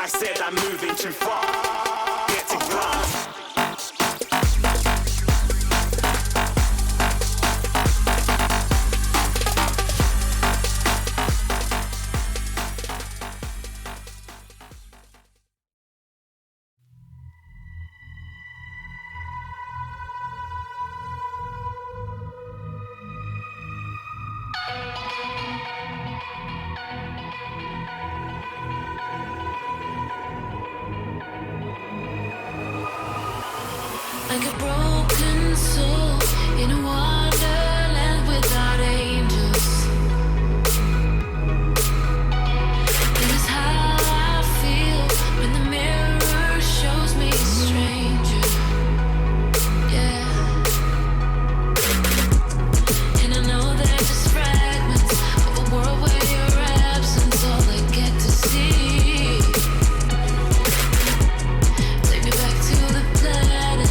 said I'm moving too far. Get to glass. Like a broken soul in a wonderland without angels. This is how I feel when the mirror shows me a stranger. Yeah. And I know they're just fragments of a world where your absence all I get to see. Take me back to the planet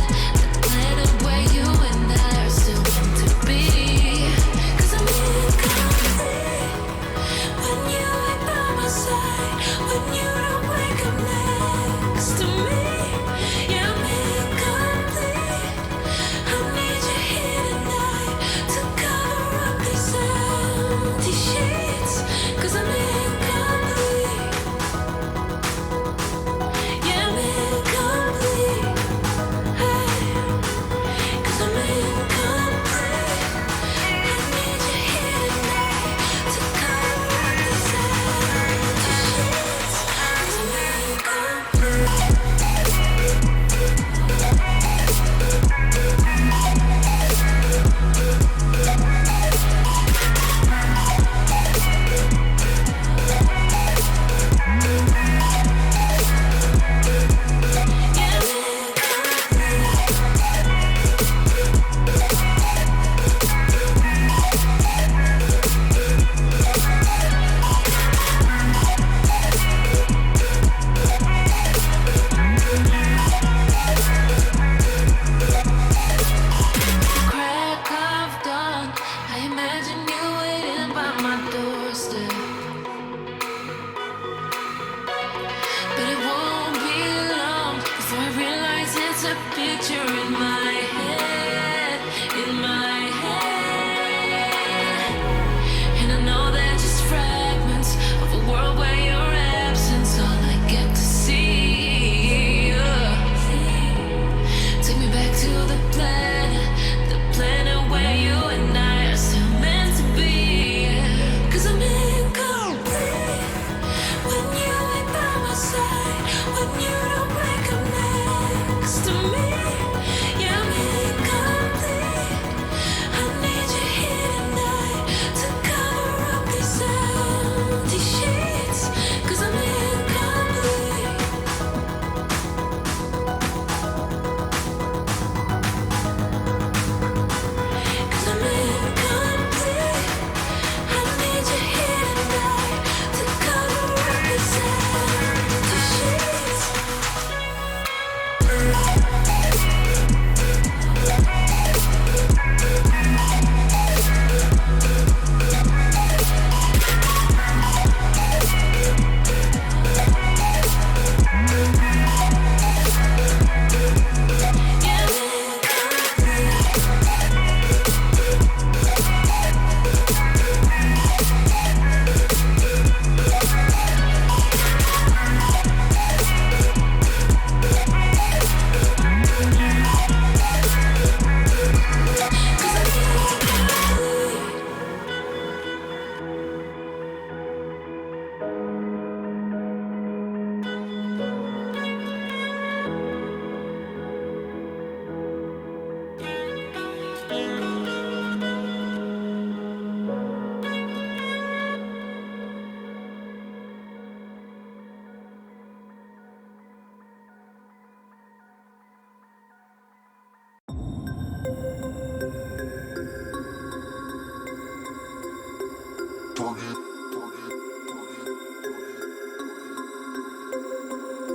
where you and I are still meant to be. 'Cause I'm incomplete when you ain't by my side, when you don't wake up next to me. Yeah, I'm incomplete. I need you here tonight to cover up these empty sheets. 'Cause I'm incomplete. Yeah, I'm incomplete. Hey. 'Cause I'm incomplete. I need you here tonight to cover up these empty sheets. 'Cause I'm incomplete. Yeah, crack of dawn, I imagine you waiting by my doorstep. But it won't be long before I realize it's a picture in my head, in my head. And I know they're just fragments of a world where your absence all I get to see. Take me back to the planet where you and I are still meant to be. 'Cause I'm incomplete when you ain't by my side, when you don't wake up next to me. Yeah, I'm incomplete. I need you here tonight to cover up these empty sheets. 'Cause I'm incomplete. 'Cause I'm incomplete. I need you here tonight to cover up these empty sheets.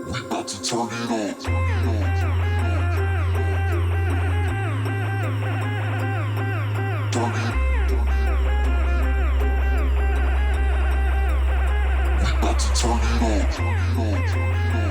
We about to turn it on. We about to turn it on.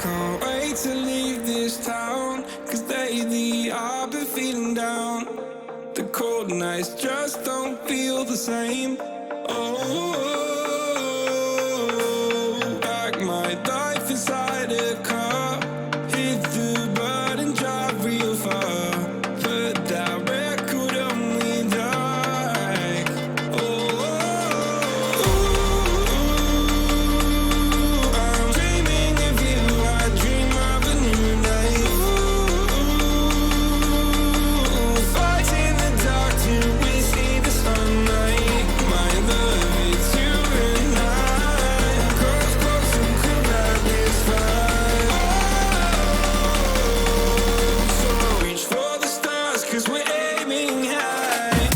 Can't wait to leave this town, 'cause lately I've been feeling down. The cold nights just don't feel the same. Oh, like my life inside a car. Hit the button, drive real far. Put that record on me like, oh, I'm dreaming of you. I dream of a new night. Fight in the dark till we see the sunlight. My love, it's you and I. Close, close and could ride this fire. So reach for the stars, 'cause we're aiming high.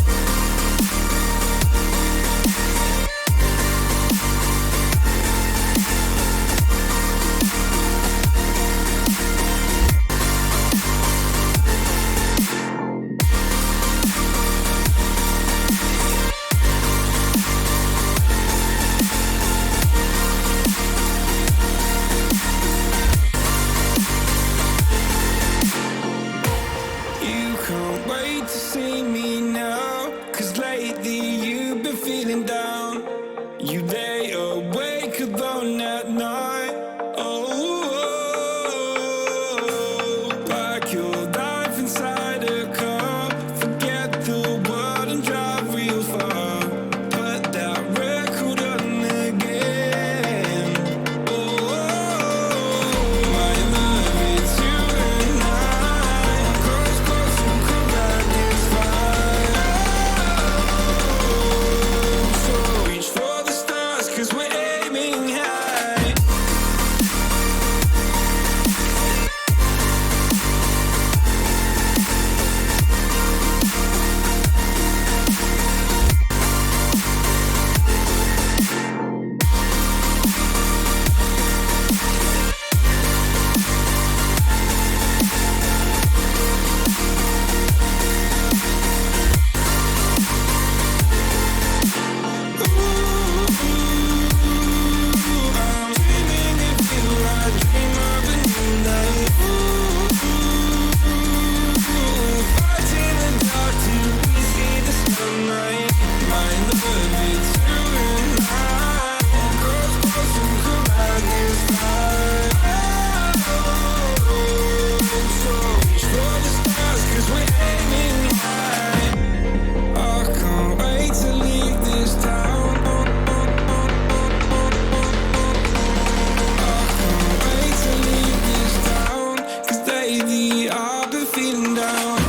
You can't wait to see me now, 'cause lately you've been feeling down. You lay awake alone at night. Oh, like your life inside a car. Forget the world and drive real far. Put that record on again. Oh, my love, it's you and I. Close, close and could ride this fire. So reach for the stars, 'cause we're aiming high. I'm dreaming of you. I dream of a new night. Fight in the dark till we see the sunlight. My love, it's you and I. Close, close and could ride this fire. So reach for the stars, 'cause we're aiming high. I can't wait to leave this town. I can't wait to leave this town, 'cause lately I've been feeling down.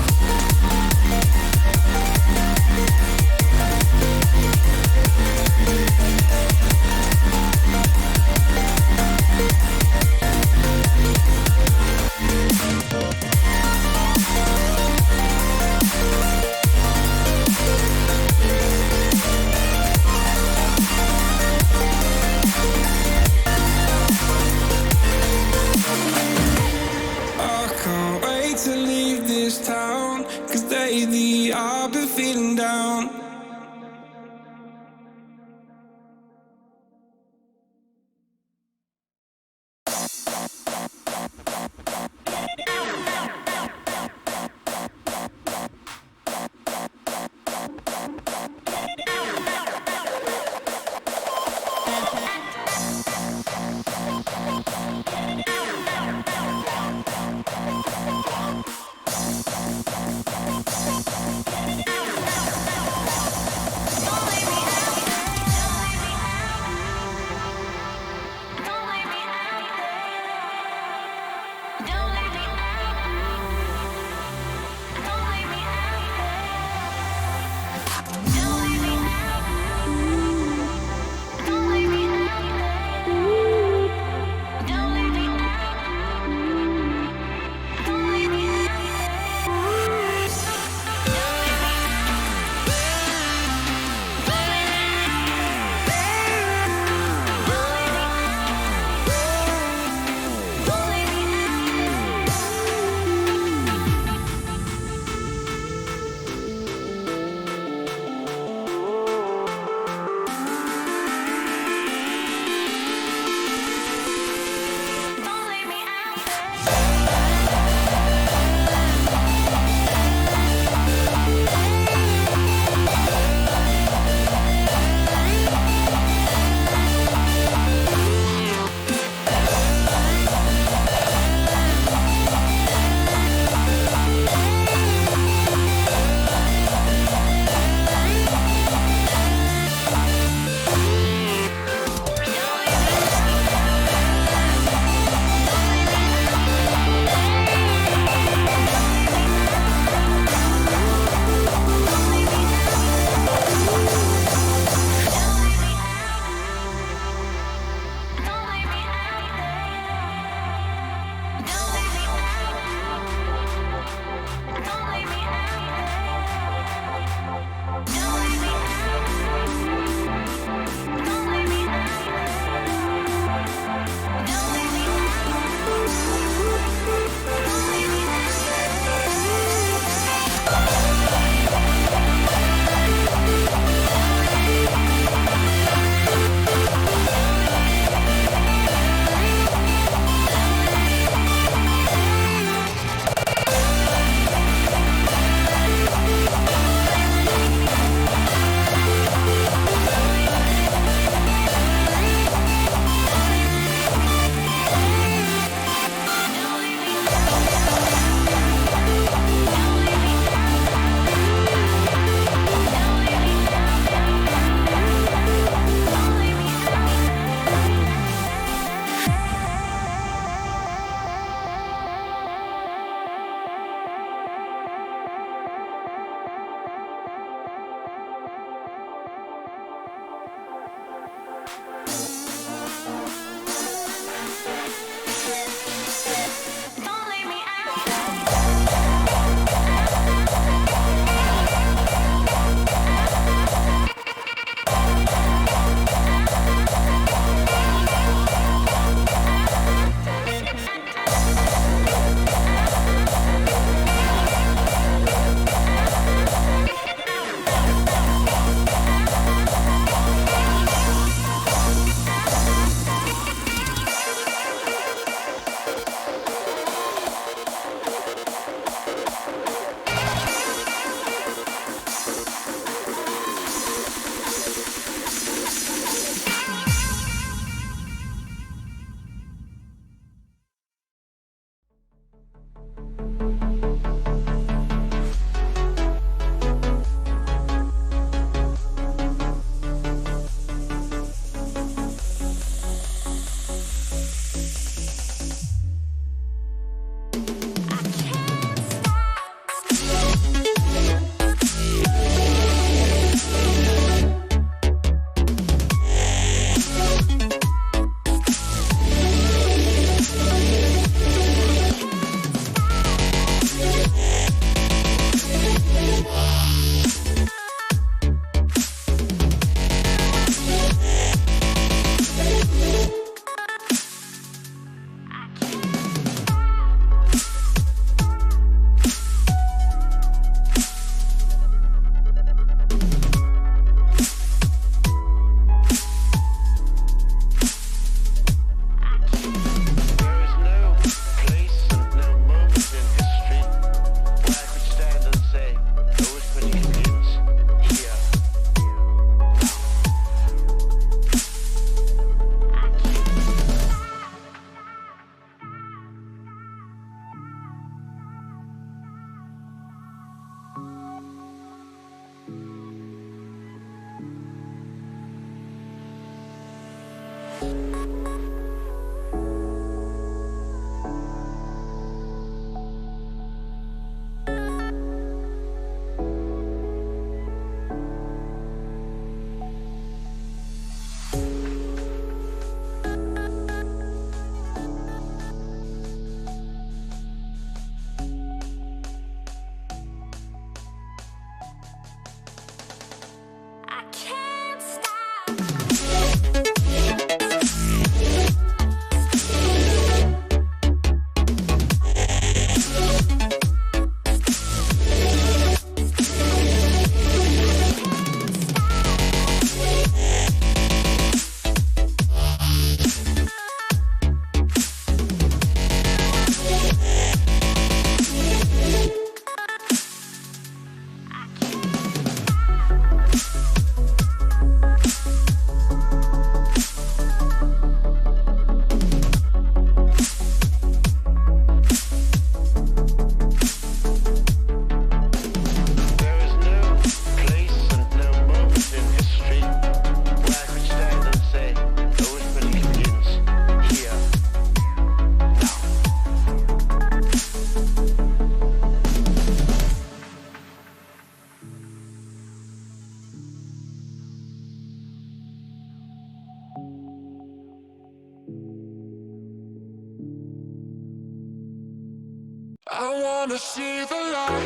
wanna see the light.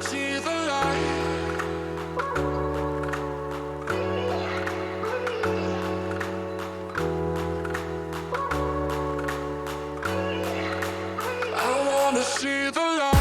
See the light. I wanna see the light.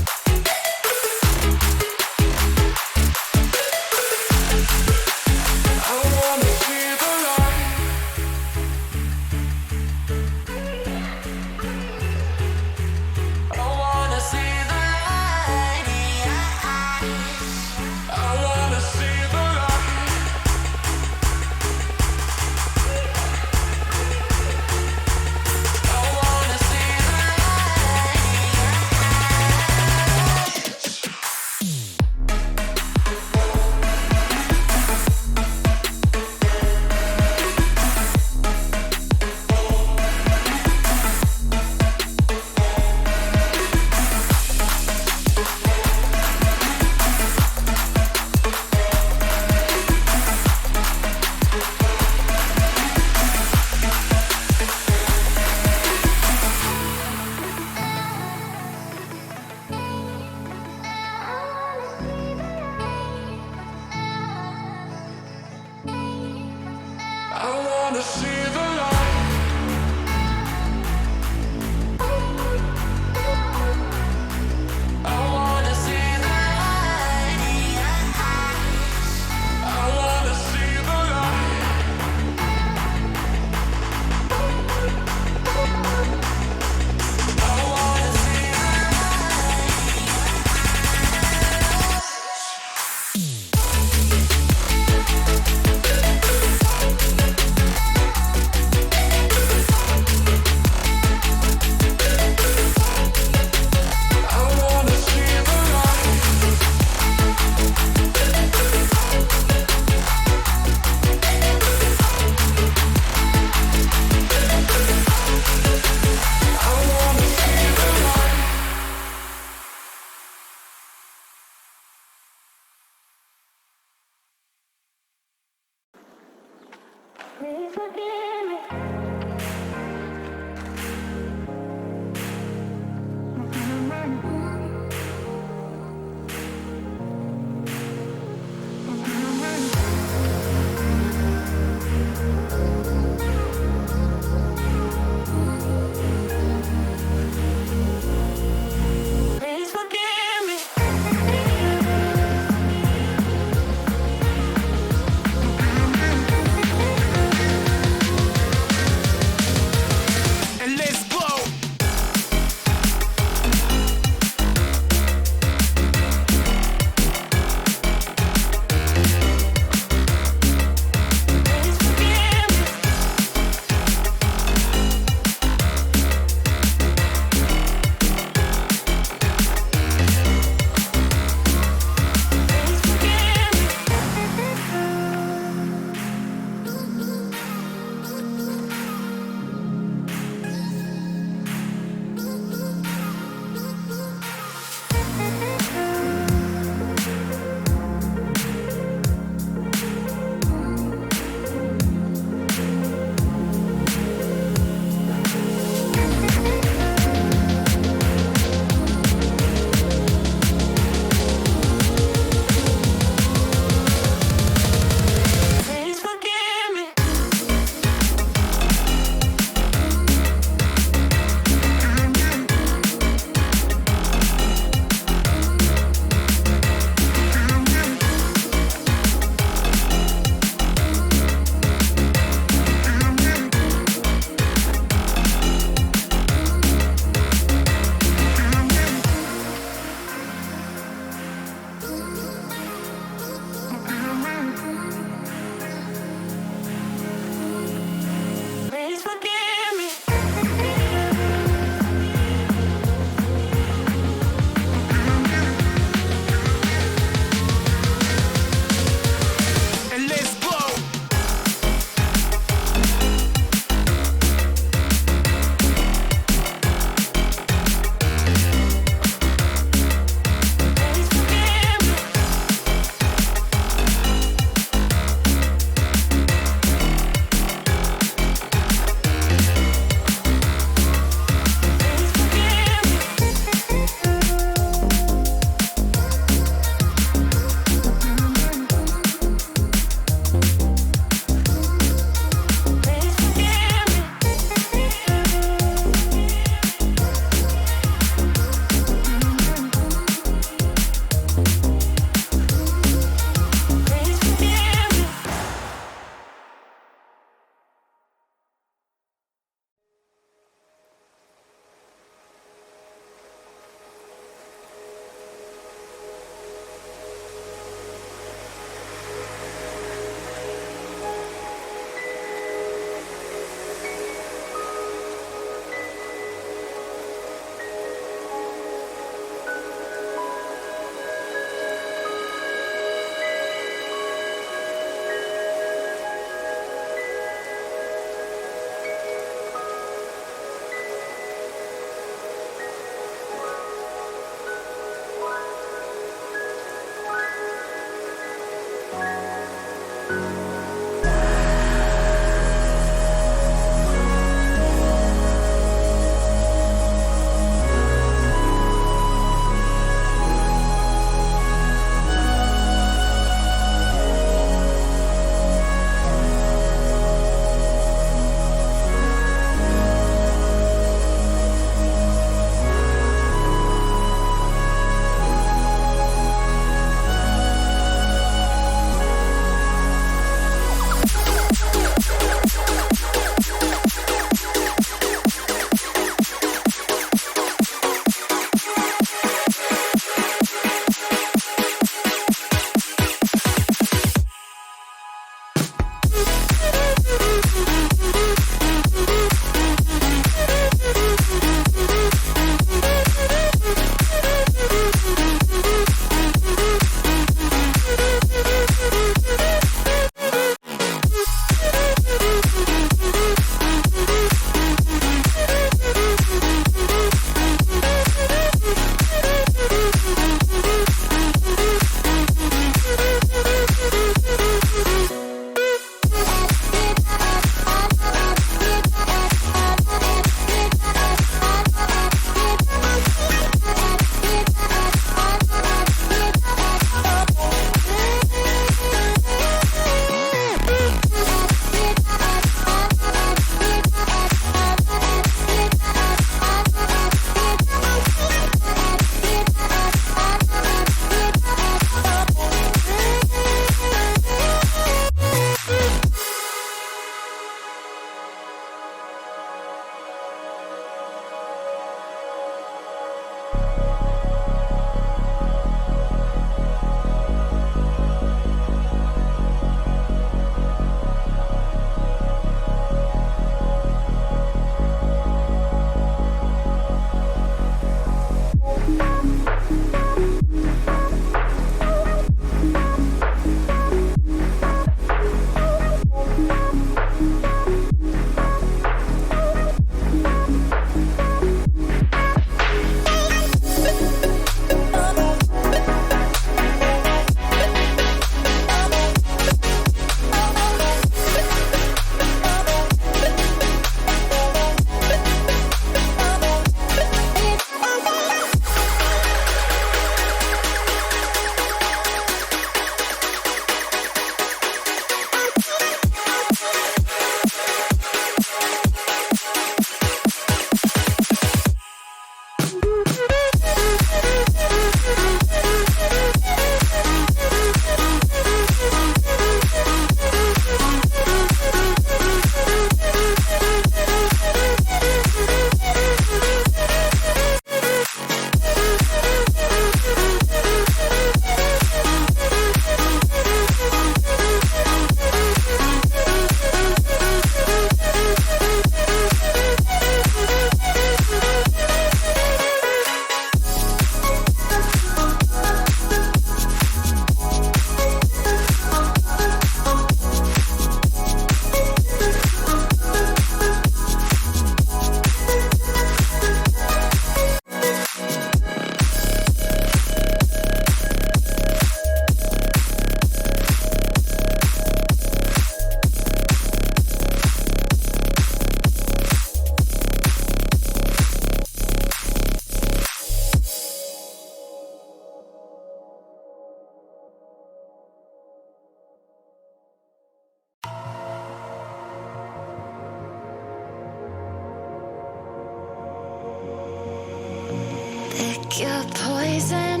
Pick your poison.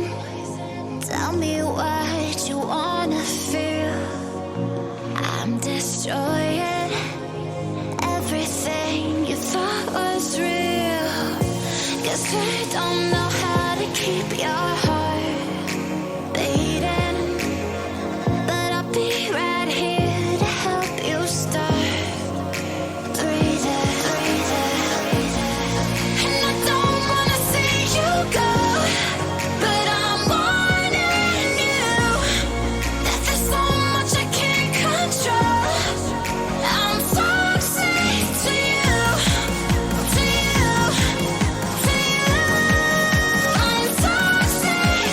Tell me what you wanna feel. I'm destroying everything you thought was real. Guess I don't know how to keep your heart beating, but I'll be right here to help you start breathing, And I don't wanna see you go, but I'm warning you that there's so much I can't control. I'm toxic to you, to you, to you. I'm toxic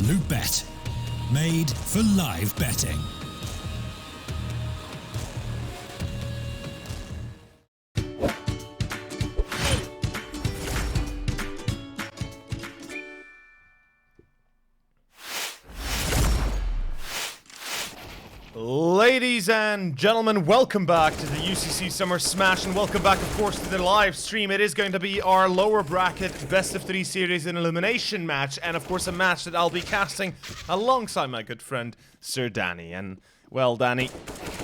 Loot Bet, made for live betting. Ladies and gentlemen, welcome back to the UCC Summer Smash, and welcome back, of course, to the live stream. It is going to be our lower bracket best of 3 series and elimination match, and of course a match that I'll be casting alongside my good friend Sir Danny. And well, Danny,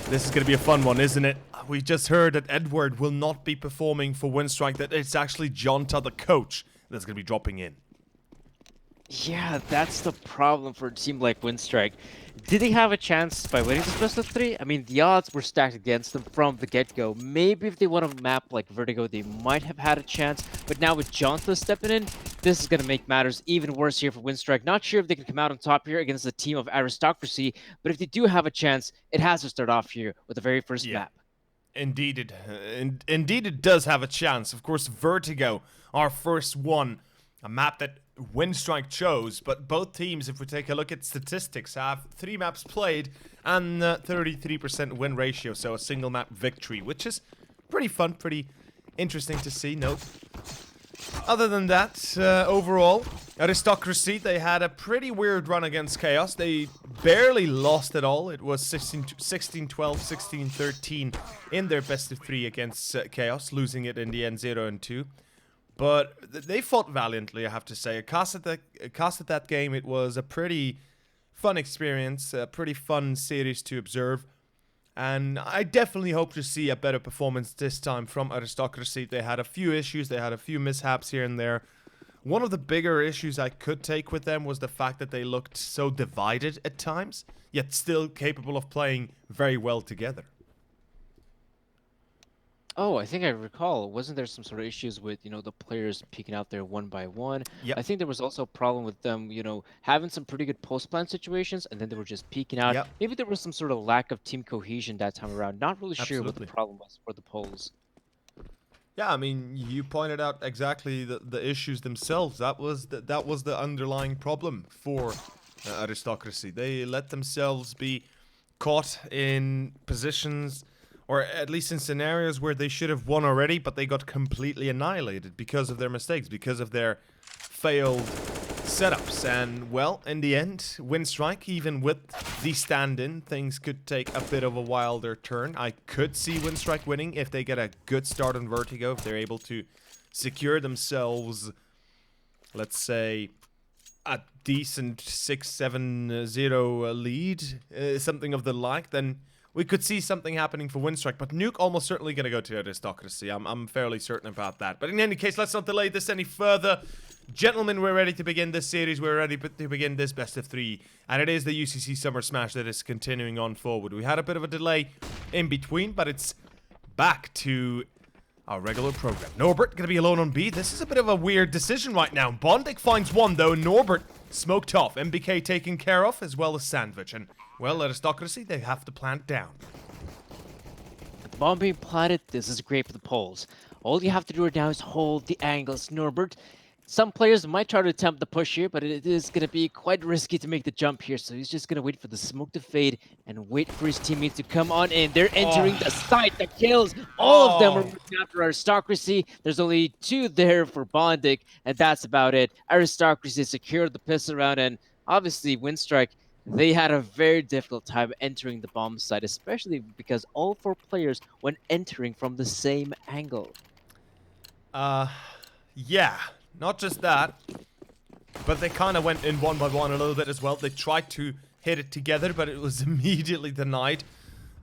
this is going to be a fun one, isn't it? We just heard that Edward will not be performing for Winstrike, that it's actually Jonta, the coach, that's going to be dropping in. Yeah, that's the problem for a team like Winstrike. Did they have a chance by winning this best of 3? I mean, the odds were stacked against them from the get-go. Maybe if they won a map like Vertigo, they might have had a chance. But now with Jonta stepping in, this is going to make matters even worse here for Winstrike. Not sure if they can come out on top here against the team of Aristocracy, but if they do have a chance, it has to start off here with the very first map. Indeed it does have a chance. Of course, Vertigo, our first one, a map that Winstrike chose, but both teams, if we take a look at statistics, have 3 maps played and 33% win ratio, so a single map victory, which is pretty fun, pretty interesting to see. Note. Other than that, overall, Aristocracy, they had a pretty weird run against Chaos. They barely lost at all. It was 16-12, 16-13 in their best of 3 against Chaos, losing it in the end 0-2. But they fought valiantly, I have to say. Cast at that game, it was a pretty fun experience, a pretty fun series to observe. And I definitely hope to see a better performance this time from Aristocracy. They had a few issues, they had a few mishaps here and there. One of the bigger issues I could take with them was the fact that they looked so divided at times, yet still capable of playing very well together. Oh, I think I recall. Wasn't there some sort of issues with, the players peeking out there one by one? Yep. I think there was also a problem with them, having some pretty good post-plan situations, and then they were just peeking out. Yep. Maybe there was some sort of lack of team cohesion that time around. Not really sure what the Absolutely. problem was for the polls. Yeah, I mean, you pointed out exactly the issues themselves. That was the underlying problem for Aristocracy. They let themselves be caught in positions, or at least in scenarios where they should have won already, but they got completely annihilated because of their mistakes, because of their failed setups. And, well, in the end, Winstrike, even with the stand-in, things could take a bit of a wilder turn. I could see Winstrike winning if they get a good start on Vertigo, if they're able to secure themselves, let's say, a decent 6-7-0 lead, something of the like, then we could see something happening for Winstrike, but Nuke almost certainly going to go to Aristocracy. I'm fairly certain about that. But in any case, let's not delay this any further. Gentlemen, we're ready to begin this series. We're ready to begin this best of 3. And it is the UCC Summer Smash that is continuing on forward. We had a bit of a delay in between, but it's back to our regular program. Norbert going to be alone on B. This is a bit of a weird decision right now. Bondik finds one, though. Norbert smoked off. MBK taken care of, as well as Sandwich. And, well, Aristocracy, they have to plant down. The bomb being planted, this is great for the polls. All you have to do right now is hold the angles, Norbert. Some players might try to attempt the push here, but it is going to be quite risky to make the jump here. So he's just going to wait for the smoke to fade and wait for his teammates to come on in. They're entering the site that kills. All of them are looking after Aristocracy. There's only 2 there for Bondik, and that's about it. Aristocracy secured the pistol round, and obviously Winstrike, they had a very difficult time entering the bomb site, especially because all 4 players went entering from the same angle. Yeah. Not just that, but they kind of went in one by one a little bit as well. They tried to hit it together, but it was immediately denied.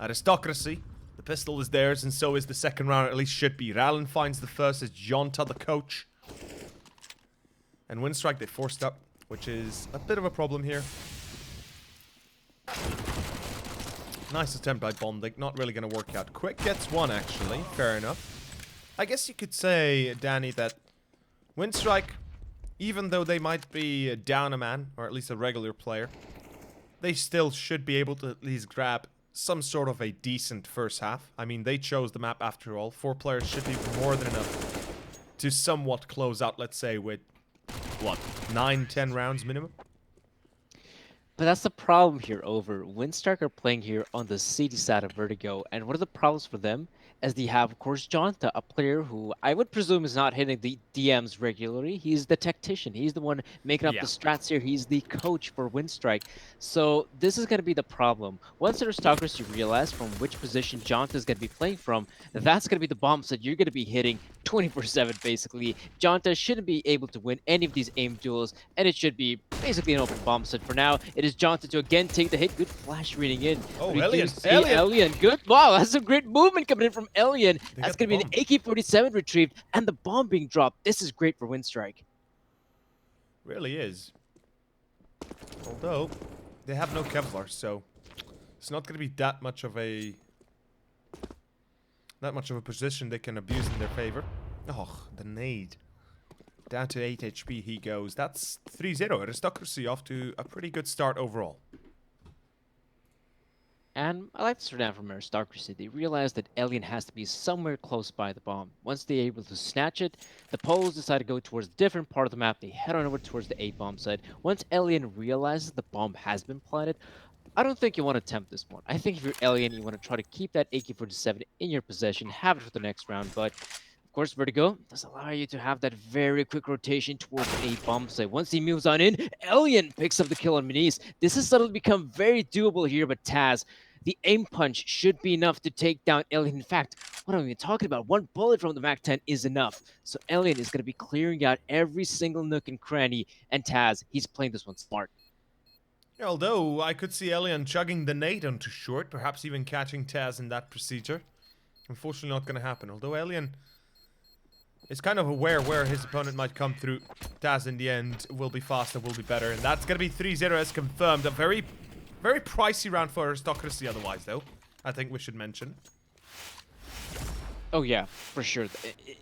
Aristocracy, the pistol is theirs, and so is the second round, at least should be. Rallen finds the first as Jonta, the coach. And Winstrike, they forced up, which is a bit of a problem here. Nice attempt by Bondik, not really going to work out. Quick gets one, actually. Fair enough. I guess you could say, Danny, that Winstrike, even though they might be down a man, or at least a regular player, they still should be able to at least grab some sort of a decent first half. I mean, they chose the map after all. 4 players should be more than enough to somewhat close out, let's say, with, what, 9-10 rounds minimum? But that's the problem here over. Winstrike are playing here on the city side of Vertigo, and one of the problems for them is they have, of course, Jonta, a player who I would presume is not hitting the DMs regularly. He's the tactician. He's the one making up Yeah. the strats here. He's the coach for Winstrike. So this is going to be the problem. Once Aristocracy realize from which position Jonta is going to be playing from, that's going to be the bombs that you're going to be hitting 24/7, basically. Jonta shouldn't be able to win any of these aim duels, and it should be basically an open bomb set for now. It is Jonta to again take the hit. Good flash reading in. Oh, We do Alien. see Alien. Alien. Good. Wow, that's some great movement coming in from Alien. They That's got going the to be an AK-47 retrieved, and the bomb being dropped. This is great for Winstrike. Really is. Although, they have no Kevlar, so it's not going to be that much of a position they can abuse in their favor. Oh, the nade. Down to 8 HP he goes. That's 3-0. Aristocracy off to a pretty good start overall. And I like this down from Aristocracy. They realize that Alien has to be somewhere close by the bomb. Once they're able to snatch it, the Poles decide to go towards a different part of the map. They head on over towards the A-bomb side. Once Alien realizes the bomb has been planted, I don't think you want to attempt this one. I think if you're Alien, you want to try to keep that AK-47 in your possession, have it for the next round, but of course, Vertigo does allow you to have that very quick rotation towards the A-bomb site. Once he moves on in, Alien picks up the kill on Minis. This has suddenly become very doable here, but Taz, the aim punch should be enough to take down Alien. In fact, what am I even talking about? One bullet from the MAC-10 is enough. So Alien is going to be clearing out every single nook and cranny, and Taz, he's playing this one smart. Yeah, although I could see Alien chugging the nade onto short, perhaps even catching Taz in that procedure. Unfortunately not going to happen, although Alien is kind of aware where his opponent might come through. Taz in the end will be faster, will be better, and that's going to be 3-0 as confirmed. A very pricey round for Aristocracy otherwise, though, I think we should mention. Oh yeah, for sure.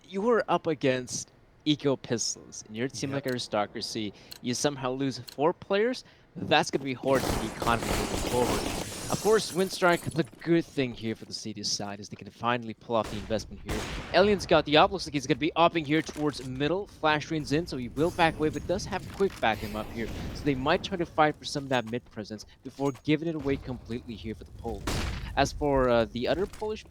You were up against Eco Pistols, and your team Yep. like Aristocracy, you somehow lose 4 players, that's going to be hard for the economy moving forward. Of course, Winstrike, the good thing here for the Cedius side is they can finally pull off the investment here. Alien's got the op, looks like he's going to be opping here towards middle, flash rains in, so he will back away, but does have quick back him up here. So they might try to fight for some of that mid presence before giving it away completely here for the Poles. As for the other Polish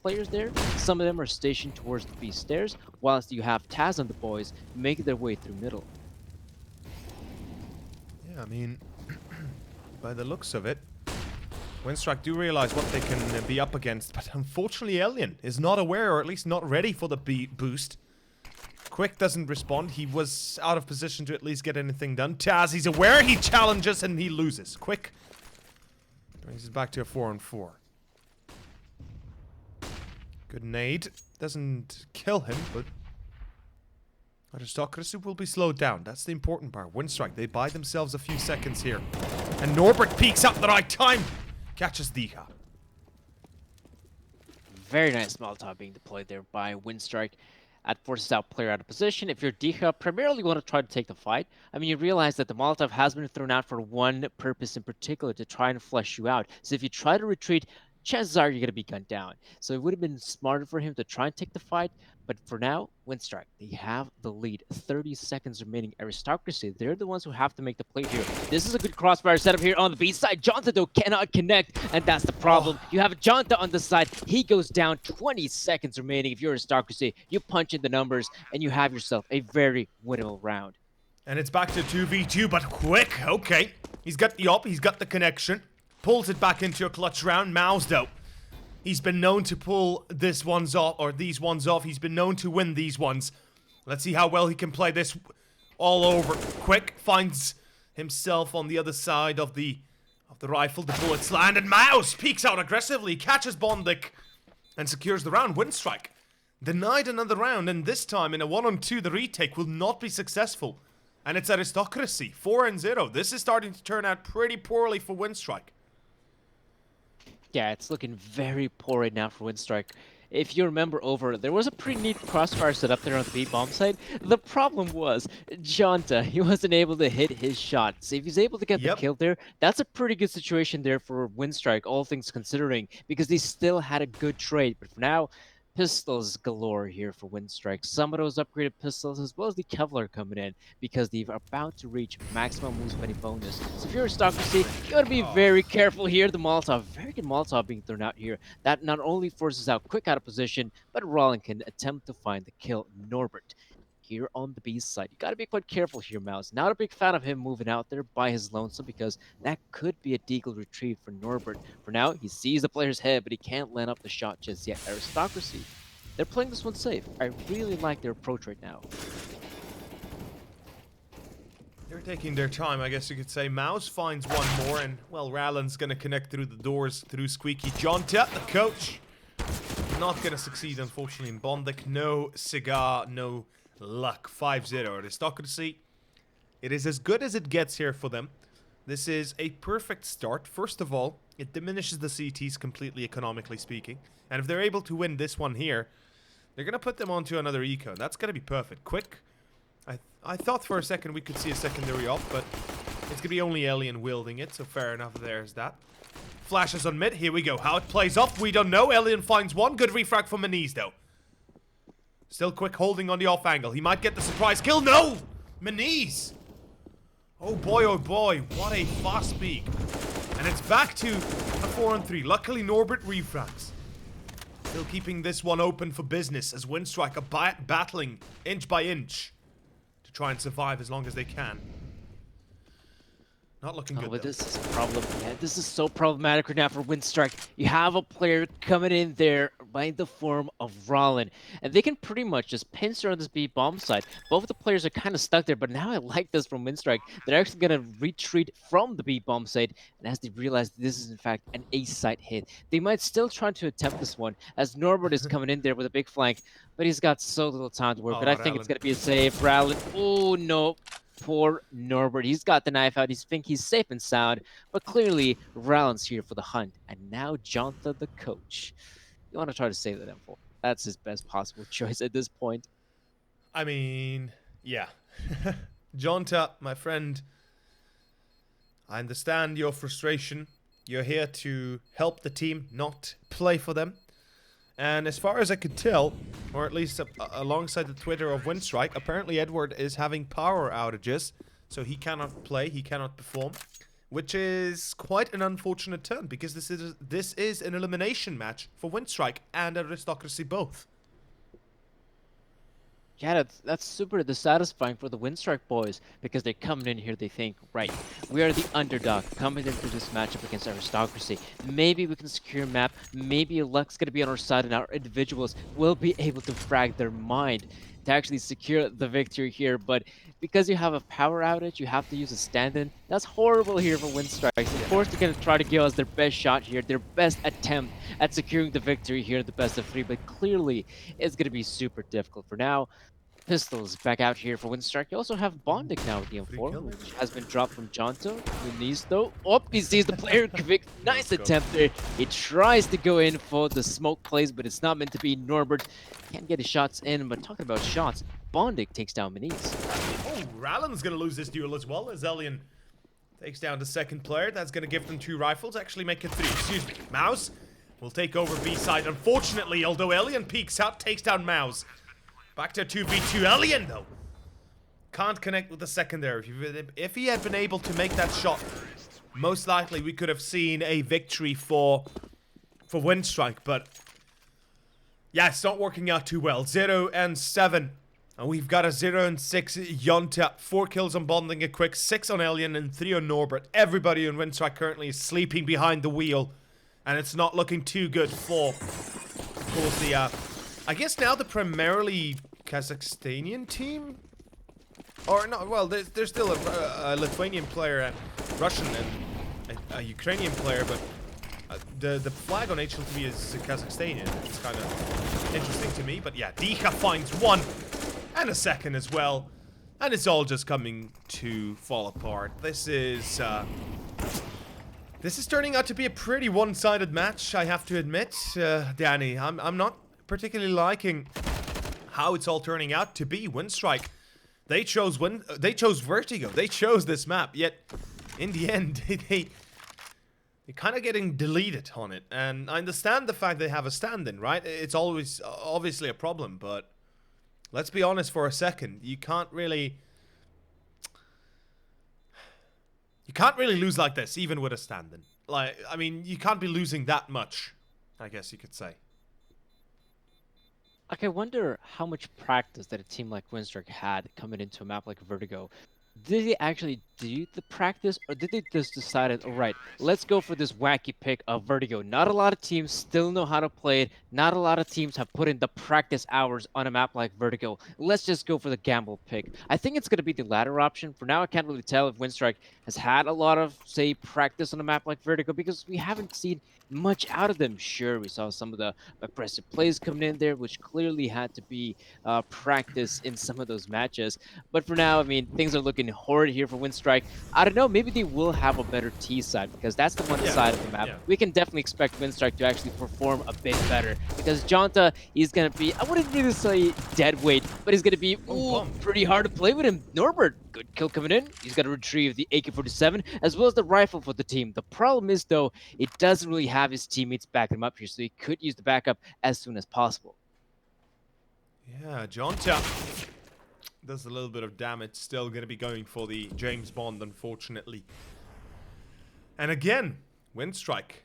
players there, some of them are stationed towards the B stairs, whilst you have Taz and the boys making their way through middle. Yeah, I mean, by the looks of it, Winstrike do realize what they can be up against, but unfortunately Alien is not aware, or at least not ready for the boost. Quick doesn't respond. He was out of position to at least get anything done. Taz, he's aware, he challenges, and he loses. Quick brings us back to a 4-on-4. Good nade. Doesn't kill him, but Aristocracy will be slowed down. That's the important part. Winstrike, they buy themselves a few seconds here. And Norbert peeks up at the right time. Catches Diha. Very nice Molotov being deployed there by Winstrike. That forces out player out of position. If you're Diha, primarily you want to try to take the fight. I mean, you realize that the Molotov has been thrown out for one purpose in particular, to try and flush you out. So if you try to retreat, chances are you're going to be gunned down. So it would have been smarter for him to try and take the fight. But for now, Winstrike, they have the lead. 30 seconds remaining. Aristocracy, they're the ones who have to make the play here. This is a good crossfire setup here on the B side. Jonta, though, cannot connect, and that's the problem. You have Jonta on the side. He goes down. 20 seconds remaining. If you're Aristocracy, you punch in the numbers, and you have yourself a very winnable round. And it's back to 2v2, but quick. Okay. He's got the op, he's got the connection. Pulls it back into a clutch round. Mouse, though. He's been known to pull this ones off, or these ones off. He's been known to win these ones. Let's see how well he can play this all over. Quick finds himself on the other side of the rifle. The bullets land, and Mouse peeks out aggressively, catches Bondik, and secures the round. Winstrike denied another round, and this time in a 1-on-2, the retake will not be successful. And it's Aristocracy, 4-0. This is starting to turn out pretty poorly for Winstrike. Yeah, it's looking very poor right now for Winstrike. If you remember over, there was a pretty neat crossfire set up there on the B-bomb side. The problem was, Jonta, he wasn't able to hit his shot. So if he's able to get the kill there, that's a pretty good situation there for Winstrike, all things considering, because they still had a good trade. But for now, pistols galore here for Winstrike. Some of those upgraded pistols as well as the Kevlar coming in because they're about to reach maximum move spending bonus. So if you're Aristocracy, you gotta be very careful here. The Molotov, very good Molotov being thrown out here. That not only forces out Quick out of position, but Rollin can attempt to find the kill Norbert. Here on the B side, you gotta be quite careful here, Mouse. Not a big fan of him moving out there by his lonesome because that could be a deagle retrieve for Norbert. For now, he sees the player's head, but he can't land up the shot just yet. Aristocracy, they're playing this one safe. I really like their approach right now. They're taking their time, I guess you could say. Mouse finds one more, and, well, Rallen's gonna connect through the doors through Squeaky. Jonta, the coach, not gonna succeed, unfortunately, in Bondic. No cigar, no luck. 5-0 Aristocracy. It is as good as it gets here for them. This is a perfect start. First of all, it diminishes the CTs completely, economically speaking. And if they're able to win this one here, they're gonna put them onto another eco. That's gonna be perfect. Quick. I thought for a second we could see a secondary op, but it's gonna be only Alien wielding it, so fair enough, there's that. Flashes on mid, here we go. How it plays off, we don't know. Alien finds one. Good refrag from Maniz, though. Still Quick holding on the off angle. He might get the surprise kill. No! Maniz! Oh boy, what a fast peak. And it's back to a 4-on-3. Luckily, Norbert refrags. Still keeping this one open for business as Winstrike are battling inch by inch to try and survive as long as they can. Not looking good, But though. this is a problem. Yeah, this is so problematic right now for Winstrike. You have a player coming in there by the form of Rollin, and they can pretty much just pincer on this B bomb side. Both of the players are kind of stuck there, but now I like this from Winstrike. They're actually going to retreat from the B bomb side, and as they realize this is in fact an A site hit, they might still try to attempt this one, as Norbert is coming in there with a big flank, but he's got so little time to work. But I think it's going to be a save. Rollin, oh no. Poor Norbert. He's got the knife out. He's safe and sound. But clearly, Rallen's here for the hunt. And now Jonta, the coach. You want to try to save the M4. That's his best possible choice at this point. I mean, yeah. Jonta, my friend, I understand your frustration. You're here to help the team, not play for them. And as far as I could tell, or at least alongside the Twitter of Winstrike, apparently Edward is having power outages, so he cannot play, he cannot perform, which is quite an unfortunate turn because this is an elimination match for Winstrike and Aristocracy both. Yeah, that's super dissatisfying for the Winstrike boys because they're coming in here, they think, right, we are the underdog coming into this matchup against Aristocracy. Maybe we can secure a map, maybe luck's going to be on our side and our individuals will be able to frag their mind to actually secure the victory here. But because you have a power outage, you have to use a stand-in. That's horrible here for Winstrike. Of course, they're going to try to give us their best shot here, their best attempt at securing the victory here in the best of 3, but clearly it's going to be super difficult. For now, pistols back out here for Winstrike. You also have Bondic now with the M4, which has been dropped from Jonto. Muniz though. Oh, he sees the player. Nice attempt there. He tries to go in for the smoke plays, but it's not meant to be. Norbert can't get his shots in, but talking about shots, Bondic takes down Muniz. Oh, Rallen's going to lose this duel as well as Alien takes down the second player. That's going to give them 2 rifles, actually make it 3. Excuse me. Mouse will take over B side. Unfortunately, although Alien peeks out, takes down Mouse. Back to 2v2. Alien, though, can't connect with the secondary. If he had been able to make that shot, most likely we could have seen a victory for Winstrike. But yeah, it's not working out too well. 0-7. And we've got a 0-6 Jonta. 4 kills on Bonding a Quick, 6 on Alien, and 3 on Norbert. Everybody on Winstrike currently is sleeping behind the wheel. And it's not looking too good for, of course, the I guess now the primarily Kazakhstanian team? Or no, well, there's still a Lithuanian player and Russian and a Ukrainian player, but the flag on HLTV is Kazakhstanian. It's kind of interesting to me, but yeah, Dika finds 1 and a second as well, and it's all just coming to fall apart. This is turning out to be a pretty one-sided match, I have to admit, Danny. I'm not particularly liking how it's all turning out to be. Winstrike, they chose Vertigo, they chose this map, yet in the end They're kind of getting deleted on it, and I understand the fact they have a stand-in, right? It's always obviously a problem, but let's be honest for a second. You can't really lose like this, even with a stand-in. Like, I mean, you can't be losing that much, I guess you could say. Like, I wonder how much practice that a team like Winstrike had coming into a map like Vertigo. Did they actually do the practice, or did they just decide, all right, let's go for this wacky pick of Vertigo? Not a lot of teams still know how to play it. Not a lot of teams have put in the practice hours on a map like Vertigo. Let's just go for the gamble pick. I think it's going to be the latter option. For now, I can't really tell if Winstrike has had a lot of, say, practice on a map like Vertigo, because we haven't seen much out of them. Sure, we saw some of the aggressive plays coming in there, which clearly had to be practice in some of those matches. But for now, I mean, things are looking horrid here for Winstrike. I don't know, maybe they will have a better T side, because that's the one side of the map. We can definitely expect Winstrike to actually perform a bit better, because Jonta, he's going to be, I wouldn't really say dead weight, but he's going to be pretty hard to play with him. Norbert, good kill coming in. He's got to retrieve the AK-47 as well as the rifle for the team. The problem is, though, it doesn't really have his teammates backing him up here, so he could use the backup as soon as possible. Yeah, Jonta does a little bit of damage. Still going to be going for the James Bond, unfortunately. And again, Winstrike,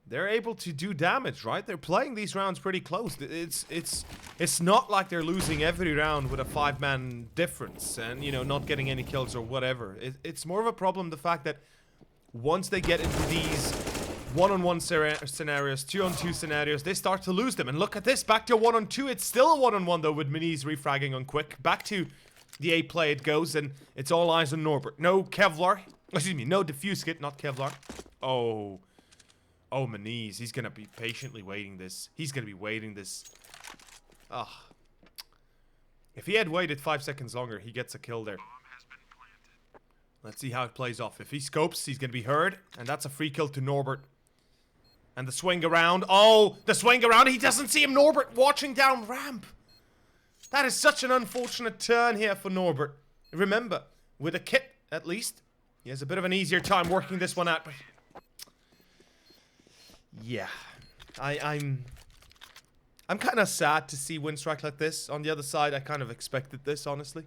they're able to do damage, right? They're playing these rounds pretty close. It's not like they're losing every round with a 5-man difference and, you know, not getting any kills or whatever. It's more of a problem, the fact that once they get into these one-on-one scenarios, two-on-two scenarios, they start to lose them. And look at this, back to a one-on-two. It's still a one-on-one, though, with Miniz refragging on Quick. Back to the A play it goes, and it's all eyes on Norbert. No Kevlar. Excuse me, no defuse kit, not Kevlar. Oh, Miniz. He's going to be patiently waiting this. He's going to be waiting this. Ah. If he had waited 5 seconds longer, he gets a kill there. Let's see how it plays off. If he scopes, he's going to be heard. And that's a free kill to Norbert. And the swing around. Oh, the swing around. He doesn't see him. Norbert watching down ramp. That is such an unfortunate turn here for Norbert. Remember, with a kit, at least, he has a bit of an easier time working this one out. But yeah, I'm kind of sad to see Winstrike like this. On the other side, I kind of expected this, honestly.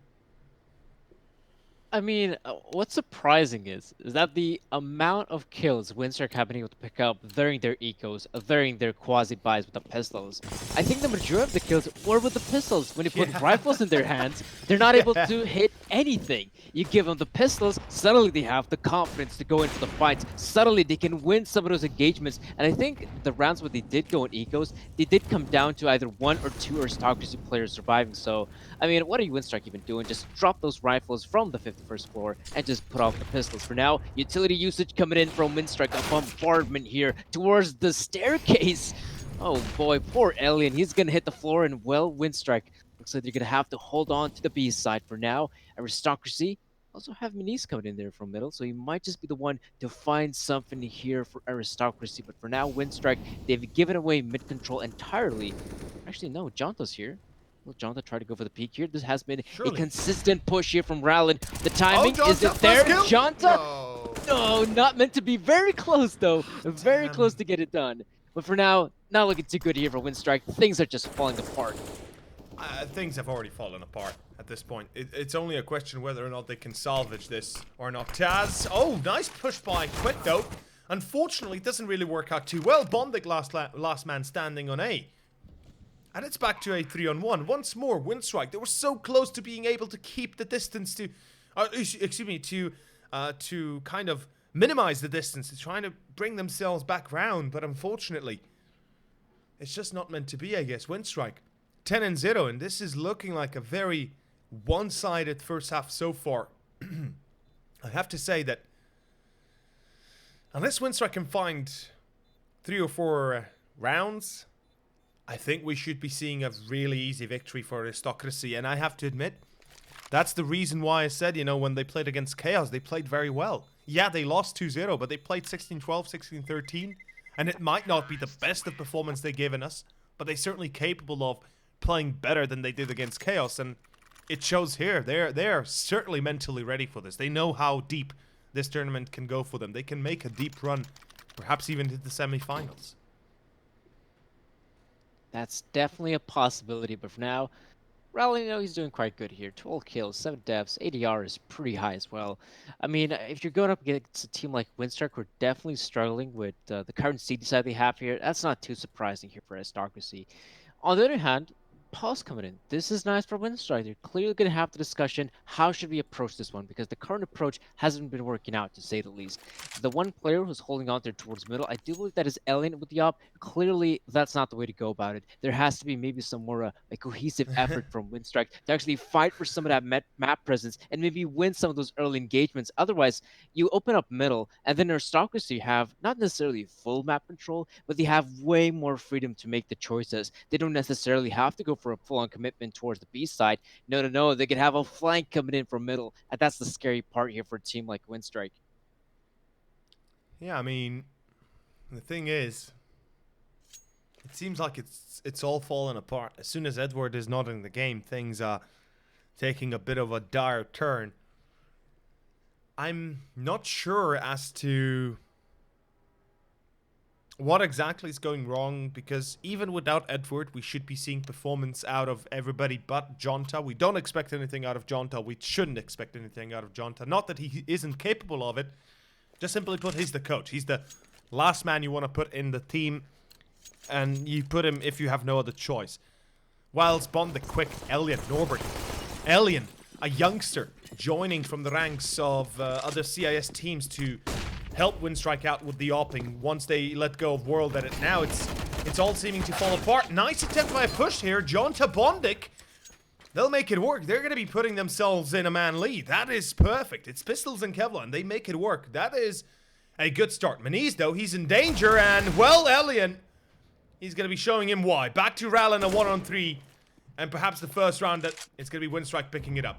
I mean, what's surprising is that the amount of kills Winstrike have been able to pick up during their ecos, during their quasi-buys with the pistols. I think the majority of the kills were with the pistols. When you put rifles in their hands, they're not able to hit anything. You give them the pistols, suddenly they have the confidence to go into the fights. Suddenly they can win some of those engagements. And I think the rounds where they did go in ecos, they did come down to either 1 or 2 Aristocracy players surviving. So, I mean, what are you Winstrike even doing? Just drop those rifles from the 51st floor and just put off the pistols. For now, utility usage coming in from Winstrike. A bombardment here towards the staircase. Oh boy, poor Alien. He's gonna hit the floor, and well, Winstrike looks like they're gonna have to hold on to the B side for now. Aristocracy also have Miniz coming in there from middle, so he might just be the one to find something here for Aristocracy. But for now, Winstrike, they've given away mid control entirely. Actually, no, Jonta's here. Will Jonta try to go for the peak here? This has been a consistent push here from Rowland. The timing, is it there? Jonta? No, not meant to be. Very close, though. Very close to get it done. But for now, not looking too good here for Winstrike. Things are just falling apart. Things have already fallen apart at this point. It's only a question whether or not they can salvage this or not. Taz, oh, nice push by Quick, though. Unfortunately, it doesn't really work out too well. Bondic last man standing on A. And it's back to a 3-on-1. Once more, Winstrike. They were so close to being able to keep the distance to... excuse me, to kind of minimize the distance. They're trying to bring themselves back round. But unfortunately, it's just not meant to be, I guess. Winstrike, 10-0. And this is looking like a very one-sided first half so far. I have to say that unless Winstrike can find 3 or 4 rounds, I think we should be seeing a really easy victory for Aristocracy. And I have to admit, that's the reason why I said, you know, when they played against Chaos, they played very well. Yeah, they lost 2-0, but they played 16-12, 16-13. And it might not be the best of performance they've given us, but they're certainly capable of playing better than they did against Chaos. And it shows here. They're certainly mentally ready for this. They know how deep this tournament can go for them. They can make a deep run Perhaps even hit the semi-finals. That's definitely a possibility, but for now, Rally, he's doing quite good here. 12 kills, 7 deaths, ADR is pretty high as well. I mean, if you're going up against a team like Winstrike, we're definitely struggling with the current seed side they have here. That's not too surprising here for Aristocracy. On the other hand, Pulse coming in. This is nice for Winstrike. They're clearly going to have the discussion, how should we approach this one? Because the current approach hasn't been working out, to say the least. The one player who's holding on there towards middle, I do believe that is Alien with the op. Clearly, that's not the way to go about it. There has to be maybe some more a cohesive effort from Winstrike to actually fight for some of that map presence and maybe win some of those early engagements. Otherwise, you open up middle, and then Aristocracy have not necessarily full map control, but they have way more freedom to make the choices. They don't necessarily have to go for a full-on commitment towards the B side. No, they could have a flank coming in from middle, and that's the scary part here for a team like Winstrike. Yeah, I mean, the thing is, it seems like it's all falling apart. As soon as Edward is not in the game, things are taking a bit of a dire turn. I'm not sure as to what exactly is going wrong, because even without Edward, we should be seeing performance out of everybody but Jonta. We don't expect anything out of Jonta. We shouldn't expect anything out of Jonta. Not that he isn't capable of it. Just simply put, he's the coach. He's the last man you want to put in the team, and you put him if you have no other choice. Whilst Bond the quick, Elliot, Norbert. Alien, a youngster, joining from the ranks of other CIS teams to help Winstrike out with the opping once they let go of World Edit. Now it's all seeming to fall apart. Nice attempt by a push here. Jonta Bondic. They'll make it work. They're going to be putting themselves in a man lead. That is perfect. It's Pistols and Kevlar. They make it work. That is a good start. Maniz, though, he's in danger. And, well, Elian, he's going to be showing him why. Back to Rallin, a 1-on-3. And perhaps the first round that it's going to be Winstrike picking it up.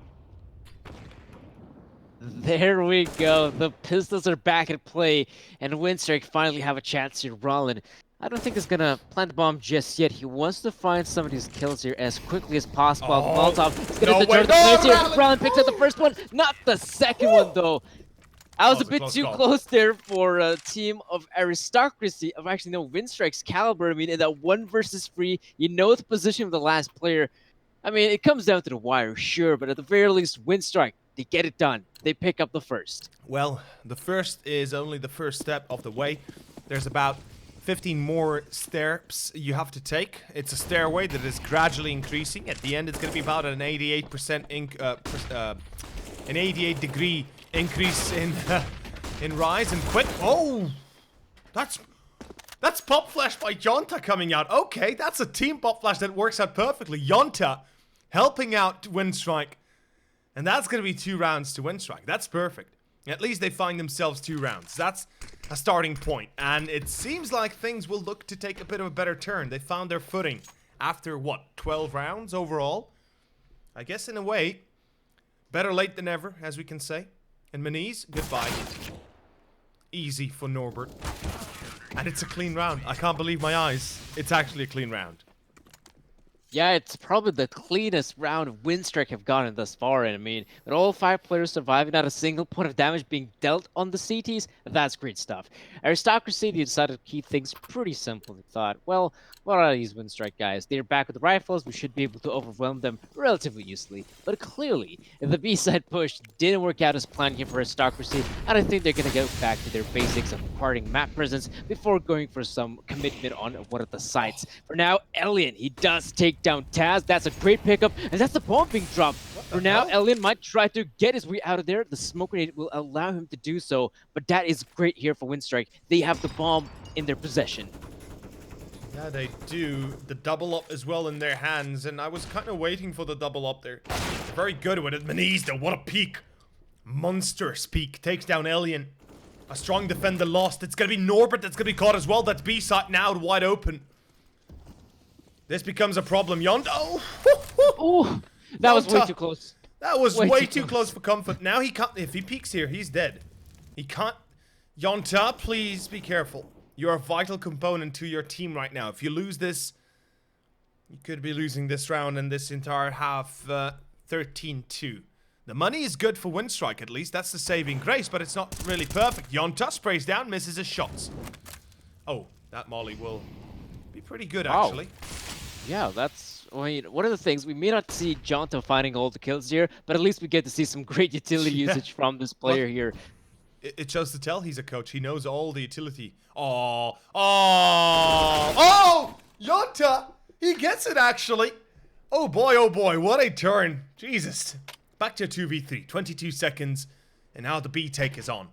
There we go. The Pistols are back at play, and Winstrike finally have a chance here. Rollin, I don't think he's gonna plant the bomb just yet. He wants to find some of these kills here as quickly as possible. Oh, Molotov is gonna no deter way. the players here. Rollin! Rollin picks up the first one, not the second one though. I was a bit close too call. close there for a team of Aristocracy. Of actually, no, Winstrike's caliber. I mean, in that 1 versus 3, you know the position of the last player. I mean, it comes down to the wire, sure, but at the very least, Winstrike, they get it done. They pick up the first. Well, the first is only the first step of the way. There's about 15 more steps you have to take. It's a stairway that is gradually increasing. At the end, it's going to be about an 88% an 88-degree increase in rise and quick. Oh, that's pop flash by Jonta coming out. Okay, that's a team pop flash that works out perfectly. Jonta helping out Winstrike. And that's going to be 2 rounds to Winstrike. That's perfect. At least they find themselves 2 rounds. That's a starting point. And it seems like things will look to take a bit of a better turn. They found their footing after, what, 12 rounds overall? I guess in a way, better late than never, as we can say. And Maniz, goodbye. Easy for Norbert. And it's a clean round. I can't believe my eyes. It's actually a clean round. Yeah, it's probably the cleanest round Winstrike have gotten thus far. And I mean, with all 5 players surviving, not a single point of damage being dealt on the CTs, that's great stuff. Aristocracy, they decided to keep things pretty simple. They thought, well, what are these Winstrike guys? They're back with the rifles. We should be able to overwhelm them relatively easily. But clearly, the B-side push didn't work out as planned here for Aristocracy. And I think they're going to go back to their basics of acquiring map presence before going for some commitment on one of the sites. For now, Elian, he does take down Taz. That's a great pickup, and that's the bomb being dropped. For now, Elian might try to get his way out of there. The smoke grenade will allow him to do so, but that is great here for Winstrike. They have the bomb in their possession. Yeah, they do. The double up as well in their hands, and I was kind of waiting for the double up there. They're very good with it. Maniz, though, what a peak. Monstrous peak. Takes down Elian. A strong defender lost. It's going to be Norbert that's going to be caught as well. That's B-side now wide open. This becomes a problem. Oh! Oh, that was way Jonta. too close. That was way too close for comfort. Now he can't. If he peeks here, he's dead. He can't. Jonta, please be careful. You're a vital component to your team right now. If you lose this, you could be losing this round and this entire half 13-2. The money is good for Winstrike, at least. That's the saving grace, but it's not really perfect. Jonta sprays down, misses his shots. Oh, that molly will be pretty good, Wow. actually. Yeah, that's, I mean, one of the things, we may not see Jonta finding all the kills here, but at least we get to see some great utility Yeah. usage from this Well, player here. It shows to tell he's a coach. He knows all the utility. Oh, oh, oh! Yonta! He gets it, actually. Oh boy, what a turn. Jesus. Back to 2v3, 22 seconds, and now the B take is on.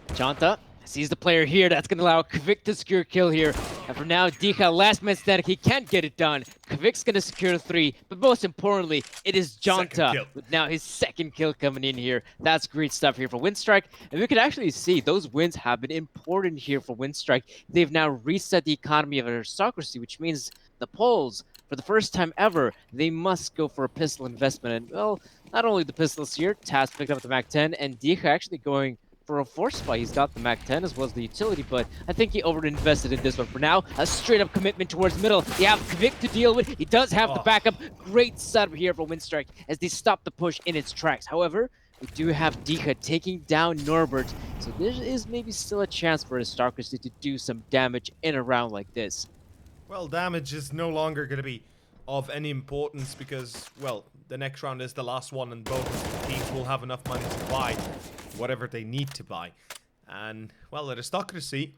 Jonta sees the player here. That's going to allow Kvik to secure a kill here. And for now, Dika, last man standing, he can't get it done. Kvik's going to secure 3, but most importantly, it is Second Jonta kill. with now his second kill coming in here. That's great stuff here for Winstrike. And we can actually see those wins have been important here for Winstrike. They've now reset the economy of Aristocracy, which means the Poles, for the first time ever, they must go for a pistol investment. And, well, not only the pistols here, Taz picked up the MAC-10, and Dika actually going for a force spy. He's got the MAC-10 as well as the utility, but I think he over-invested in this one. For now, a straight-up commitment towards middle. You have Kvik to deal with. He does have the backup. Great setup here for Winstrike as they stop the push in its tracks. However, we do have Dika taking down Norbert, so there is maybe still a chance for Aristocracy to do some damage in a round like this. Well, damage is no longer going to be of any importance because, well, the next round is the last one and both teams will have enough money to buy whatever they need to buy. And, well, Aristocracy,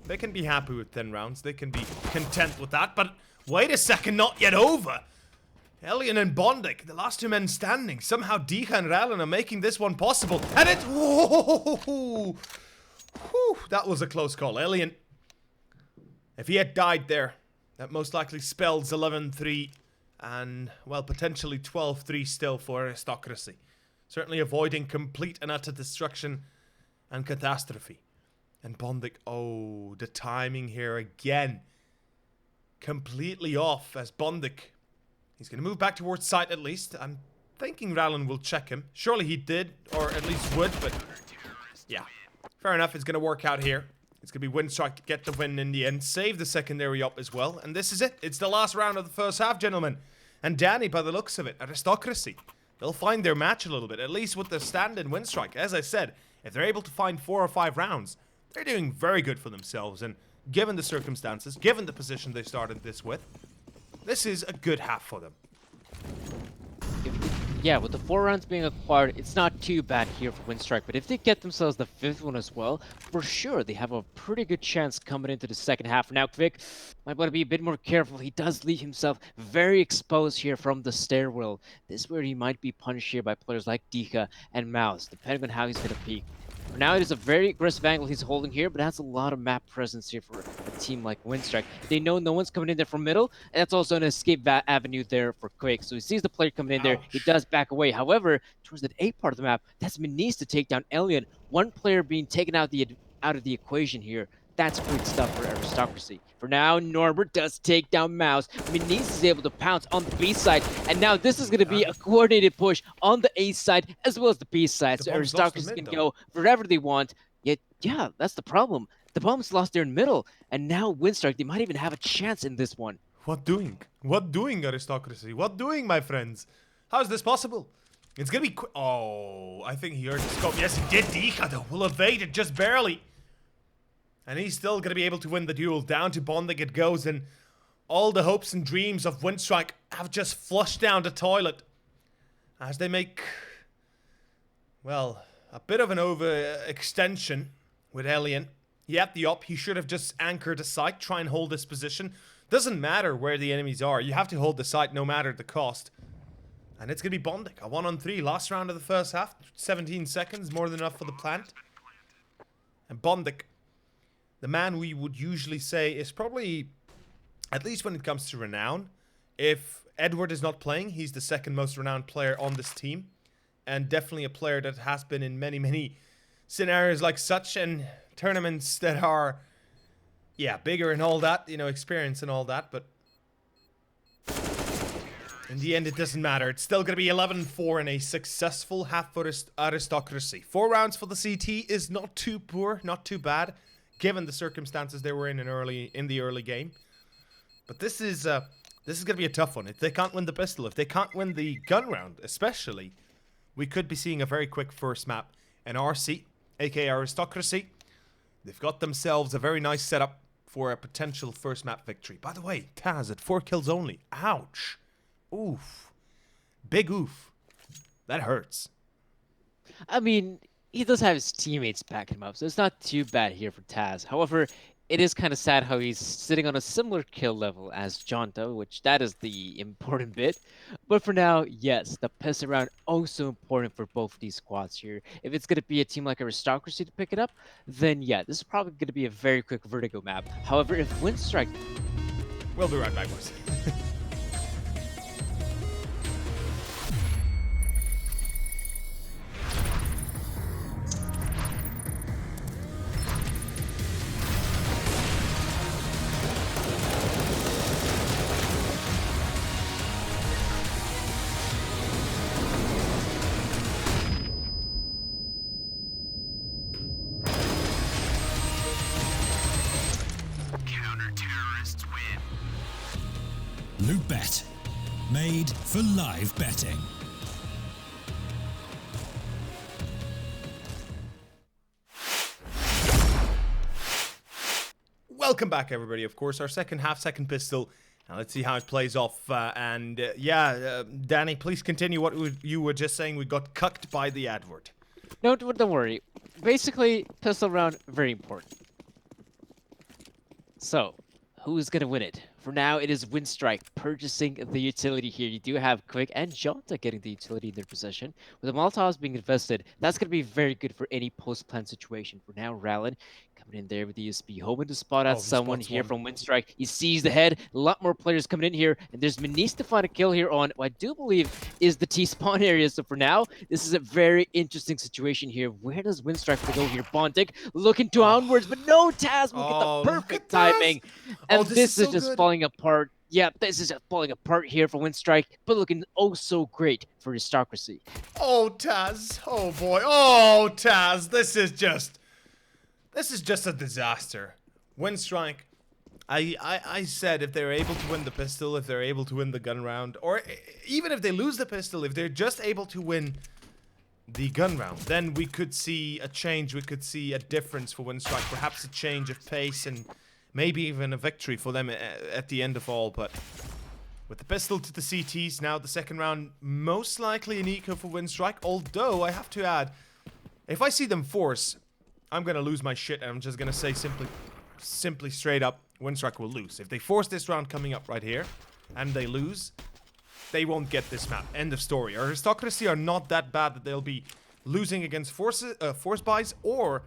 they can be happy with 10 rounds. They can be content with that. But wait a second, not yet over. Elian and Bondik, the last two men standing. Somehow Dika and Rallen are making this one possible. And it... Whoa! Whew, that was a close call. Elian, if he had died there, that most likely spells 11-3 and, well, potentially 12-3 still for Aristocracy. Certainly avoiding complete and utter destruction and catastrophe. And Bondik, oh, the timing here again. Completely off as Bondik. He's going to move back towards site at least. I'm thinking Rallen will check him. Surely he did, or at least would, but yeah. Fair enough, it's going to work out here. It's going to be Winstrike to get the win in the end. Save the secondary up as well. And this is it. It's the last round of the first half, gentlemen. And Danny, by the looks of it, Aristocracy, they'll find their match a little bit, at least with the stand-in Winstrike. As I said, if they're able to find 4 or 5 rounds, they're doing very good for themselves. And given the circumstances, given the position they started this with, this is a good half for them. Yeah, with the 4 rounds being acquired, it's not too bad here for Winstrike, but if they get themselves the 5th one as well, for sure they have a pretty good chance coming into the second half. Now Kvik might want to be a bit more careful. He does leave himself very exposed here from the stairwell. This is where he might be punished here by players like Dika and Mouse, depending on how he's going to peek. For now, it is a very aggressive angle he's holding here, but has a lot of map presence here for a team like Winstrike. They know no one's coming in there from middle, and that's also an escape avenue there for Quake. So he sees the player coming in there, he does back away. However, towards the A part of the map, that's Meniz to take down Elian. One player being taken out of the equation here. That's great stuff for Aristocracy. For now, Norbert does take down Mouse. Meniz is able to pounce on the B side, and now this is going to be a coordinated push on the A side as well as the B side. So Aristocracy can go wherever they want. Yet, yeah, that's the problem. The bomb's lost there in middle, and now Winstrike, they might even have a chance in this one. What doing? What doing, Aristocracy? What doing, my friends? How is this possible? It's going to be oh, I think he heard the scope. Yes, he did. Dika, though, will evade it just barely. And he's still going to be able to win the duel. Down to Bondik it goes, and all the hopes and dreams of Winstrike have just flushed down the toilet. As they make, well, a bit of an overextension with Elian. He had the op. He should have just anchored the site, try and hold this position. Doesn't matter where the enemies are. You have to hold the site no matter the cost. And it's going to be Bondik. A 1-on-3. Last round of the first half. 17 seconds. More than enough for the plant. And Bondik, the man we would usually say is probably, at least when it comes to renown, if Edward is not playing, he's the second most renowned player on this team. And definitely a player that has been in many, many scenarios like such and tournaments that are, yeah, bigger and all that, you know, experience and all that. But in the end, it doesn't matter. It's still going to be 11-4 in a successful half for Aristocracy. 4 rounds for the CT is not too poor, not too bad, given the circumstances they were in the early game. But this is going to be a tough one. If they can't win the pistol, if they can't win the gun round, especially, we could be seeing a very quick first map. And RC, aka Aristocracy, They've got themselves a very nice setup for a potential first map victory. By the way, Taz at 4 kills only. Ouch. Oof. Big oof. That hurts. I mean, he does have his teammates backing him up, so it's not too bad here for Taz. However, it is kind of sad how he's sitting on a similar kill level as Jonta, which that is the important bit. But for now, yes, the piss around so important for both of these squads here. If it's going to be a team like Aristocracy to pick it up, then yeah, this is probably going to be a very quick Vertigo map. However, if Winstrike... We'll be right back, boys. Loot Bet. Made for live betting. Welcome back, everybody. Of course, our second half, second pistol. Now let's see how it plays off. Danny, please continue what you were just saying. We got cucked by the advert. No, don't worry. Basically, pistol round, very important. So, who's going to win it? For now, it is Winstrike purchasing the utility here. You do have Quick and Jonta getting the utility in their possession. With the Molotovs being invested, that's going to be very good for any post-plan situation. For now, Rallin coming in there with the USP, hoping to spot out someone here from Winstrike. He sees the head. A lot more players coming in here. And there's Manis to find a kill here on what I do believe is the T-spawn area. So for now, this is a very interesting situation here. Where does Winstrike go here? Bontic looking downwards, but no, Taz will get the perfect timing. And this is just falling apart. Yeah, this is just falling apart here for Winstrike, but looking so great for Aristocracy. Oh, Taz. Oh, boy. Oh, Taz. This is just a disaster. Winstrike, I said if they're able to win the pistol, if they're able to win the gun round, or even if they lose the pistol, if they're just able to win the gun round, then we could see a change. We could see a difference for Winstrike, perhaps a change of pace and maybe even a victory for them at the end of all. But with the pistol to the CTs, now the second round, most likely an eco for Winstrike. Although, I have to add, if I see them force, I'm going to lose my shit. And I'm just going to say simply straight up, Winstrike will lose. If they force this round coming up right here, and they lose, they won't get this map. End of story. Aristocracy are not that bad that they'll be losing against force buys, or...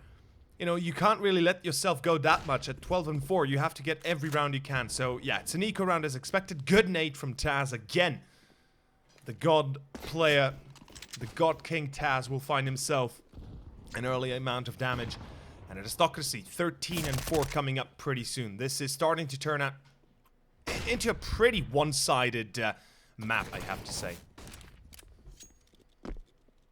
You know, you can't really let yourself go that much at 12-4. You have to get every round you can. So, yeah, it's an eco round as expected. Good nade from Taz again. The God player, the God King Taz will find himself an early amount of damage. And Aristocracy, 13-4 coming up pretty soon. This is starting to turn out into a pretty one-sided map, I have to say.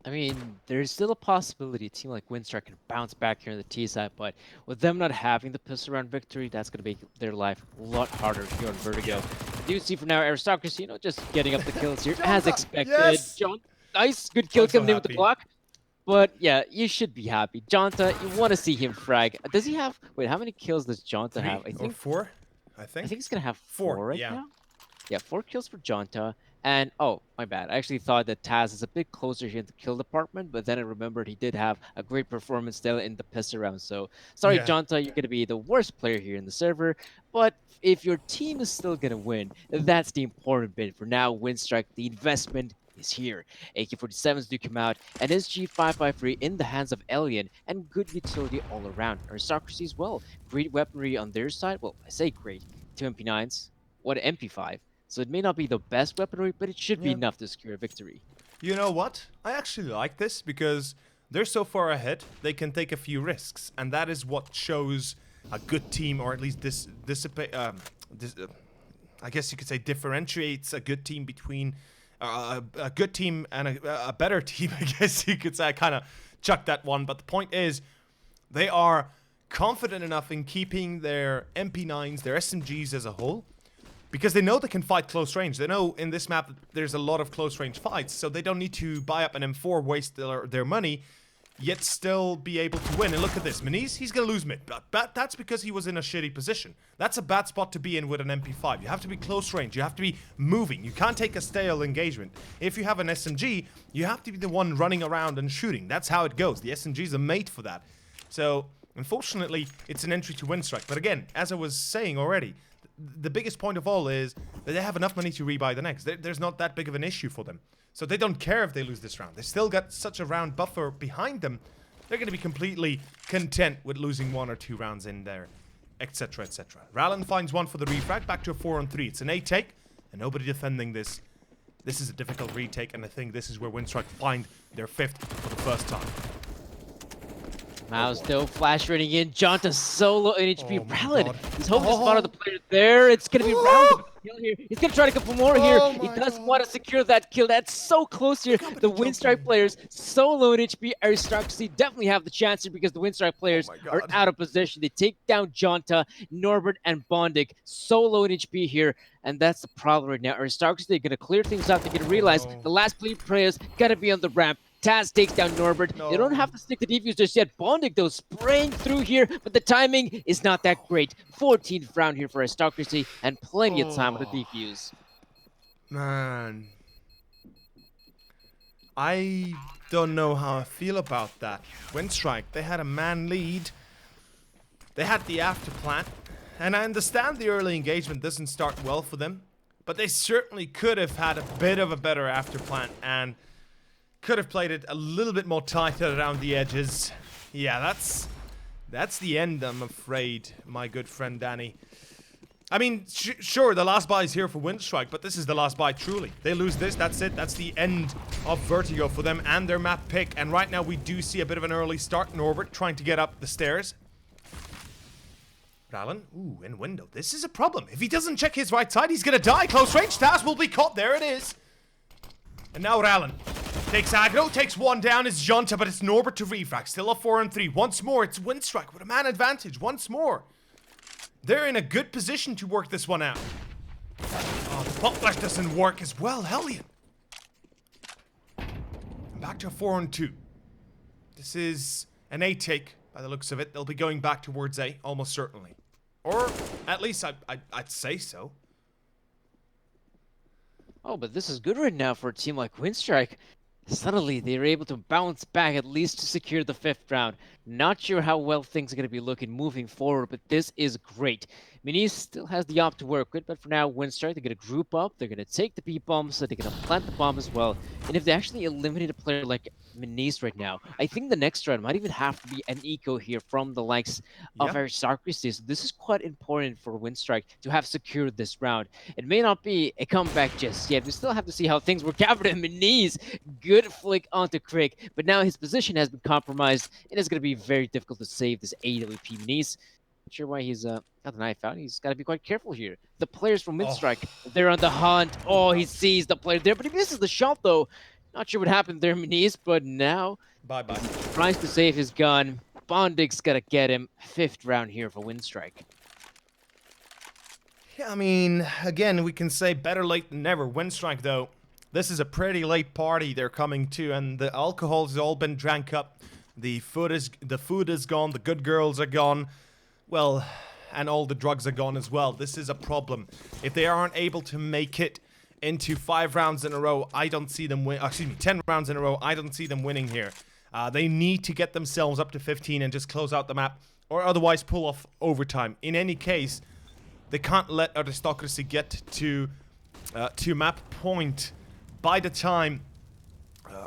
I mean, there's still a possibility a team like Winstrike can bounce back here on the T side, but with them not having the pistol round victory, that's going to make their life a lot harder here on Vertigo. Do you see for now Aristocracy, you know, just getting up the kills here as expected. Yes! John, nice, good kill coming in with the happy. block. But yeah, you should be happy. Jonta, you want to see him frag. Does he have? Wait, how many kills does Jonta have? I think 4. I think he's gonna have Four, four right yeah. now. Yeah, 4 kills for Jonta. And, oh, my bad. I actually thought that Taz is a bit closer here in the kill department, but then I remembered he did have a great performance still in the pistol round. So, sorry, Yeah. Jonta, you're going to be the worst player here in the server. But if your team is still going to win, that's the important bit. For now, Winstrike, the investment is here. AK-47s do come out, and SG-553 in the hands of Alien, and good utility all around. Aristocracy as well. Great weaponry on their side. Well, I say great. 2 MP9s. What an MP5. So it may not be the best weaponry, but it should be enough to secure a victory. You know what? I actually like this because they're so far ahead, they can take a few risks. And that is what shows a good team, or at least I guess you could say differentiates a good team between a good team and a better team, I guess you could say. I kind of chucked that one. But the point is, they are confident enough in keeping their MP9s, their SMGs as a whole, because they know they can fight close range. They know in this map there's a lot of close range fights, so they don't need to buy up an M4, waste their money, yet still be able to win. And look at this, Meniz, he's gonna lose mid, but that's because he was in a shitty position. That's a bad spot to be in with an MP5. You have to be close range, you have to be moving. You can't take a stale engagement. If you have an SMG, you have to be the one running around and shooting. That's how it goes. The SMGs are made for that. So, unfortunately, it's an entry to Winstrike. But again, as I was saying already, the biggest point of all is that they have enough money to rebuy the next. There's not that big of an issue for them. So they don't care if they lose this round. They still got such a round buffer behind them. They're going to be completely content with losing 1 or 2 rounds in there, etc, etc. Rallen finds one for the refrag, back to a 4-on-3. It's an 8 take, and nobody defending this. This is a difficult retake, and I think this is where Winstrike find their 5th for the first time. Mao still flash running in. Jonta solo in HP. Oh my Rallen. God. He's hoping to spot the player there. It's going to be round kill here. He's going to try to go for more here. He does want to secure that kill. That's so close here. The Winstrike players so low in HP. Aristocracy definitely have the chance here because the Winstrike players are out of position. They take down Jonta, Norbert, and Bondig. So low in HP here. And that's the problem right now. Aristocracy, they're going to clear things up. They're going to realize the last players got to be on the ramp. Taz takes down Norbert. They don't have to stick the defuse just yet. Bondig, though, spraying through here, but the timing is not that great. 14th round here for Aristocracy, and plenty of time with the defuse. Man. I don't know how I feel about that. Winstrike, they had a man lead. They had the after plant. And I understand the early engagement doesn't start well for them. But they certainly could have had a bit of a better after plant and could have played it a little bit more tighter around the edges. Yeah, that's the end, I'm afraid, my good friend Danny. I mean, sure, the last buy is here for Winstrike, but this is the last buy, truly. They lose this, that's it. That's the end of Vertigo for them and their map pick. And right now we do see a bit of an early start. Norbert trying to get up the stairs. Rallen, ooh, in window. This is a problem. If he doesn't check his right side, he's gonna die. Close range, Taz will be caught. There it is. And now Rallen takes aggro, takes one down. It's Jonta, but it's Norbert to refrag. Still a 4-on-3. Once more, it's Winstrike with a man advantage. Once more. They're in a good position to work this one out. Oh, the pop flash doesn't work as well. Hellion. And back to a 4-on-2. This is an A take by the looks of it. They'll be going back towards A, almost certainly. Or at least I'd say so. Oh, but this is good right now for a team like Winstrike. Suddenly, they were able to bounce back at least to secure the 5th round. Not sure how well things are going to be looking moving forward, but this is great. Meniz still has the op to work with, but for now, Winstrike, they're going to group up, they're going to take the B-bomb, so they're going to plant the bomb as well. And if they actually eliminate a player like Meniz right now, I think the next round might even have to be an eco here from the likes of Aristocracy. So this is quite important for Winstrike to have secured this round. It may not be a comeback just yet. We still have to see how things work out for Meniz. Good flick onto Crick, but now his position has been compromised. It is going to be very difficult to save this AWP Meniz. Not sure why he's got the knife out. He's got to be quite careful here. The players from Winstrike, they're on the hunt. Oh, he sees the player there, but he misses the shot though. Not sure what happened there, Meniz, but now bye-bye. He tries to save his gun. Bondig's got to get him. 5th round here for Winstrike. Yeah, I mean, again, we can say better late than never. Winstrike, though, this is a pretty late party they're coming to, and the alcohol's all been drank up. The food is gone. The good girls are gone. Well, and all the drugs are gone as well. This is a problem. If they aren't able to make it into 5 rounds in a row, I don't see them win. Excuse me, 10 rounds in a row. I don't see them winning here. They need to get themselves up to 15 and just close out the map, or otherwise pull off overtime. In any case, they can't let Aristocracy get to map point by the time,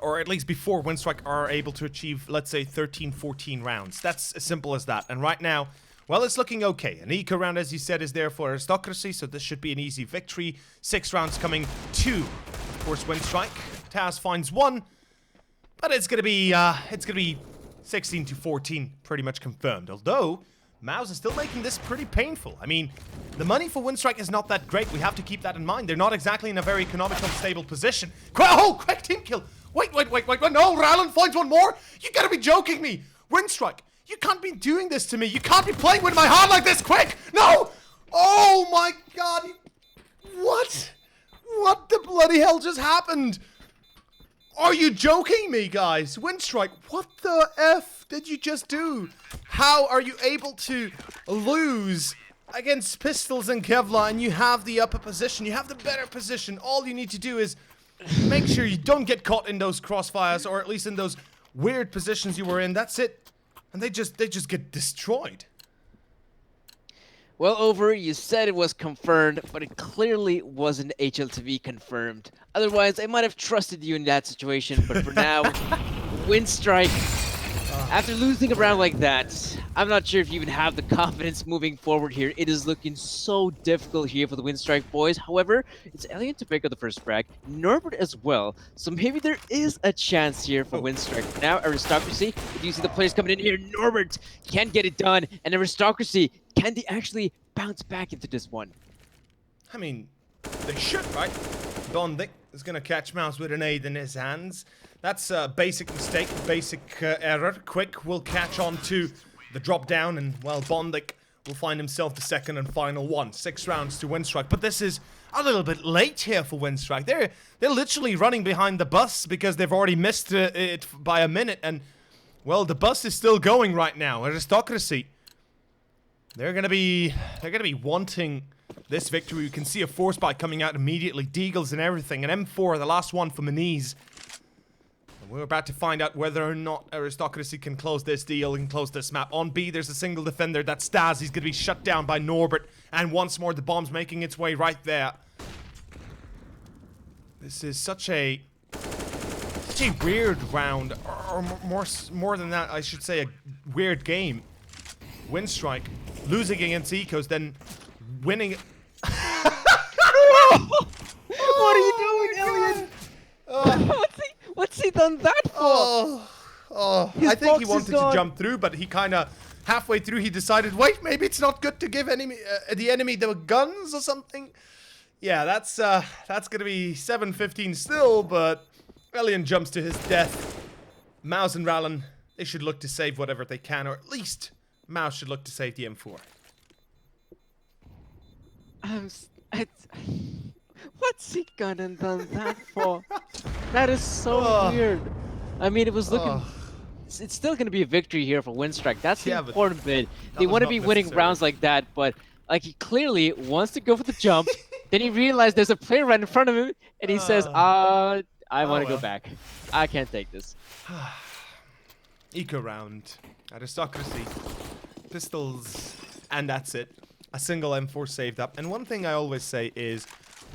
or at least before Winstrike are able to achieve, let's say, 13, 14 rounds. That's as simple as that. And right now, well, it's looking okay. An eco round, as you said, is there for Aristocracy, so this should be an easy victory. 6 rounds coming to, of course, Winstrike. Taz finds one, but it's gonna be 16 to 14, pretty much confirmed. Although Mouse is still making this pretty painful. I mean, the money for Winstrike is not that great. We have to keep that in mind. They're not exactly in a very economical, stable position. Quick team kill! Wait, no, Rallen finds one more? You gotta be joking me! Winstrike, you can't be doing this to me. You can't be playing with my heart like this, quick! No! Oh my god! What? What the bloody hell just happened? Are you joking me, guys? Winstrike, what the F did you just do? How are you able to lose against Pistols and Kevlar and you have the upper position? You have the better position. All you need to do is make sure you don't get caught in those crossfires, or at least in those weird positions you were in. That's it. And they just get destroyed. Well, Over, you said it was confirmed, but it clearly wasn't HLTV confirmed. Otherwise, I might have trusted you in that situation, but for now, Winstrike, after losing a round like that, I'm not sure if you even have the confidence moving forward here. It is looking so difficult here for the Winstrike boys. However, it's Elliot to pick up the first frag, Norbert as well, so maybe there is a chance here for Winstrike. Now, Aristocracy, do you see the players coming in here? Norbert can get it done, and Aristocracy, can they actually bounce back into this one? I mean, they should, right? Bondic is going to catch Mouse with an aid in his hands. That's a basic mistake, basic error. Quick will catch on to the drop down, and, well, Bondic will find himself the second and final one. 6 rounds to Winstrike, but this is a little bit late here for Winstrike. They're literally running behind the bus because they've already missed it by a minute, and, well, the bus is still going right now. Aristocracy, they're gonna be wanting this victory. You can see a force bite coming out immediately, Deagles and everything, and M4, the last one for Maniz. We're about to find out whether or not Aristocracy can close this deal and close this map. On B, there's a single defender. That's Staz. He's going to be shut down by Norbert. And once more, the bomb's making its way right there. This is such a weird round. Or more than that, I should say a weird game. Winstrike losing against Ecos, then winning. What are you doing, Elliot? What's he done that for? I think he wanted to jump through, but he kind of halfway through he decided, wait, maybe it's not good to give the enemy the guns or something. Yeah, that's gonna be 7-15 still, but Elian jumps to his death. Mouse and Rallen, they should look to save whatever they can, or at least Mouse should look to save the M4. What's he gonna done that for? That is so weird. I mean, it was looking. It's still gonna be a victory here for Winstrike. That's the important bit. They want to be winning rounds like that, but like he clearly wants to go for the jump. Then he realized there's a player right in front of him, and he says, I want to go back. I can't take this." Eco round, Aristocracy, Pistols, and that's it. A single M4 saved up. And one thing I always say is,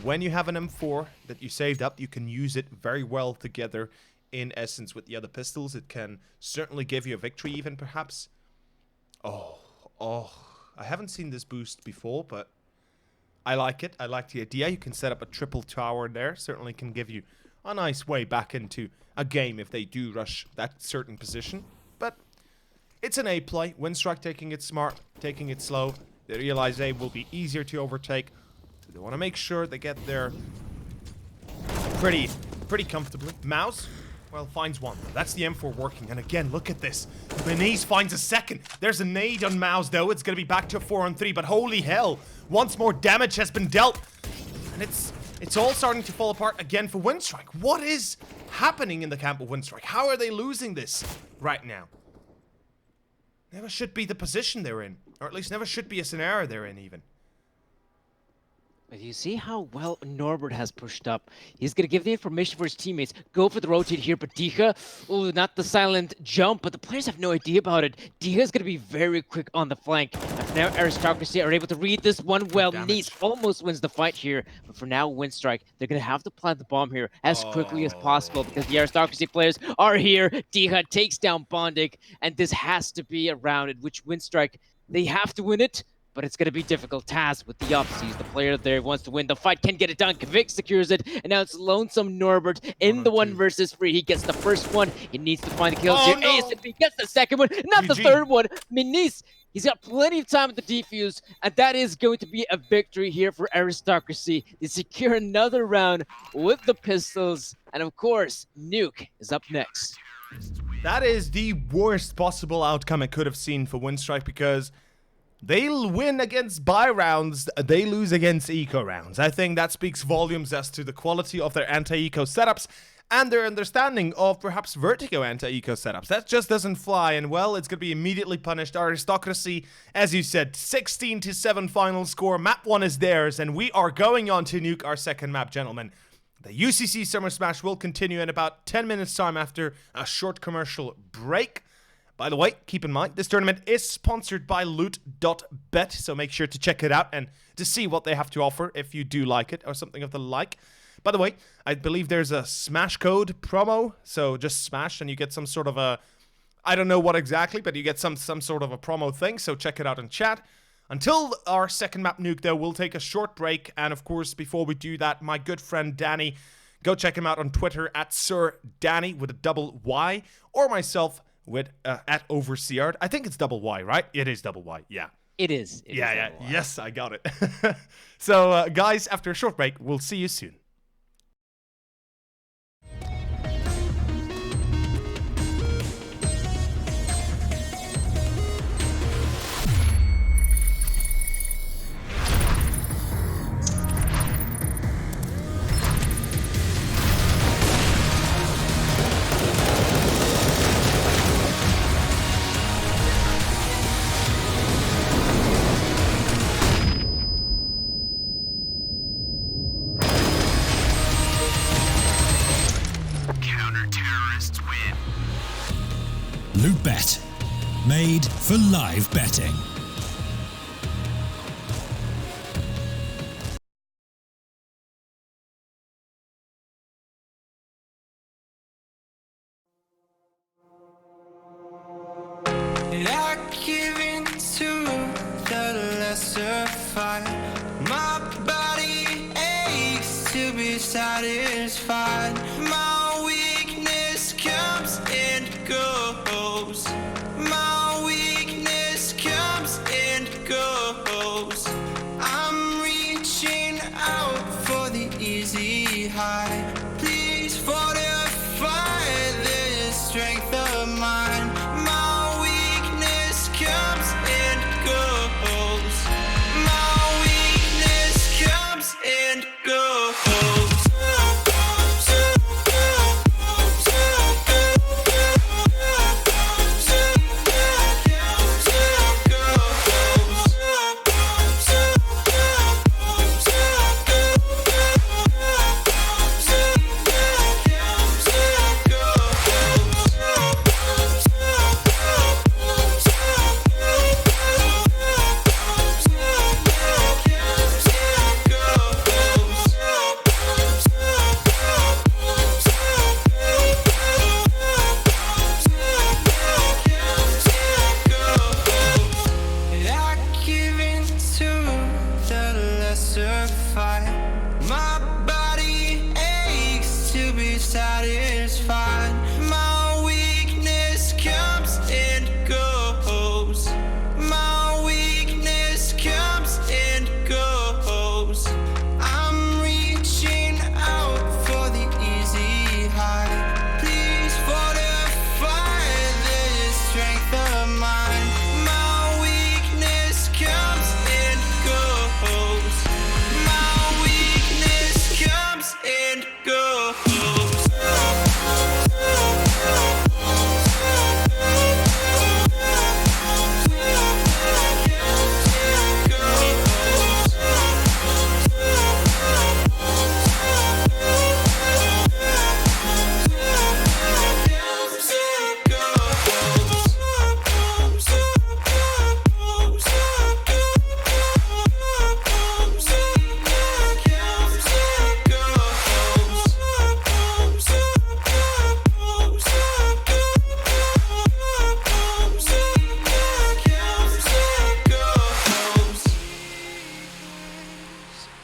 when you have an M4 that you saved up, you can use it very well together in essence with the other pistols. It can certainly give you a victory even, perhaps. Oh, I haven't seen this boost before, but I like it. I like the idea. You can set up a triple tower there. Certainly can give you a nice way back into a game if they do rush that certain position. But it's an A play. Winstrike taking it smart, taking it slow. They realize A will be easier to overtake. So they want to make sure they get there pretty comfortably. Mouse, well, finds one. That's the M4 working. And again, look at this. Maniz finds a second. There's a nade on Mouse, though. It's going to be back to a 4-on-3. But holy hell, once more damage has been dealt. And it's all starting to fall apart again for Winstrike. What is happening in the camp of Winstrike? How are they losing this right now? Never should be the position they're in. Or at least never should be a scenario they're in, even. But you see how well Norbert has pushed up. He's going to give the information for his teammates. Go for the rotate here, but Dicha, oh, not the silent jump, but the players have no idea about it. Dicha is going to be very quick on the flank. And for now, Aristocracy are able to read this one well. Neat almost wins the fight here. But for now, Winstrike, they're going to have to plant the bomb here as quickly as possible because the Aristocracy players are here. Dicha takes down Bondic, and this has to be a round in which Winstrike, they have to win it. But it's going to be difficult. Taz with the ups. He's the player there who wants to win the fight. Can get it done. Kvik secures it. And now it's Lonesome Norbert in the 1 versus 3. He gets the first one. He needs to find the kills here. No. ASMP gets the second one. Not the third one. Maniz, he's got plenty of time at the defuse. And that is going to be a victory here for Aristocracy. They secure another round with the pistols. And of course, Nuke is up next. That is the worst possible outcome I could have seen for Winstrike because they'll win against buy rounds, they lose against eco rounds. I think that speaks volumes as to the quality of their anti-eco setups and their understanding of perhaps Vertigo anti-eco setups. That just doesn't fly, and well, it's going to be immediately punished. Aristocracy, as you said, 16-7 final score. Map 1 is theirs, and we are going on to Nuke, our second map, gentlemen. The UCC Summer Smash will continue in about 10 minutes time after a short commercial break. By the way, keep in mind, this tournament is sponsored by loot.bet, so make sure to check it out and to see what they have to offer if you do like it or something of the like. By the way, I believe there's a Smash code promo, so just Smash and you get some sort of a, I don't know what exactly, but you get some sort of a promo thing, so check it out in chat. Until our second map, Nuke, though, we'll take a short break, and of course, before we do that, my good friend Danny, go check him out on Twitter at Sir Danny with a double Y, or myself with at Overseer. I think it's double Y, right? It is double Y, yeah. It is. It is Yeah. double Y. Yes, I got it. So, guys, after a short break, we'll see you soon. Counter-terrorists win. Lootbet. Made for live betting. I give in to the lesser fight. My body aches to be satisfied. My weakness comes and goes. My weakness comes and goes. I'm reaching out for the easy high. Please fortify this strength of mine. My weakness comes and goes. My weakness comes and goes. I give in to the lesser fight. My body aches to be satisfied. My weakness comes and goes. My weakness comes and goes. I'm reaching out for the easy high. Please fortify this strength of mine. My weakness comes and goes. My weakness comes and goes.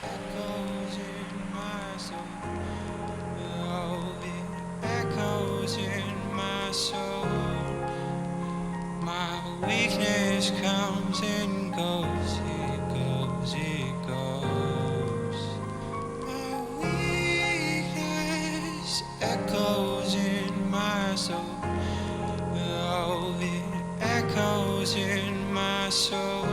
Echoes in my soul. Oh, it echoes in my soul. My weakness comes and goes. It goes, it goes. My weakness echoes in my soul. Oh, it echoes in my soul.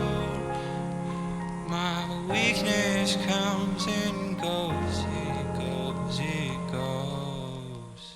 My weakness comes and goes, it goes, it goes.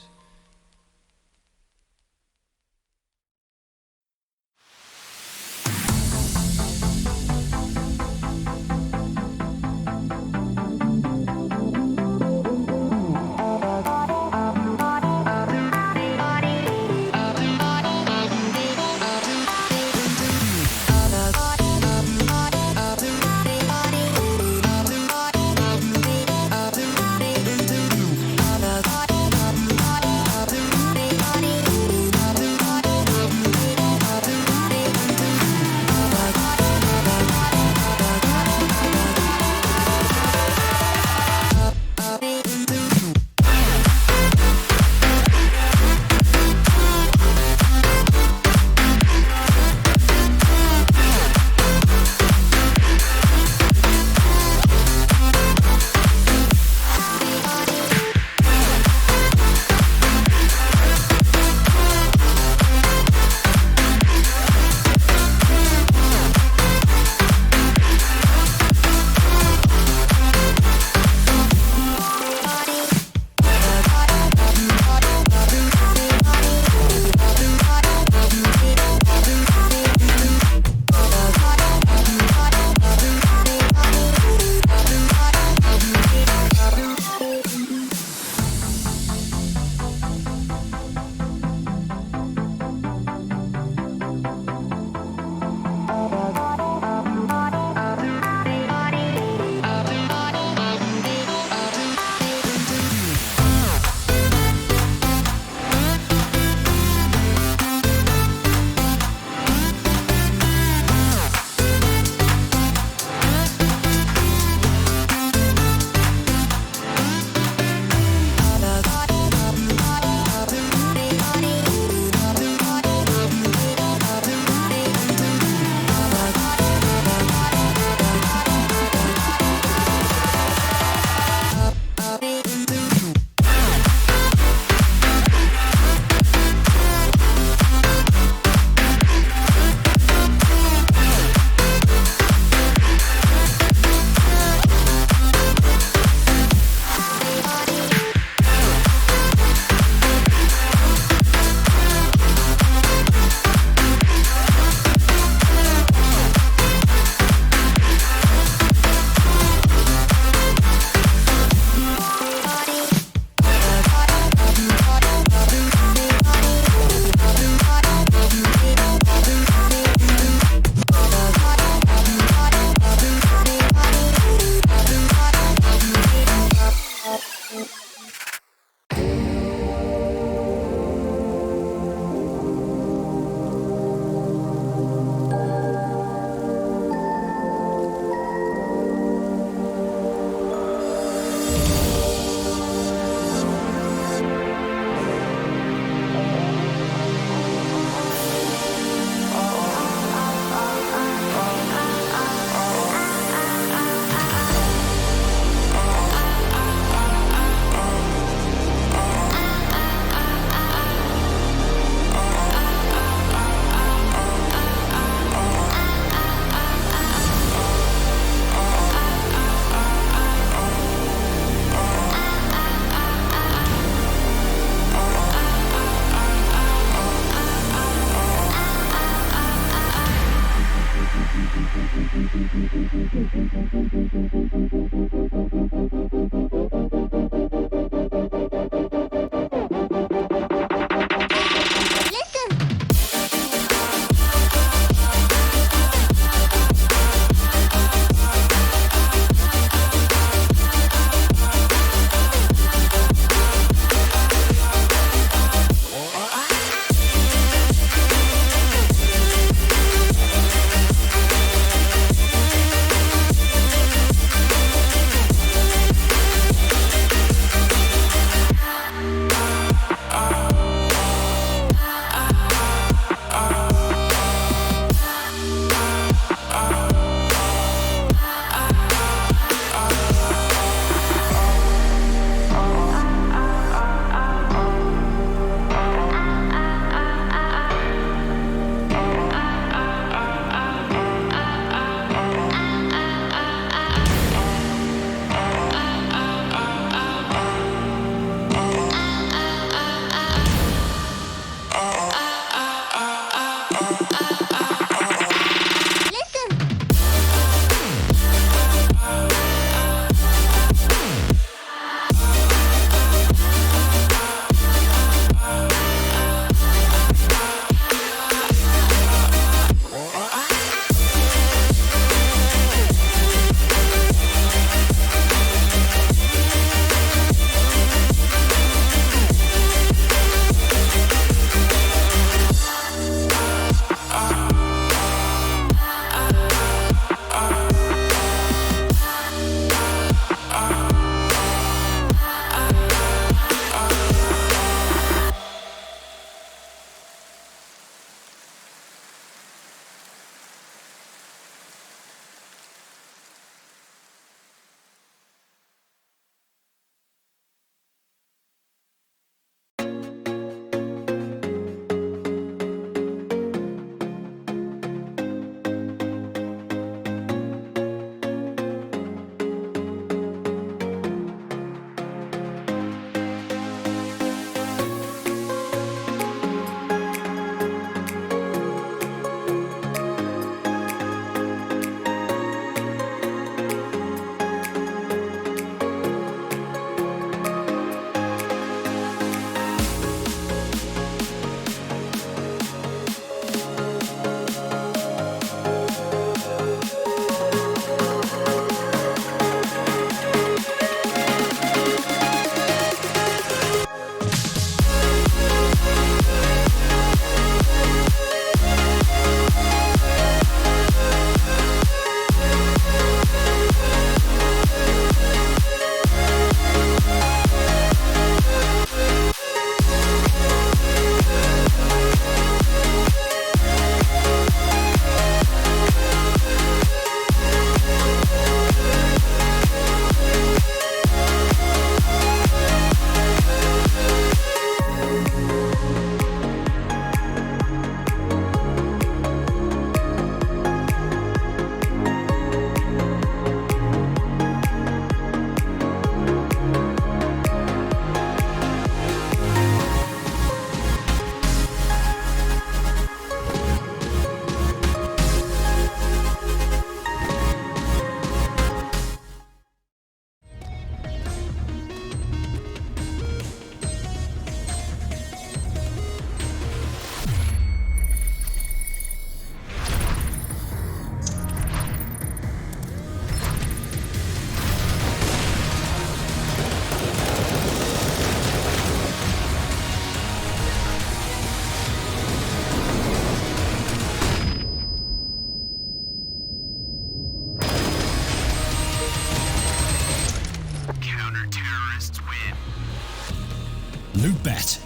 Loot Bet,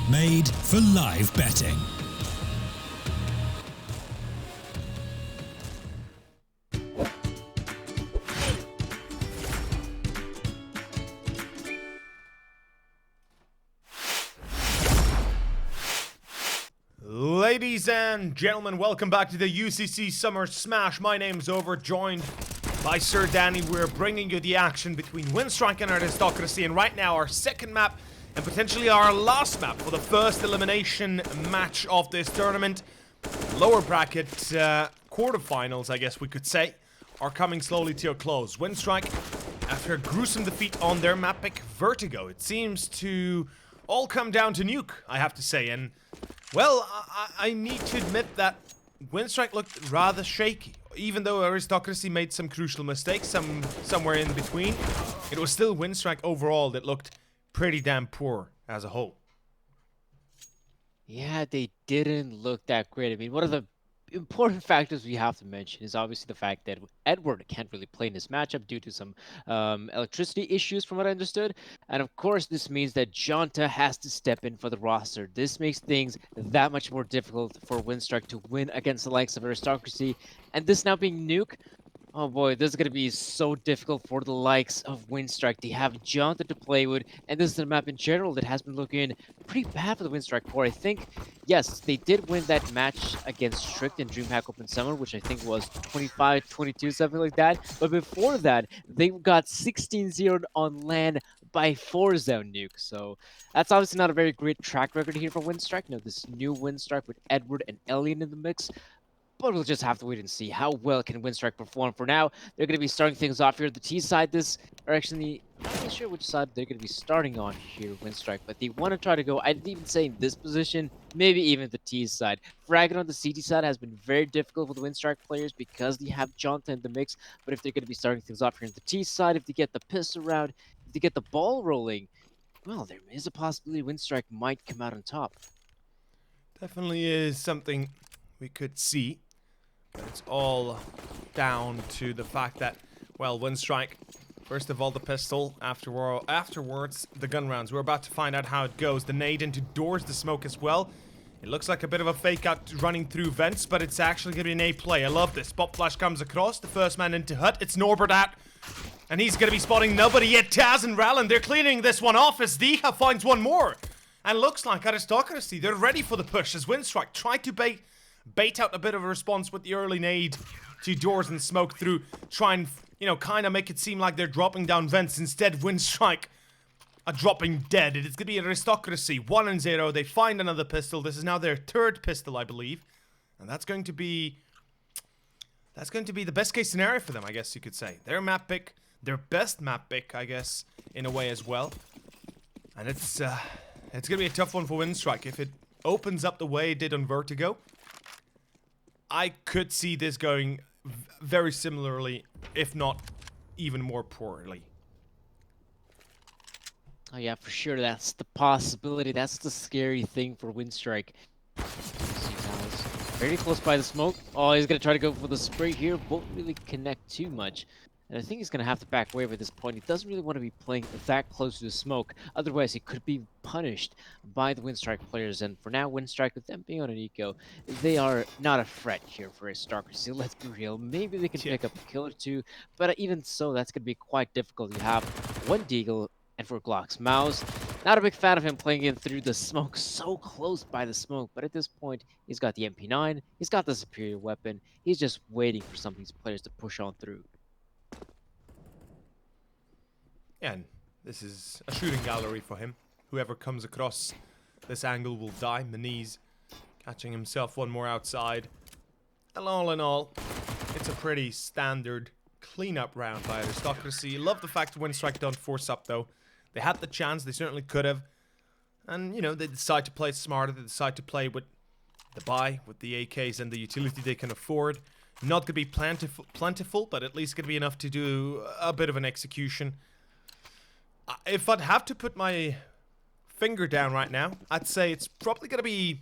made for live betting. Ladies and gentlemen, welcome back to the UCC Summer Smash. My name's Over, joined by Sir Danny. We're bringing you the action between Winstrike and Aristocracy, and right now our second map and potentially our last map for the first elimination match of this tournament. Lower bracket quarterfinals, I guess we could say, are coming slowly to a close. Winstrike, after a gruesome defeat on their map pick, Vertigo, it seems to all come down to Nuke, I have to say. And, well, I need to admit that Winstrike looked rather shaky. Even though Aristocracy made some crucial mistakes, somewhere in between, it was still Winstrike overall that looked pretty damn poor as a whole. Yeah, they didn't look that great. I mean, one of the important factors we have to mention is obviously the fact that Edward can't really play in this matchup due to some electricity issues, from what I understood. And of course, this means that Jonta has to step in for the roster. This makes things that much more difficult for Winstrike to win against the likes of Aristocracy. And this now being Nuke, oh boy, this is going to be so difficult for the likes of Winstrike. They have Jonta to play with, and this is a map in general that has been looking pretty bad for the Winstrike core. I think, yes, they did win that match against Strict in DreamHack Open Summer, which I think was 25-22, something like that. But before that, they got 16-0 on LAN by Forza Nuke. So that's obviously not a very great track record here for Winstrike. You know, this new Winstrike with Edward and Alien in the mix. But we'll just have to wait and see how well can Winstrike perform. For now, they're going to be starting things off here. The T side, or actually, I'm not really sure which side they're going to be starting on here, Winstrike. But they want to try to go, I'd even say in this position, maybe even the T side. Fragging on the CT side has been very difficult for the Winstrike players because they have Jonta in the mix. But if they're going to be starting things off here in the T side, if they get the pistol round, if they get the ball rolling, well, there is a possibility Winstrike might come out on top. Definitely is something we could see. It's all down to the fact that, well, Winstrike, first of all the pistol, afterwards the gun rounds. We're about to find out how it goes. The nade into doors, the smoke as well. It looks like a bit of a fake out running through vents, but it's actually going to be an A play. I love this. Pop flash comes across, the first man into hut. It's Norbert out, and he's going to be spotting nobody yet. Taz and Rallen, they're cleaning this one off as Diha finds one more. And looks like Aristocracy, they're ready for the push as Winstrike tried to bait out a bit of a response with the early nade to doors and smoke through, try and, you know, kind of make it seem like they're dropping down vents. Instead, Winstrike are dropping dead. It's going to be Aristocracy, 1-0. They find another pistol. This is now their third pistol, I believe. And that's going to be the best case scenario for them, I guess you could say. Their map pick, their best map pick, I guess, in a way as well. And it's going to be a tough one for Winstrike. If it opens up the way it did on Vertigo, I could see this going very similarly, if not even more poorly. Oh yeah, for sure. That's the possibility. That's the scary thing for Winstrike. Very close by the smoke. Oh, he's going to try to go for the spray here. Won't really connect too much. And I think he's going to have to back away at this point. He doesn't really want to be playing that close to the smoke. Otherwise, he could be punished by the Winstrike players. And for now, Winstrike, with them being on an eco, they are not a threat here for Aristocracy. Let's be real. Maybe they can pick up a kill or two. But even so, that's going to be quite difficult. You have one Deagle and for Glock's Mouse. Not a big fan of him playing in through the smoke, so close by the smoke. But at this point, he's got the MP9. He's got the superior weapon. He's just waiting for some of these players to push on through. And this is a shooting gallery for him. Whoever comes across this angle will die. Maniz catching himself one more outside. And all in all, it's a pretty standard cleanup round by Aristocracy. Love the fact Winstrike don't force up though. They had the chance, they certainly could have. And, you know, they decide to play smarter. They decide to play with the buy, with the AKs and the utility they can afford. Not going to be plentiful, but at least going to be enough to do a bit of an execution. If I'd have to put my finger down right now, I'd say it's probably going to be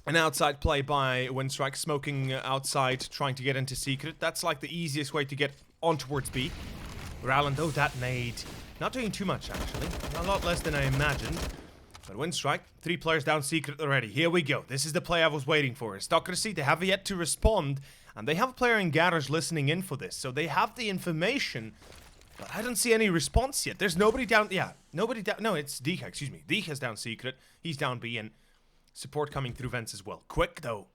an outside play by Winstrike, smoking outside, trying to get into secret. That's like the easiest way to get on towards B. Rallen, though, that nade. Not doing too much, actually. A lot less than I imagined. But Winstrike, 3 players down secret already. Here we go. This is the play I was waiting for. Aristocracy, they have yet to respond. And they have a player in garage listening in for this. So they have the information. But I don't see any response yet. There's nobody down... Yeah, nobody down... No, it's Diha, excuse me. Diha's down secret. He's down B and support coming through vents as well. Quick, though.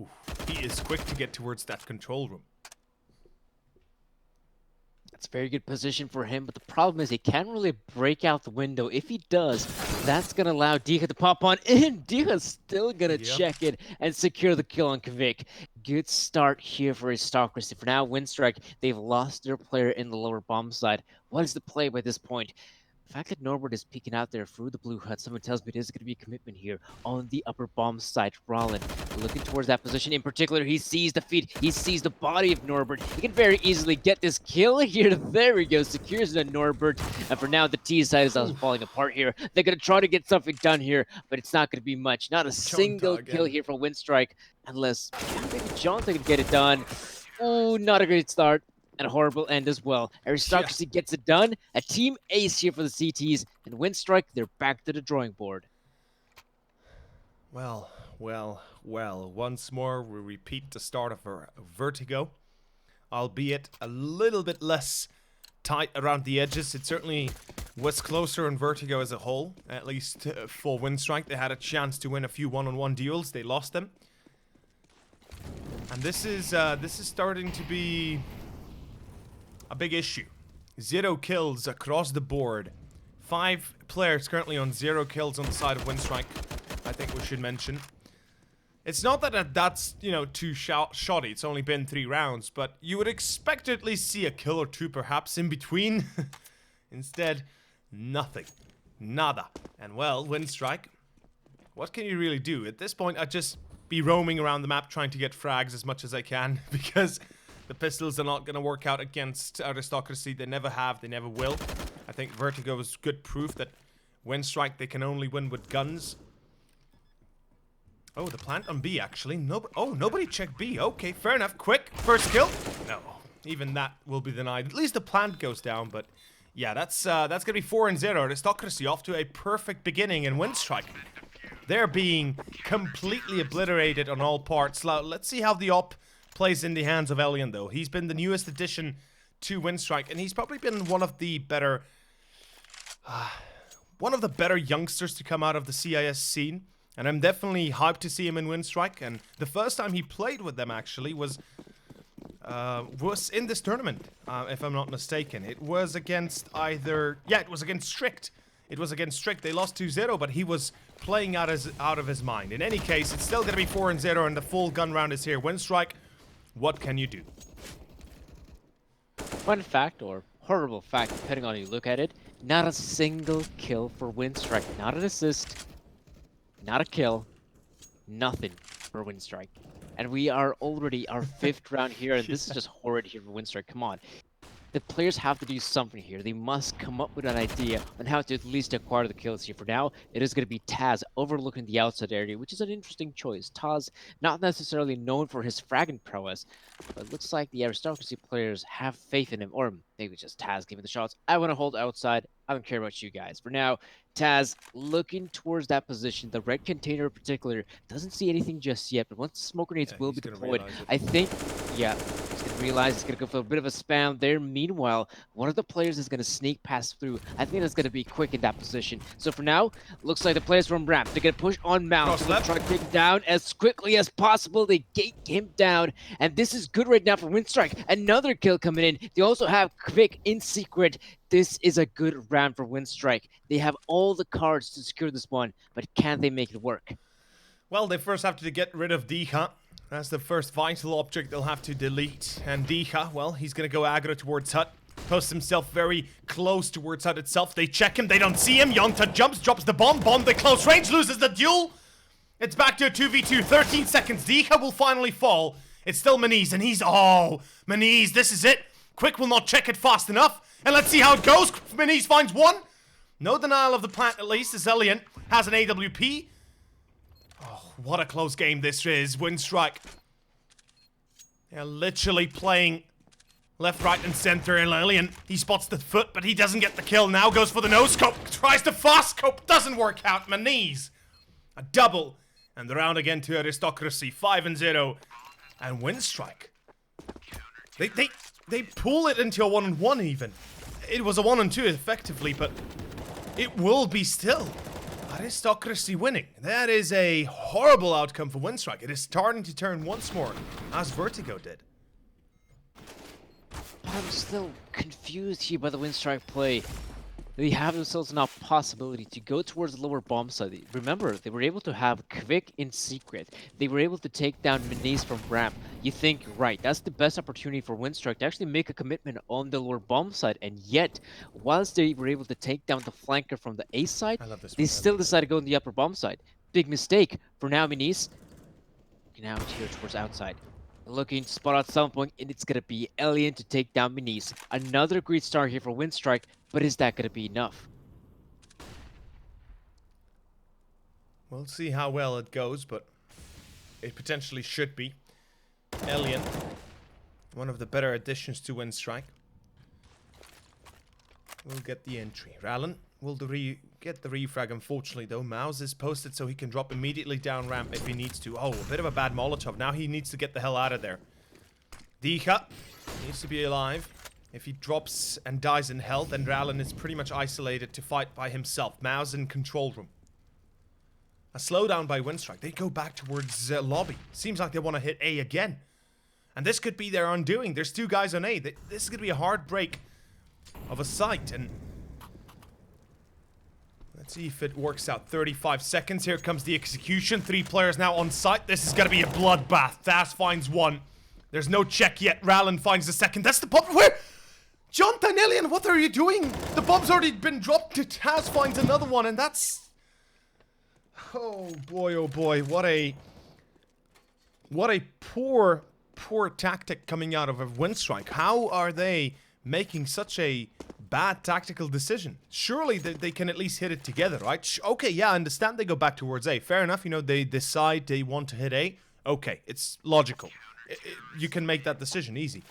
Ooh, he is quick to get towards that control room. That's a very good position for him, but the problem is he can't really break out the window. If he does, That's gonna allow Dika to pop on in. Dika's still gonna Yep. check it and secure the kill on Kvik. Good start here for Aristocracy. For now, Winstrike, they've lost their player in the lower bomb side. What is the play by this point? The fact that Norbert is peeking out there through the blue hut, someone tells me there's going to be a commitment here on the upper bomb side. Rollin looking towards that position. In particular, he sees the feet. He sees the body of Norbert. He can very easily get this kill here. There we go. Secures the Norbert. And for now, the T side is also falling apart here. They're going to try to get something done here, but it's not going to be much. Not a single kill here for Winstrike, unless maybe Jonathan can get it done. Oh, not a great start. And a horrible end as well. Aristocracy gets it done. A team ace here for the CTs. And Winstrike, they're back to the drawing board. Well. Once more, we repeat the start of Vertigo. Albeit a little bit less tight around the edges. It certainly was closer in Vertigo as a whole. At least for Winstrike. They had a chance to win a few one-on-one duels. They lost them. And this is starting to be a big issue. 0 kills across the board. 5 players currently on 0 kills on the side of Winstrike. I think we should mention. It's not that that's, you know, too shoddy. It's only been 3 rounds, but you would expect to at least see a kill or 2 perhaps in between. Instead, nothing. Nada. And well, Winstrike, what can you really do? At this point, I'd just be roaming around the map trying to get frags as much as I can, because the pistols are not going to work out against Aristocracy. They never have. They never will. I think Vertigo is good proof that Winstrike, they can only win with guns. Oh, the plant on B, actually. Nobody checked B. Okay, fair enough. Quick. First kill. No. Even that will be denied. At least the plant goes down, but yeah, that's going to be 4-0. Aristocracy off to a perfect beginning in Winstrike. They're being completely obliterated on all parts. Let's see how the op plays in the hands of Elian, though. He's been the newest addition to Winstrike, and he's probably been one of the better youngsters to come out of the CIS scene. And I'm definitely hyped to see him in Winstrike. And the first time he played with them, actually, was in this tournament, if I'm not mistaken. It was against it was against Strict. It was against Strict. They lost 2-0, but he was playing out of his mind. In any case, it's still going to be 4-0, and the full gun round is here. Winstrike, what can you do? Fun fact, or horrible fact, depending on how you look at it, not a single kill for Winstrike. Not an assist, not a kill, nothing for Winstrike. And we are already our 5th round here, and this is just horrid here for Winstrike. Come on. The players have to do something here. They must come up with an idea on how to at least acquire the kills here. For now, it is going to be Taz overlooking the outside area, which is an interesting choice. Taz, not necessarily known for his fragging prowess, but it looks like the Aristocracy players have faith in him, or maybe just Taz giving the shots. I want to hold outside. I don't care about you guys. For now, Taz looking towards that position. The red container in particular doesn't see anything just yet, but once the smoke grenades will be deployed, I think, yeah, he's going to realize he's going to go for a bit of a spam there. Meanwhile, one of the players is going to sneak past through. I think that's going to be quick in that position. So for now, looks like the players from Ramp, they're going to push on Mount. They're going to try to take him down as quickly as possible. They gate him down, and this is good right now for Winstrike. Another kill coming in. They also have Kvik in secret. This is a good round for Winstrike. They have all the cards to secure this one, but can they make it work? Well, they first have to get rid of Dika. That's the first vital object they'll have to delete. And Dika, well, he's going to go aggro towards Hut. Posts himself very close towards Hut itself. They check him, they don't see him. Yonta jumps, drops the bomb. Bomb the close range, loses the duel. It's back to a 2v2, 13 seconds. Dika will finally fall. It's still Maniz, and he's, Maniz, this is it. Quick will not check it fast enough. And let's see how it goes. Maniz finds one. No denial of the plant, at least, as Elian has an AWP. Oh, what a close game this is. Winstrike. They're literally playing left, right, and center. And Elian, he spots the foot, but he doesn't get the kill. Now goes for the no-scope. Tries to fast-scope. Doesn't work out. Maniz. A double. And the round again to Aristocracy. 5-0. And Winstrike. They pull it into a 1-on-1 even. It was a 1-on-2 effectively, but it will be still Aristocracy winning. That is a horrible outcome for Winstrike. It is starting to turn once more, as Vertigo did. I'm still confused here by the Winstrike play. they have themselves now possibility to go towards the lower bomb side. Remember, they were able to have Quick in secret. They were able to take down Minis from ramp. You think, right, that's the best opportunity for Winstrike to actually make a commitment on the lower bomb side. And yet, whilst they were able to take down the flanker from the A side, I love this they one. still decide to go on the upper bomb side. Big mistake for now, Minis. Now here towards outside. Looking to spot out some point, and it's gonna be Alien to take down Minis. Another great start here for Winstrike, but is that gonna be enough? We'll see how well it goes, but it potentially should be. Alien, one of the better additions to Winstrike, will get the entry. Rallen will get the refrag. Unfortunately, though, Mouse is posted so he can drop immediately down ramp if he needs to. Oh, a bit of a bad Molotov. Now he needs to get the hell out of there. Dika needs to be alive. If he drops and dies in health, then Rallen is pretty much isolated to fight by himself. Mouse in control room. A slowdown by Winstrike. They go back towards lobby. Seems like they want to hit A again. And this could be their undoing. There's 2 guys on A. This is going to be a hard break of a site. And let's see if it works out. 35 seconds. Here comes the execution. 3 players now on site. This is going to be a bloodbath. Thas finds 1. There's no check yet. Rallen finds the second. That's the bomb. Where? Jonathan Alien, what are you doing? The bomb's already been dropped. Taz finds another one, and that's... Oh boy, what a poor tactic coming out of a Winstrike. How are they making such a bad tactical decision? Surely they can at least hit it together, right? Okay, yeah, I understand they go back towards A. Fair enough, you know, they decide they want to hit A. Okay, it's logical. You can make that decision easy.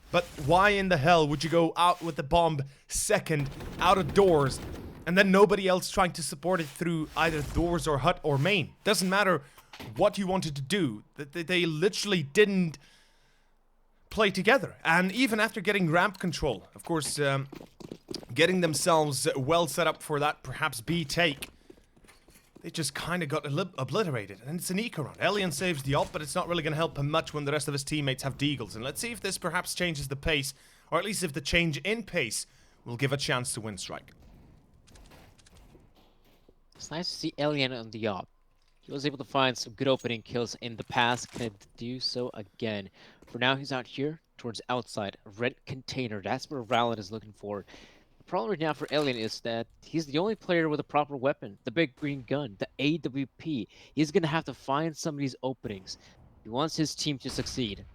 But why in the hell would you go out with the bomb second, out of doors, and then nobody else trying to support it through either doors or hut or main? Doesn't matter what you wanted to do. They literally didn't play together. And even after getting ramp control, of course, getting themselves well set up for that perhaps B take, they just kind of got obliterated. And it's an eco round. Alien saves the op, but it's not really going to help him much when the rest of his teammates have deagles. And let's see if this perhaps changes the pace, or at least if the change in pace will give a chance to Winstrike. It's nice to see Alien on the op. He was able to find some good opening kills in the past. Can do so again. For now, he's out here towards outside. Red container. That's where Rallen is looking for. The problem right now for Alien is that he's the only player with a proper weapon. The big green gun. The AWP. He's going to have to find some of these openings. He wants his team to succeed.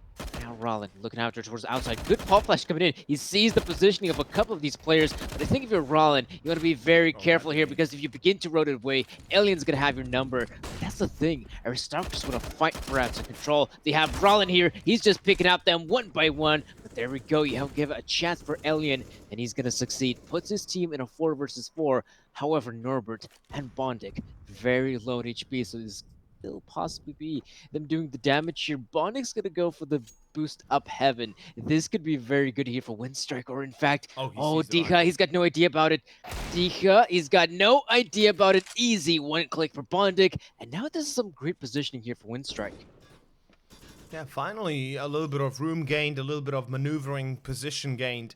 Now Rallen looking out towards outside. Good pop flash coming in. He sees the positioning of a couple of these players. But I think if you're Rallen, you want to be very careful here, because if you begin to rotate away, Alien's going to have your number. But that's the thing. Aristocracy want to fight for absolute control. They have Rallen here. He's just picking out them one by one. But there we go. You have give a chance for Alien, and he's going to succeed. Puts his team in a 4 versus 4. However, Norbert and Bondik very low in HP, so this still possibly be them doing the damage here. Bondik's gonna go for the boost up heaven. This could be very good here for Winstrike, or in fact, Dika, he's got no idea about it. Dika, he's got no idea about it. Easy one click for Bondik, and now this is some great positioning here for Winstrike. Yeah, finally a little bit of room gained, a little bit of maneuvering position gained.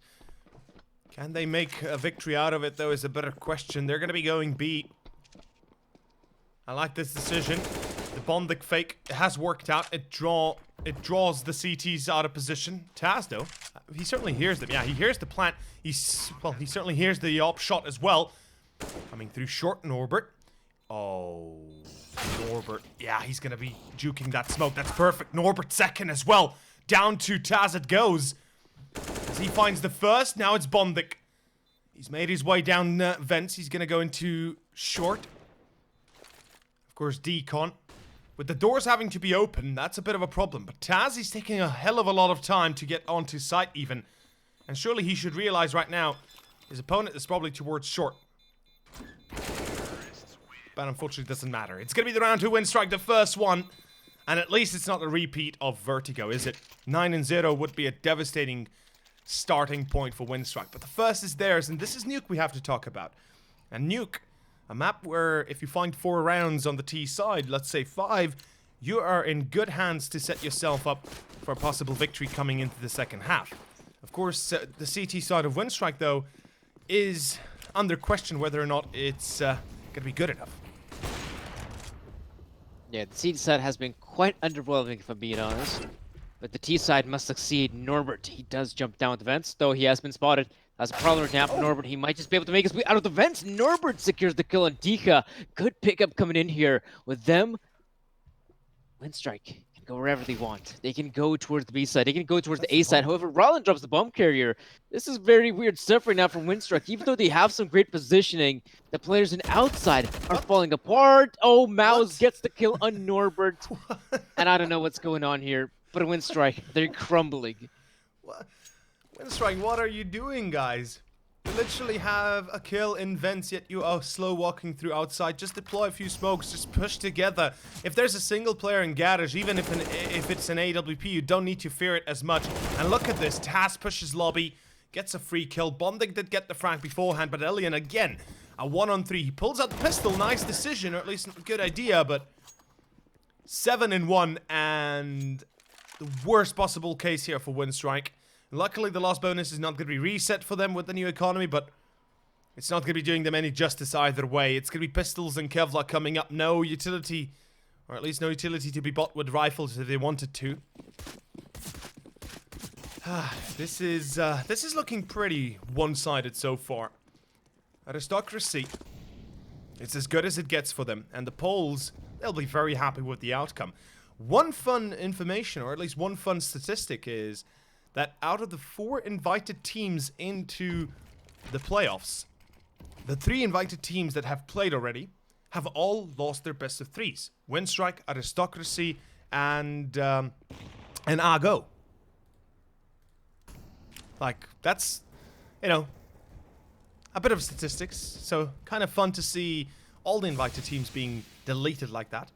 Can they make a victory out of it, though, is a better question. They're gonna be going B. I like this decision. The Bondik fake has worked out. It draws the CTs out of position. Taz, though, he certainly hears them. Yeah, he hears the plant. He certainly hears the op shot as well. Coming through short, Norbert. Oh, Norbert. Yeah, he's going to be juking that smoke. That's perfect. Norbert second as well. Down to Taz it goes. As he finds the first, now it's Bondik. He's made his way down vents. He's going to go into short. Of course, Decon. With the doors having to be open, that's a bit of a problem. But Taz is taking a hell of a lot of time to get onto site even. And surely he should realize right now his opponent is probably towards short. But unfortunately it doesn't matter. It's going to be the round 2 Winstrike, the first one. And at least it's not a repeat of Vertigo, is it? 9-0 would be a devastating starting point for Winstrike. But the first is theirs, and this is Nuke we have to talk about. And Nuke, a map where if you find 4 rounds on the T side, let's say 5, you are in good hands to set yourself up for a possible victory coming into the second half. Of course, the CT side of Winstrike, though, is under question whether or not it's gonna be good enough. Yeah, the seed side has been quite underwhelming, if I'm being honest. But the T side must succeed. Norbert, he does jump down the vents, though he has been spotted. That's a problem right now for Norbert. He might just be able to make his way out of the vents. Norbert secures the kill on Dika. Good pickup coming in here with them. Winstrike can go wherever they want. They can go towards the B side. They can go towards the A side. However, Rollin drops the bomb carrier. This is very weird stuff right now from Winstrike. Even though they have some great positioning, the players in outside are falling apart. Oh, Mouse gets the kill on Norbert. And I don't know what's going on here. But a Winstrike, they're crumbling. What? Winstrike, what are you doing, guys? You literally have a kill in vents, yet you are slow walking through outside. Just deploy a few smokes, just push together. If there's a single player in garage, even if it's an AWP, you don't need to fear it as much. And look at this, Taz pushes lobby, gets a free kill. Bonding did get the frag beforehand, but Elian again, a 1-on-3. He pulls out the pistol, nice decision, or at least a good idea, but 7-in-1, and the worst possible case here for Winstrike. Luckily, the loss bonus is not going to be reset for them with the new economy, but it's not going to be doing them any justice either way. It's going to be pistols and Kevlar coming up. No utility, or at least no utility to be bought with rifles if they wanted to. This is looking pretty one-sided so far. Aristocracy, it's as good as it gets for them, and the Poles, they'll be very happy with the outcome. One fun information, or at least one fun statistic, is that out of the 4 invited teams into the playoffs, the 3 invited teams that have played already have all lost their best of 3s. Winstrike, Aristocracy, and Argo. Like, that's, you know, a bit of statistics. So, kind of fun to see all the invited teams being deleted like that.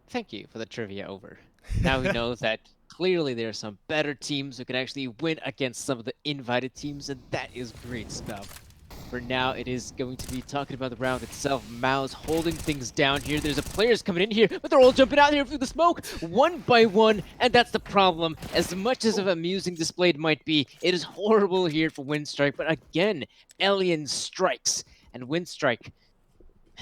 Thank you for the trivia over. Now we know that clearly there are some better teams who can actually win against some of the invited teams, and that is great stuff. For now, it is going to be talking about the round itself. Mouse holding things down here. There's a players coming in here, but they're all jumping out here through the smoke, one by one, and that's the problem. As much as of amusing display it might be, it is horrible here for Winstrike. But again, Alien strikes, and Winstrike,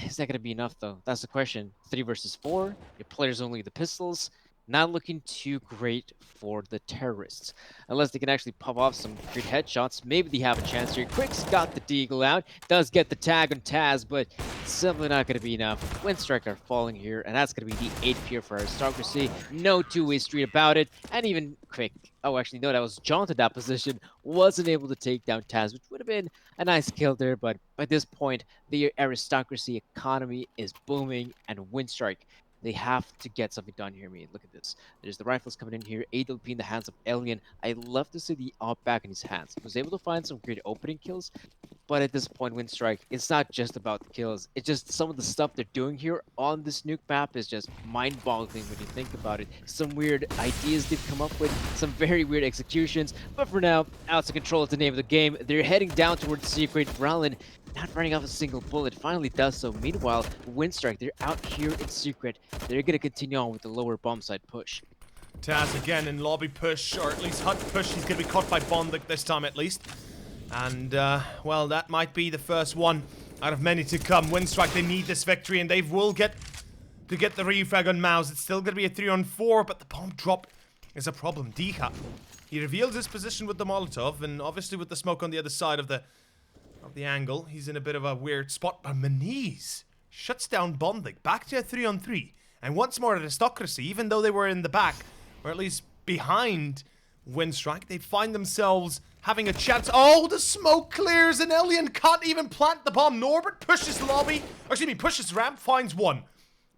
is that going to be enough, though? That's the question. 3 versus 4. Your players only the pistols. Not looking too great for the terrorists. Unless they can actually pop off some great headshots. Maybe they have a chance here. Quick's got the deagle out. Does get the tag on Taz, but simply not going to be enough. Winstrike are falling here, and that's going to be the 8th here for Aristocracy. No two-way street about it. And even Quick, oh, actually, no, that was John to that position. Wasn't able to take down Taz, which would have been a nice kill there. But by this point, the Aristocracy economy is booming, and Winstrike, they have to get something done here. I mean, look at this. There's the rifles coming in here. AWP in the hands of Alien. I love to see the op back in his hands. He was able to find some great opening kills. But at this point, Winstrike, it's not just about the kills. It's just some of the stuff they're doing here on this Nuke map is just mind-boggling when you think about it. Some weird ideas they've come up with. Some very weird executions. But for now, out of control is the name of the game. They're heading down towards Secret. Rowland not running off a single bullet, finally does so. Meanwhile, Winstrike, they're out here in Secret. They're going to continue on with the lower bomb side push. Taz again in lobby push, or at least hunt push. He's going to be caught by Bondic this time at least. And, well, that might be the first one out of many to come. Winstrike, they need this victory, and they will get to get the refrag on Mouse. It's still going to be a 3-on-4, but the bomb drop is a problem. Dika, he reveals his position with the Molotov, and obviously with the smoke on the other side of the angle, he's in a bit of a weird spot. But Maniz shuts down Bondic, back to a 3-on-3, and once more Aristocracy, even though they were in the back, or at least behind Winstrike, they find themselves having a chance. Oh, the smoke clears, and Elian can't even plant the bomb. Norbert pushes lobby, or excuse me, pushes ramp, finds one.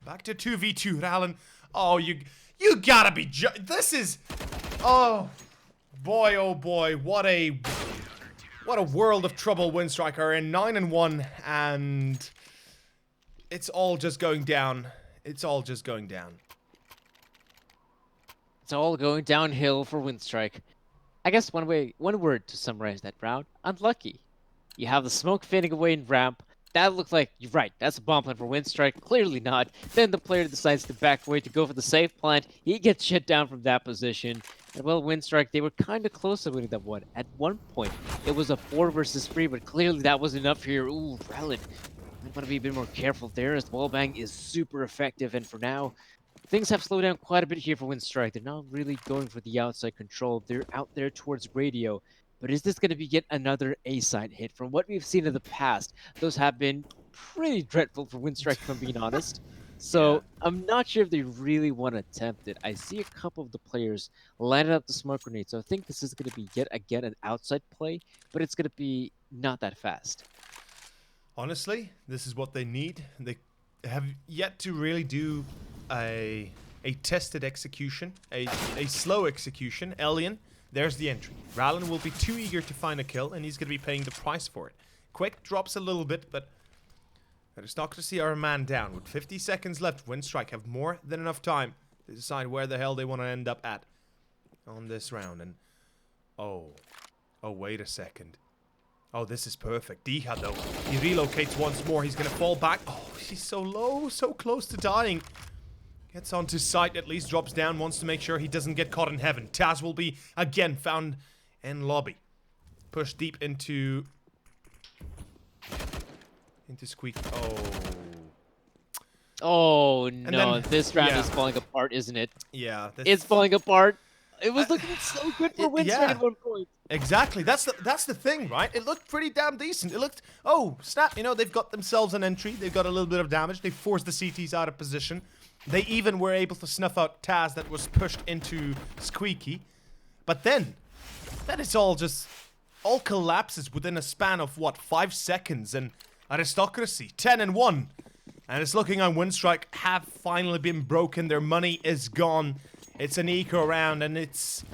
Back to 2v2, Rallen. Oh, you gotta be this is, oh boy, what a world of trouble Winstrike are in. 9-1, and it's all just going down. It's all just going down. It's all going downhill for Winstrike. I guess one word to summarize that round: unlucky. You have the smoke fading away in ramp. that looked like, you're right, that's a bomb plant for Winstrike. Clearly not. Then the player decides to back away to go for the safe plant. He gets shut down from that position. And well, Winstrike, they were kind of close to winning that one. At one point, it was a 4 versus 3, but clearly that wasn't enough here. Ooh, Rallen, I want to be a bit more careful there, as wallbang is super effective. And for now, things have slowed down quite a bit here for Winstrike. They're not really going for the outside control. They're out there towards radio. But is this going to be yet another A-side hit? From what we've seen in the past, those have been pretty dreadful for Winstrike, if I'm being honest. So I'm not sure if they really want to attempt it. I see a couple of the players lining up the smoke grenade. So I think this is going to be yet again an outside play, but it's going to be not that fast. Honestly, this is what they need. They have yet to really do a tested execution, a slow execution. Alien, there's the entry. Rallen will be too eager to find a kill, and he's going to be paying the price for it. Quick drops a little bit, but Aristocracy are a man down. With 50 seconds left, Winstrike have more than enough time to decide where the hell they want to end up at on this round. And oh, wait a second. Oh, this is perfect. Diha, though, he relocates once more. He's going to fall back. Oh, he's so low, so close to dying. Gets onto site, at least drops down, wants to make sure he doesn't get caught in heaven. Taz will be, again, found in lobby. Pushed deep into Squeak. Oh, no. then, This round is falling apart, isn't it? Yeah. It's falling apart. It was looking so good for Winstrike at one point. Exactly. That's the thing, right? It looked pretty damn decent. It looked, oh, snap, you know, they've got themselves an entry. They've got a little bit of damage. They forced the CTs out of position. They even were able to snuff out Taz that was pushed into Squeaky. But then it's all collapses within a span of, what, 5 seconds. And Aristocracy, 10-1. And it's looking on Winstrike have finally been broken. Their money is gone. It's an eco round, and it's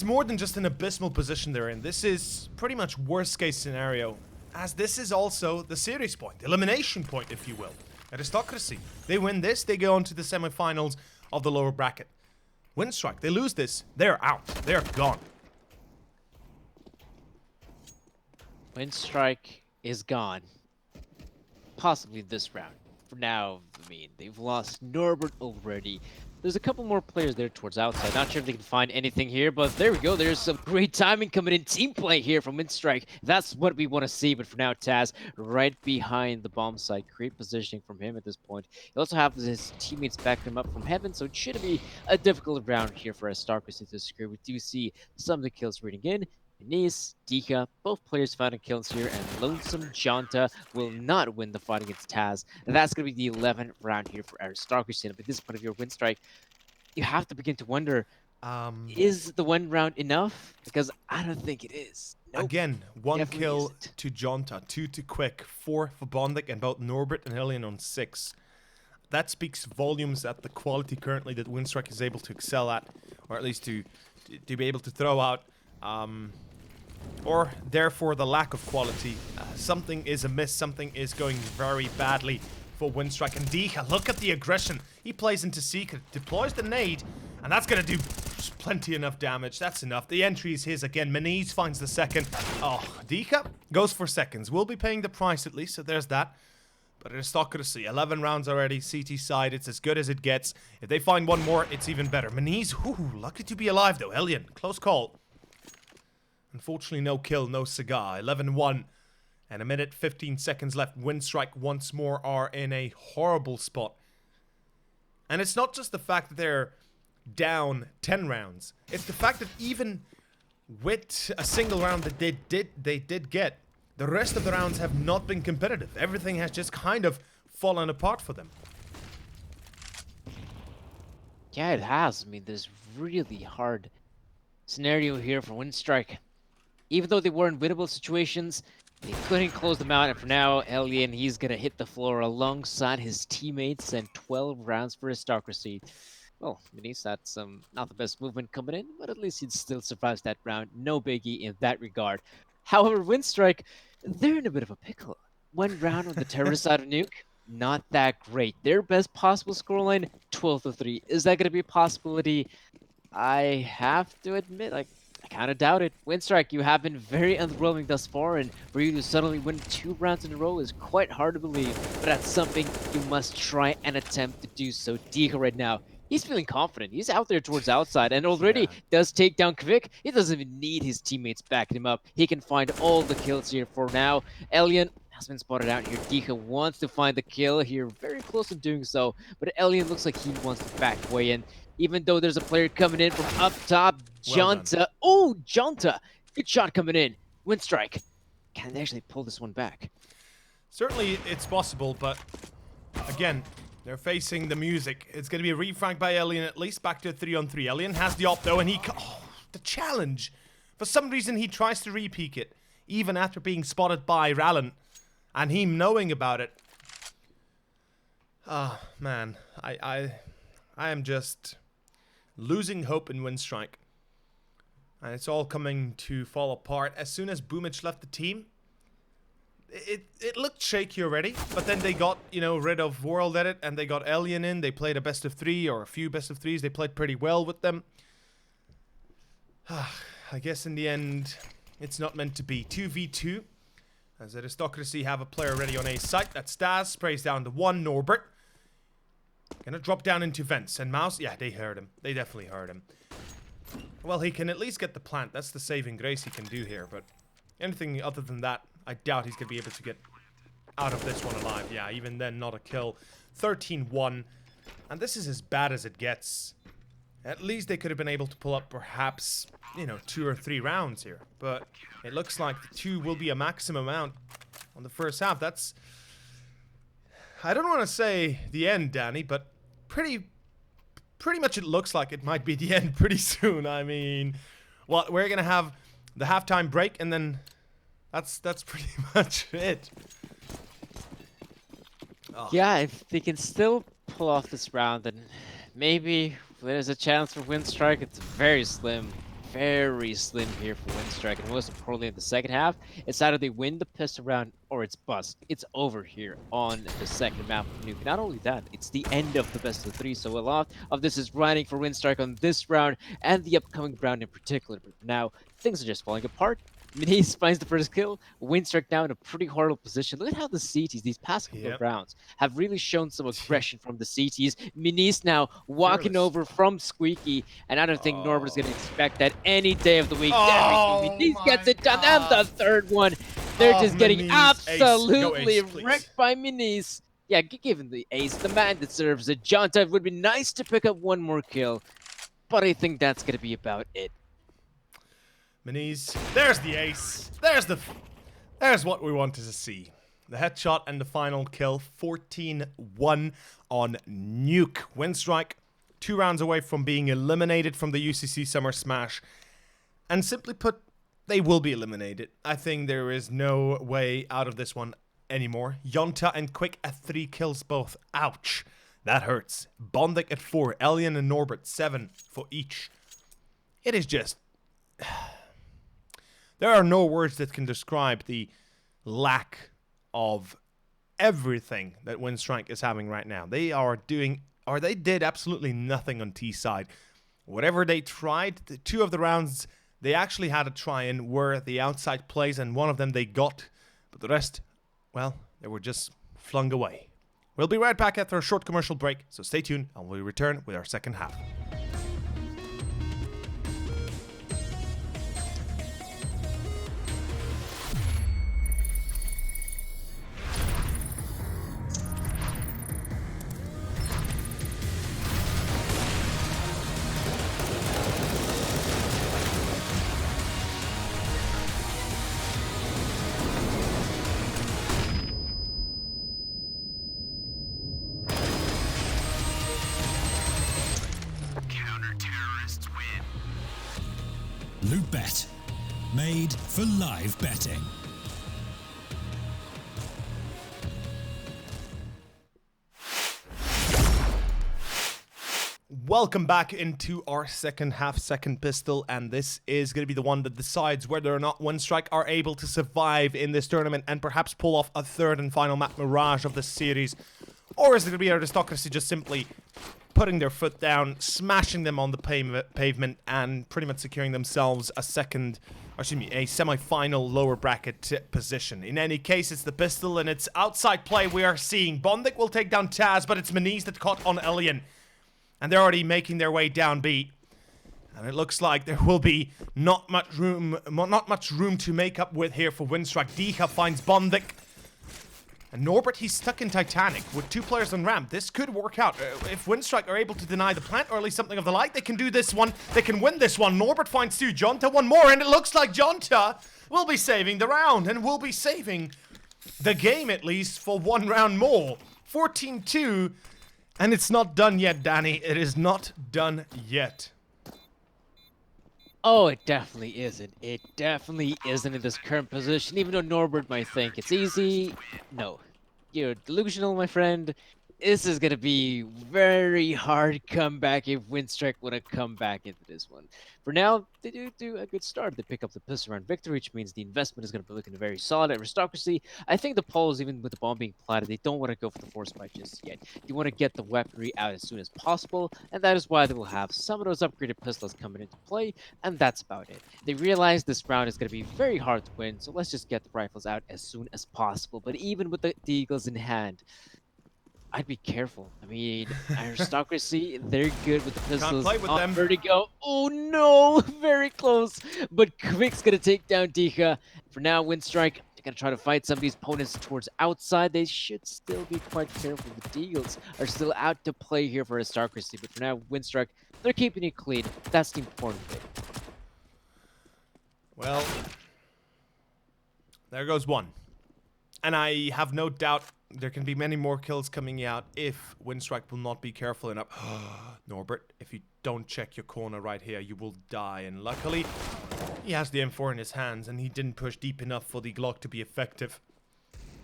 more than just an abysmal position they're in. This is pretty much worst case scenario, as this is also the series point, elimination point, if you will. Aristocracy, they win this, they go on to the semifinals of the lower bracket. Winstrike, they lose this, they're out, they're gone. Winstrike is gone. Possibly this round. For now, I mean, they've lost Norbert already. There's a couple more players there towards outside. Not sure if they can find anything here, but there we go. There's some great timing coming in. Team play here from Winstrike. That's what we want to see. But for now, Taz right behind the bomb site. Great positioning from him at this point. He also has his teammates backing him up from heaven, so it shouldn't be a difficult round here for Aristocracy to secure. We do see some of the kills reading in. Denise, Dika, both players finding kills here, and Lonesome Jonta will not win the fight against Taz. And that's going to be the 11th round here for Aristocracy. And at this point of your Winstrike, you have to begin to wonder, is the one round enough? Because I don't think it is. Nope. Again, one Definitely kill isn't. to Jonta, 2 to Quick, 4 for Bondik, and both Norbert and Alien on 6. That speaks volumes at the quality currently that Winstrike is able to excel at, or at least to be able to throw out. Or therefore the lack of quality. Something is amiss, something is going very badly for Winstrike. And Dika, look at the aggression. He plays into Secret, deploys the nade, and that's going to do plenty enough damage. That's enough. The entry is his again. Maniz finds the second. Oh, Dika goes for seconds. We'll be paying the price at least, so there's that. But Aristocracy, 11 rounds already, CT side, it's as good as it gets. If they find one more, it's even better. Maniz, lucky to be alive though. Alien, close call. Unfortunately, no kill, no cigar. 11-1. And a minute, 15 seconds left. Winstrike once more are in a horrible spot. And it's not just the fact that they're down 10 rounds. It's the fact that even with a single round that they did get, the rest of the rounds have not been competitive. Everything has just kind of fallen apart for them. Yeah, it has. I mean, there's really hard scenario here for Winstrike. Even though they were in winnable situations, they couldn't close them out. And for now, Alien, he's going to hit the floor alongside his teammates, and 12 rounds for Aristocracy. Well, Maniz had not the best movement coming in, but at least he still survives that round. No biggie in that regard. However, Winstrike, they're in a bit of a pickle. One round on the terrorist side of Nuke, not that great. Their best possible scoreline, 12-3. Is that going to be a possibility? I have to admit, I kind of doubt it. Winstrike, you have been very underwhelming thus far, and for you to suddenly win 2 rounds in a row is quite hard to believe. But that's something you must try and attempt to do so. Dika right now, he's feeling confident. He's out there towards outside and already does take down Kvik. He doesn't even need his teammates backing him up. He can find all the kills here for now. Elian has been spotted out here. Dika wants to find the kill here, very close to doing so, but Elian looks like he wants to back way in. Even though there's a player coming in from up top, Jonta. Oh, Jonta! Good shot coming in. Winstrike. Can they actually pull this one back? Certainly, it's possible, but again, they're facing the music. It's going to be a refrank by Elian, at least back to a 3-on-3. Elian has the op, though, and the challenge. For some reason, he tries to re-peek it, even after being spotted by Rallen, and him knowing about it. Ah, man. I am just losing hope in Winstrike. And it's all coming to fall apart. As soon as Boomich left the team, it looked shaky already, but then they got, rid of World Edit and they got Elian in. They played a best of 3 or a few best of 3s. They played pretty well with them. I guess in the end, it's not meant to be. 2v2. As Aristocracy have a player ready on A site. That's Staz. Sprays down to 1. Norbert. Gonna drop down into vents. And Mouse, yeah, they heard him. They definitely heard him. Well, he can at least get the plant. That's the saving grace he can do here. But anything other than that, I doubt he's gonna be able to get out of this one alive. Yeah, even then, not a kill. 13-1. And this is as bad as it gets. At least they could have been able to pull up perhaps, 2 or 3 rounds here. But it looks like the 2 will be a maximum amount on the first half. That's... I don't want to say the end, Danny, but pretty much it looks like it might be the end pretty soon. I mean, well, we're going to have the halftime break, and then that's pretty much it. Oh. Yeah, if they can still pull off this round, then maybe there's a chance for Winstrike. It's very slim here for Winstrike, and most importantly in the second half, it's either they win the pistol round or it's bust. It's over here on the second map of Nuke. Not only that, it's the end of the best of 3, so a lot of this is riding for Winstrike on this round and the upcoming round in particular. But now, things are just falling apart. Minis finds the first kill. Winstrike now in a pretty horrible position. Look at how the CTs, these past couple of rounds, have really shown some aggression from the CTs. Minis now walking over from Squeaky, and I don't think Norbert's going to expect that any day of the week. Minis gets it done, and the third one. They're just getting absolutely wrecked by Minis. Yeah, given the ace, the man deserves it. Jonta, it would be nice to pick up one more kill, but I think that's going to be about it. Minis, there's the ace. There's what we wanted to see. The headshot and the final kill. 14-1 on Nuke. Winstrike, 2 rounds away from being eliminated from the UCC Summer Smash. And simply put, they will be eliminated. I think there is no way out of this one anymore. Jonta and Quick at 3 kills both. Ouch. That hurts. Bondik at 4. Elian and Norbert 7 for each. It is just... There are no words that can describe the lack of everything that Winstrike is having right now. They are doing, or they did absolutely nothing on T side. Whatever they tried, the 2 of the rounds they actually had a try in were the outside plays, and one of them they got. But the rest, well, they were just flung away. We'll be right back after a short commercial break, so stay tuned and we'll return with our second half. Loot Bet, made for live betting. Welcome back into our second half, second pistol, and this is going to be the one that decides whether or not Winstrike are able to survive in this tournament and perhaps pull off a third and final map mirage of the series, or is it going to be Aristocracy just simply putting their foot down, smashing them on the pavement, and pretty much securing themselves a a semi-final lower bracket position. In any case, it's the pistol and it's outside play we are seeing. Bondik will take down Taz, but it's Maniz that caught on Elian. And they're already making their way down B. And it looks like there will be not much room to make up with here for Winstrike. Dicha finds Bondik. And Norbert, he's stuck in Titanic with 2 players on ramp. This could work out. If Winstrike are able to deny the plant, or at least something of the like, they can do this one. They can win this one. Norbert finds 2. Jonta, 1 more. And it looks like Jonta will be saving the round. And will be saving the game, at least, for 1 round more. 14-2. And it's not done yet, Danny. It is not done yet. Oh, it definitely isn't. It definitely isn't in this current position, even though Norbert might think it's easy. No. You're delusional, my friend. This is going to be very hard comeback if Winstrike want to come back into this one. For now, they do a good start. They pick up the pistol round victory, which means the investment is going to be looking very solid. Aristocracy, I think the Poles, even with the bomb being planted, they don't want to go for the force fight just yet. They want to get the weaponry out as soon as possible, and that is why they will have some of those upgraded pistols coming into play, and that's about it. They realize this round is going to be very hard to win, so let's just get the rifles out as soon as possible. But even with the Eagles in hand, I'd be careful. I mean, Aristocracy, they're good with the pistols. Can't play with them. Vertigo. Oh no, very close. But Quick's gonna take down Dicha. For now, Winstrike, they're gonna try to fight some of these opponents towards outside. They should still be quite careful. The Deagles are still out to play here for Aristocracy. But for now, Winstrike, they're keeping it clean. That's the important bit. Well, there goes 1. And I have no doubt there can be many more kills coming out if Winstrike will not be careful enough. Norbert, if you don't check your corner right here, you will die. And luckily, he has the M4 in his hands, and he didn't push deep enough for the Glock to be effective.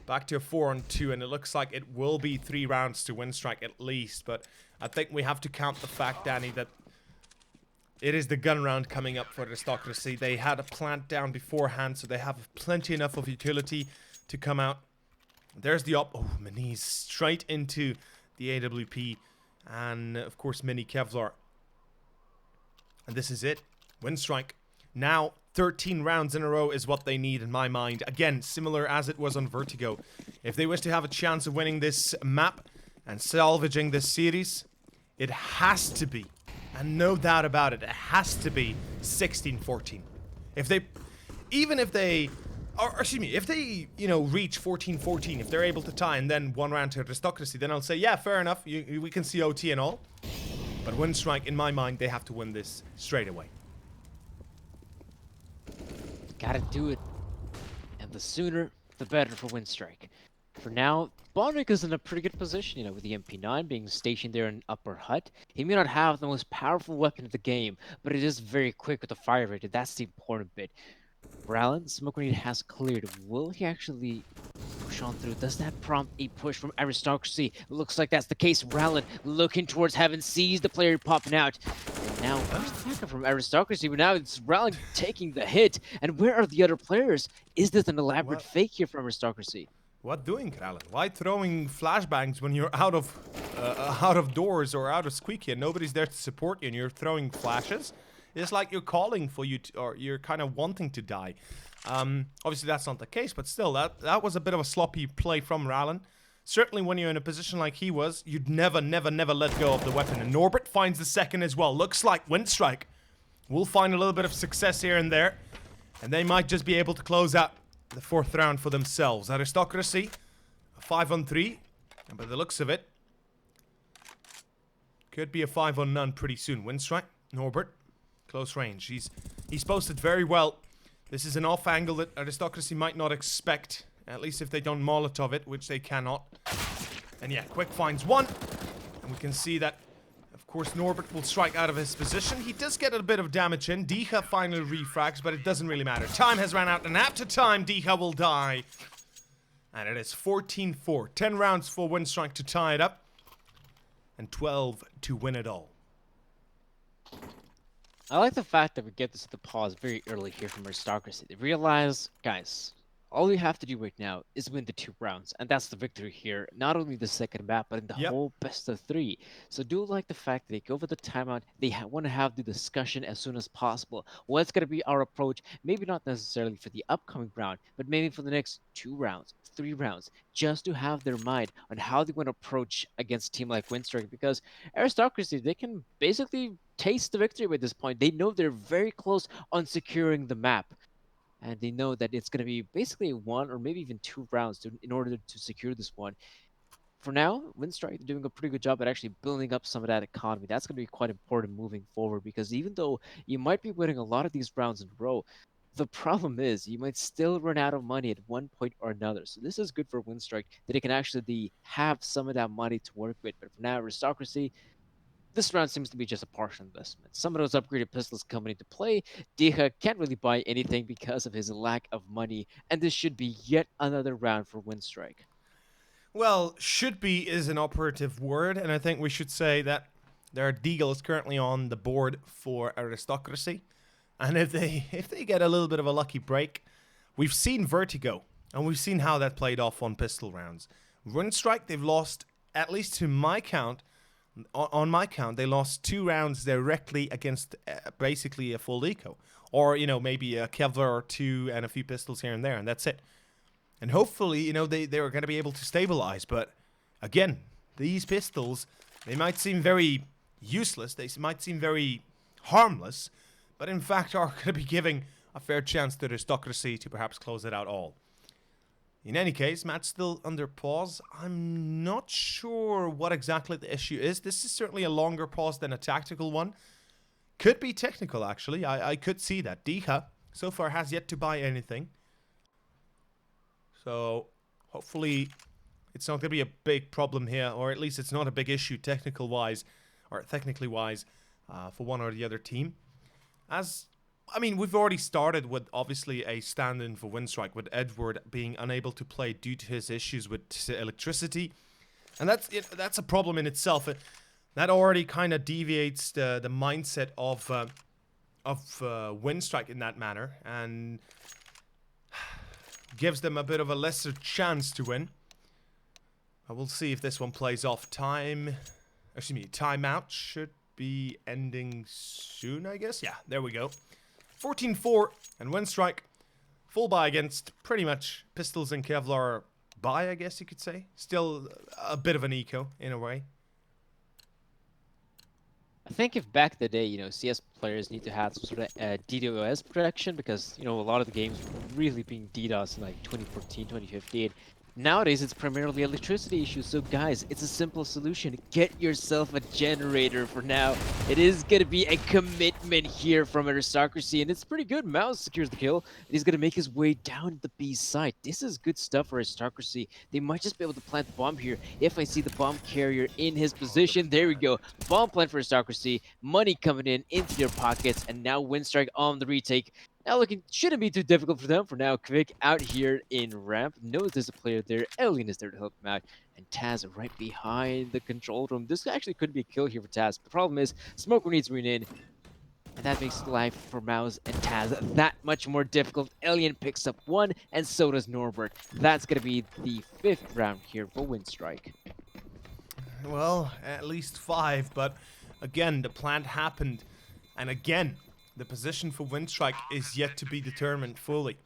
Back to a 4-on-2, and it looks like it will be 3 rounds to Winstrike at least. But I think we have to count the fact, Danny, that it is the gun round coming up for Aristocracy. They had a plant down beforehand, so they have plenty enough of utility to come out. There's the Maniz straight into the AWP, and of course Mini Kevlar. And this is it. Winstrike. Now 13 rounds in a row is what they need in my mind. Again, similar as it was on Vertigo. If they wish to have a chance of winning this map and salvaging this series, it has to be, and no doubt about it, it has to be 16-14. If they reach 14-14, if they're able to tie and then 1 round to Aristocracy, then I'll say, yeah, fair enough, we can see OT and all. But Winstrike, in my mind, they have to win this straight away. Gotta do it. And the sooner, the better for Winstrike. For now, Bondik is in a pretty good position, with the MP9 being stationed there in upper hut. He may not have the most powerful weapon of the game, but it is very quick with the fire rate, and that's the important bit. Rallen, smoke grenade has cleared. Will he actually push on through? Does that prompt a push from Aristocracy? It looks like that's the case. Rallen looking towards heaven, sees the player popping out. And now, there's the backup from Aristocracy, but now it's Rallen taking the hit. And where are the other players? Is this an elaborate fake here from Aristocracy? What doing, Rallen? Why throwing flashbangs when you're out of doors or out of squeaky and nobody's there to support you and you're throwing flashes? It's like you're calling for you to, or you're kind of wanting to die. Obviously, that's not the case, but still, that was a bit of a sloppy play from Rallen. Certainly, when you're in a position like he was, you'd never let go of the weapon. And Norbert finds the second as well. Looks like Winstrike will find a little bit of success here and there. And they might just be able to close out the 4th round for themselves. Aristocracy, a 5-on-3. And by the looks of it, could be a 5-on-none pretty soon. Winstrike, Norbert. Close range. He's posted very well. This is an off angle that Aristocracy might not expect, at least if they don't Molotov it, which they cannot. And yeah, Quick finds 1. And we can see that, of course, Norbert will strike out of his position. He does get a bit of damage in. Dicha finally refrags, but it doesn't really matter. Time has ran out, and after time, Dicha will die. And it is 14-4. 10 rounds for Winstrike to tie it up. And 12 to win it all. I like the fact that we get this at the pause very early here from Aristocracy. They realize, guys, All you have to do right now is win the 2 rounds, and that's the victory here. Not only the second map, but in the Yep. whole best of 3. So do like the fact that they go for the timeout. They want to have the discussion as soon as possible. What's going to be our approach? Maybe not necessarily for the upcoming round, but maybe for the next 2 rounds, 3 rounds, just to have their mind on how they want to approach against a team like Winstrike. Because Aristocracy, they can basically taste the victory at this point. They know they're very close on securing the map, and they know that it's going to be basically 1 or maybe even 2 rounds in order to secure this one. For now, Winstrike doing a pretty good job at actually building up some of that economy. That's going to be quite important moving forward, because even though you might be winning a lot of these rounds in a row, the problem is you might still run out of money at one point or another. So this is good for Winstrike that they can actually have some of that money to work with. But for now, Aristocracy, this round seems to be just a partial investment. Some of those upgraded pistols coming into play. Diha can't really buy anything because of his lack of money, and this should be yet another round for Winstrike. Well, should be is an operative word, and I think we should say that Vertigo is currently on the board for Aristocracy. And if they get a little bit of a lucky break, we've seen Vertigo, and we've seen how that played off on pistol rounds. Winstrike, they've lost, at least to my count, on my count, they lost 2 rounds directly against basically a full eco. Or, maybe a Kevlar or 2 and a few pistols here and there, and that's it. And hopefully, they are going to be able to stabilize. But again, these pistols, they might seem very useless. They might seem very harmless. But in fact are going to be giving a fair chance to Aristocracy to perhaps close it out all. In any case, match still under pause. I'm not sure what exactly the issue is. This is certainly a longer pause than a tactical one. Could be technical, actually. I could see that. Diha so far has yet to buy anything. So, hopefully, it's not going to be a big problem here, or at least it's not a big issue technically-wise, for one or the other team. We've already started with, obviously, a stand-in for Winstrike, with Edward being unable to play due to his issues with electricity. And that's a problem in itself. That already kind of deviates the mindset of Winstrike in that manner, and gives them a bit of a lesser chance to win. I will see if this one plays off. Timeout should be ending soon, I guess. Yeah, there we go. 14-4, and Winstrike full buy against pretty much pistols and Kevlar buy, I guess you could say. Still a bit of an eco in a way. I think if back in the day, CS players need to have some sort of DDoS protection, because, a lot of the games were really being DDoS in like 2014, 2015. Nowadays, it's primarily electricity issues. So guys, it's a simple solution. Get yourself a generator for now. It is going to be a commitment here from Aristocracy, and it's pretty good. Mouse secures the kill, and he's going to make his way down the B side. This is good stuff for Aristocracy. They might just be able to plant the bomb here. If I see the bomb carrier in his position, there we go. Bomb plant for Aristocracy. Money coming in into their pockets, and now Winstrike on the retake. Now looking, shouldn't be too difficult for them. For now, Quick out here in ramp. Knows there's a player there. Alien is there to help him out. And Taz right behind the control room. This actually could be a kill here for Taz. The problem is, Smoker needs to run in. And that makes life for Mouse and Taz that much more difficult. Alien picks up 1, and so does Norbert. That's going to be the 5th round here for Winstrike. Well, at least 5, but again, the plant happened. And again, the position for Winstrike is yet to be determined fully.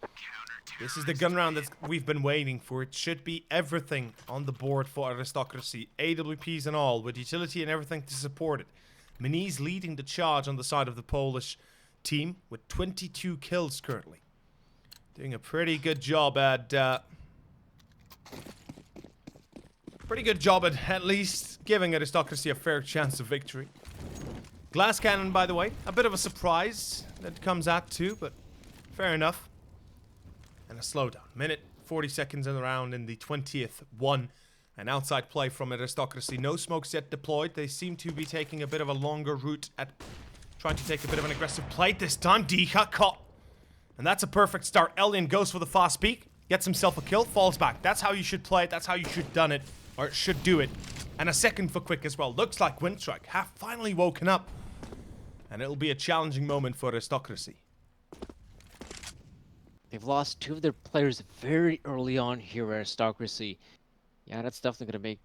This is the gun round that we've been waiting for. It should be everything on the board for Aristocracy. AWPs and all, with utility and everything to support it. Miniz leading the charge on the side of the Polish team with 22 kills currently. Doing a pretty good job at least giving Aristocracy a fair chance of victory. Glass cannon, by the way, a bit of a surprise that comes at 2, but fair enough. And a slowdown. Minute 40 seconds in the round in the 20th one. An outside play from Aristocracy. No smokes yet deployed. They seem to be taking a bit of a longer route at trying to take a bit of an aggressive play. This time, Diha caught. And that's a perfect start. Alien goes for the fast peek. Gets himself a kill. Falls back. That's how you should play it. That's how you should done it. Or should do it. And a second for Quick as well. Looks like Winstrike have finally woken up. And it'll be a challenging moment for Aristocracy. They've lost 2 of their players very early on here at Aristocracy. Yeah, that's definitely going to make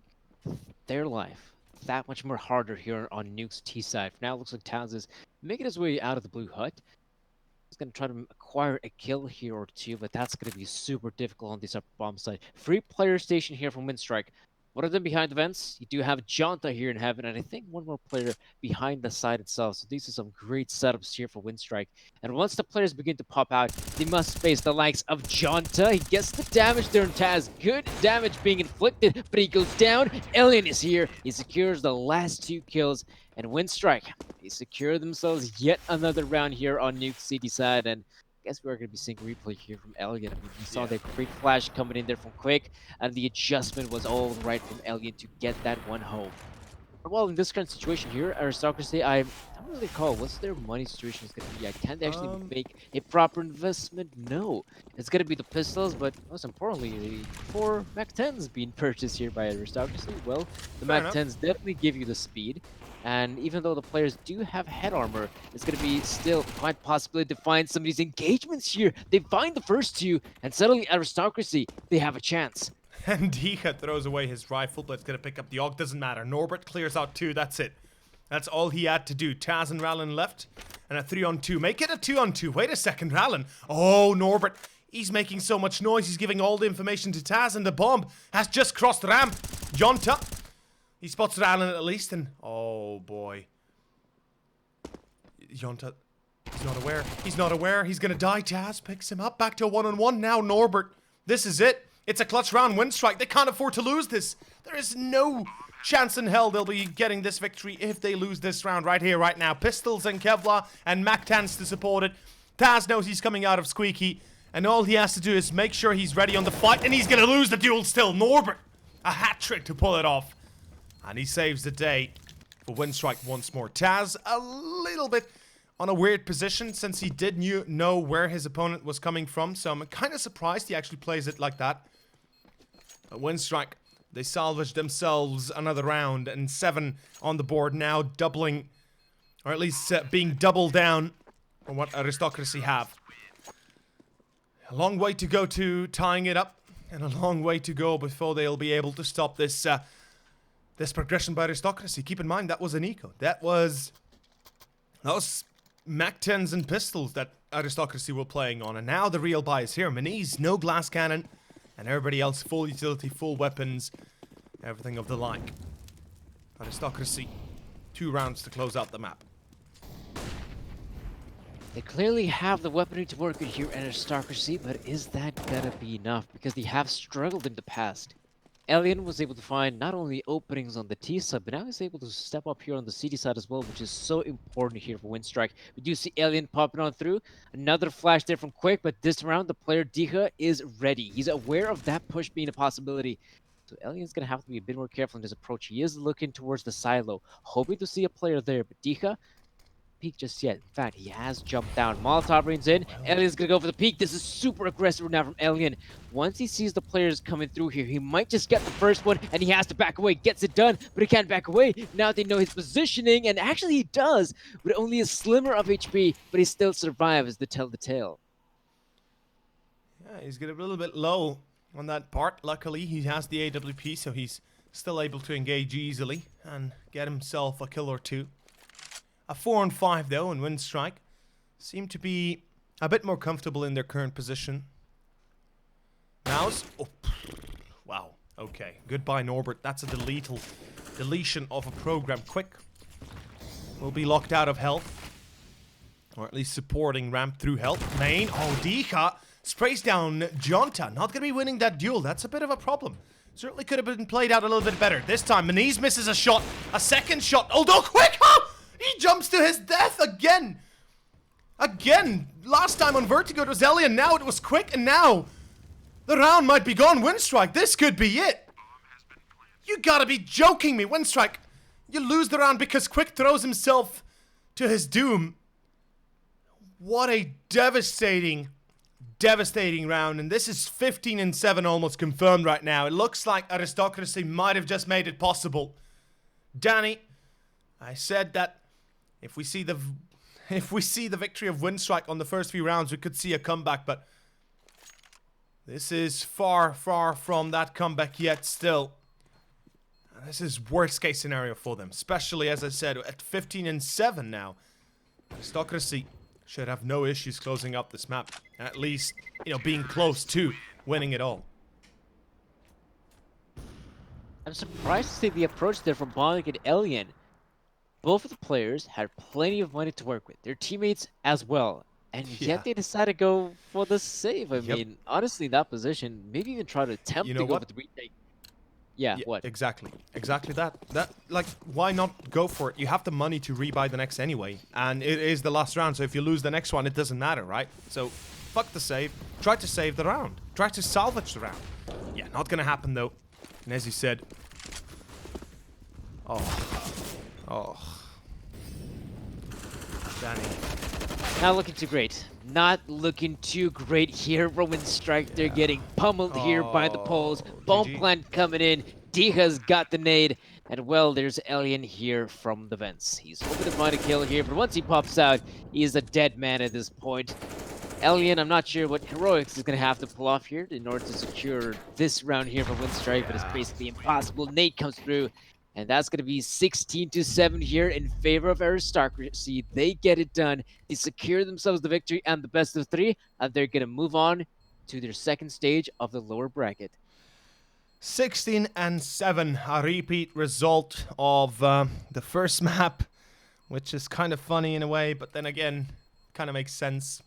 their life that much more harder here on Nuke's T side. For now, it looks like Taz is making his way out of the blue hut. He's going to try to acquire a kill here or 2, but that's going to be super difficult on this upper bomb side. Free player station here from Winstrike. One of them behind the vents. You do have Jonta here in heaven, and I think one more player behind the side itself. So these are some great setups here for Winstrike. And once the players begin to pop out, they must face the likes of Jonta. He gets the damage there on Taz. Good damage being inflicted, but he goes down. Alien is here. He secures the last 2 kills. And Winstrike, they secure themselves yet another round here on Nuke City side. And I guess we're going to be seeing replay here from Alien. I mean, we saw that great flash coming in there from Quick, and the adjustment was all right from Alien to get that one home. Well, in this current situation here, Aristocracy, I don't really recall what's their money situation is going to be. I can't actually make a proper investment. No, it's going to be the pistols, but most importantly, the 4 Mac-10s being purchased here by Aristocracy. Well, the Mac-10s definitely give you the speed. And even though the players do have head armor, it's going to be still quite possibly to find some of these engagements here. They find the first 2, and suddenly Aristocracy, they have a chance. And Dika throws away his rifle, but it's going to pick up the AUG. Doesn't matter. Norbert clears out 2. That's it. That's all he had to do. Taz and Rallen left, and a 3-on-2. Make it a 2-on-2. Wait a second, Rallen. Oh, Norbert. He's making so much noise. He's giving all the information to Taz, and the bomb has just crossed the ramp. Jonta. He spots Rallen at least, and oh boy. Jonta, he's not aware. He's not aware. He's gonna die. Taz picks him up. Back to a 1-on-1 now. Norbert, this is it. It's a clutch round. Winstrike, they can't afford to lose this. There is no chance in hell they'll be getting this victory if they lose this round right here, right now. Pistols and Kevlar and Mac-10s to support it. Taz knows he's coming out of Squeaky, and all he has to do is make sure he's ready on the fight, and he's gonna lose the duel still. Norbert, a hat trick to pull it off. And he saves the day for Winstrike once more. Taz, a little bit on a weird position since he did know where his opponent was coming from. So I'm kind of surprised he actually plays it like that. But Winstrike, they salvaged themselves another round. And 7 on the board now, doubling, or at least being doubled down on what Aristocracy have. A long way to go to tying it up. And a long way to go before they'll be able to stop this this progression by Aristocracy. Keep in mind, that was an eco. That was Mac-10s and pistols that Aristocracy were playing on. And now the real buy is here. Maniz, no glass cannon. And everybody else, full utility, full weapons. Everything of the like. Aristocracy, 2 rounds to close out the map. They clearly have the weaponry to work with here at Aristocracy, but is that gonna be enough? Because they have struggled in the past. Alien was able to find not only openings on the T side, but now he's able to step up here on the CD side as well, which is so important here for Winstrike. We do see Alien popping on through. Another flash there from Quick, but this round the player Dika is ready. He's aware of that push being a possibility. So Alien's going to have to be a bit more careful in his approach. He is looking towards the silo, hoping to see a player there, but Dika peek just yet. In fact, he has jumped down. Molotov rains in. Alien's gonna go for the peek. This is super aggressive now from Alien. Once he sees the players coming through here, he might just get the first one, and he has to back away. Gets it done, but he can't back away. Now they know his positioning, and actually he does, with only a slimmer of HP, but he still survives to tell the tale. Yeah, he's getting a little bit low on that part. Luckily, he has the AWP, so he's still able to engage easily and get himself a kill or 2. A 4-on-5 though, and Winstrike seem to be a bit more comfortable in their current position. Mouse. Oh, wow. Okay. Goodbye, Norbert. That's a deletion of a program. Quick. Will be locked out of health. Or at least supporting ramp through health. Main. Oh, Dika sprays down Jonta. Not going to be winning that duel. That's a bit of a problem. Certainly could have been played out a little bit better. This time, Maniz misses a shot. A second shot. Although Quick. Oh! He jumps to his death again. Again. Last time on Vertigo it was Alien. Now it was Quick. And now the round might be gone. Winstrike, this could be it. You gotta be joking me, Winstrike. You lose the round because Quick throws himself to his doom. What a devastating round. And this is 15-7 almost confirmed right now. It looks like Aristocracy might have just made it possible. Danny, I said that if we see the victory of Winstrike on the first few rounds, we could see a comeback, but This is far, far from that comeback yet still. This is worst case scenario for them, especially as I said at 15-7 now. Aristocracy should have no issues closing up this map, at least, you know, being close to winning it all. I'm surprised to see the approach there from Bonnick and Elian. Both of the players had plenty of money to work with, their teammates as well. And Yeah. yet they decided to go for the save. I Yep. mean, honestly, that position, maybe even try to attempt You to know go what? with the retake. Yeah, what? Exactly. Exactly that. Like, why not go for it? You have the money to rebuy the next anyway. And it is the last round, so if you lose the next one, it doesn't matter, right? So, fuck the save. Try to save the round. Try to salvage the round. Yeah, not gonna happen, though. And as you said... Oh. Danny. Not looking too great. Not looking too great here. Winstrike, they're getting pummeled here by the poles. Bomb GG. plant coming in. Diha's got the nade. And well, there's Elian here from the vents. He's hoping to find a kill here, but once he pops out, he is a dead man at this point. Elian, I'm not sure what heroics is going to have to pull off here in order to secure this round here for Winstrike, but it's basically impossible. Nade comes through. And that's going to be 16-7 here in favor of Aristocracy. They get it done. They secure themselves the victory and the best of 3, and they're going to move on to their second stage of the lower bracket. 16-7, a repeat result of the first map, which is kind of funny in a way, but then again, kind of makes sense.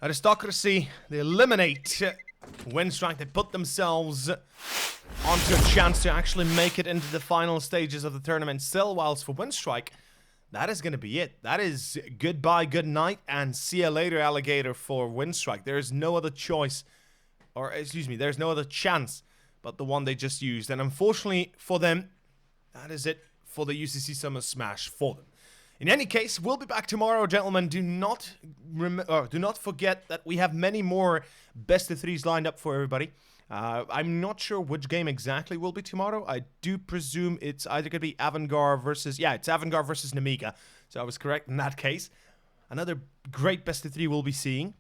Aristocracy, they eliminate Winstrike. They put themselves onto a chance to actually make it into the final stages of the tournament still, whilst for Winstrike, that is going to be it. That is goodbye, good night, and see you later, alligator, for Winstrike. There is no other choice, or excuse me, there's no other chance but the one they just used. And unfortunately for them, that is it for the UCC Summer Smash for them. In any case, we'll be back tomorrow, gentlemen. Do not forget that we have many more best of 3s lined up for everybody. I'm not sure which game exactly will be tomorrow. I do presume it's either going to be Avangard versus... Yeah, it's Avangard versus Namiga. So I was correct in that case. Another great best of 3 we'll be seeing.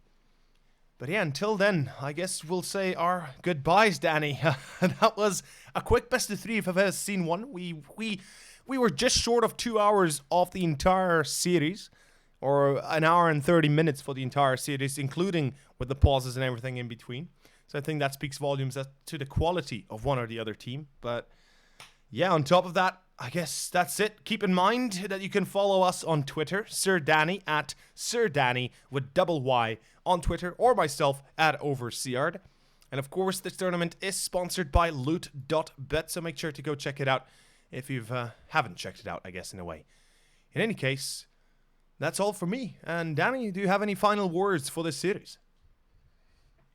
But yeah, until then, I guess we'll say our goodbyes, Danny. That was a quick best of 3 if I've ever seen one. We were just short of 2 hours of the entire series. Or an hour and 30 minutes for the entire series, including with the pauses and everything in between. So I think that speaks volumes to the quality of one or the other team. But yeah, on top of that, I guess that's it. Keep in mind that you can follow us on Twitter, Sir Danny at Sir Danny with double Y on Twitter, or myself at Overseard. And of course, this tournament is sponsored by Loot.bet, so make sure to go check it out if you haven't checked it out, I guess, in a way. In any case, that's all for me. And Danny, do you have any final words for this series?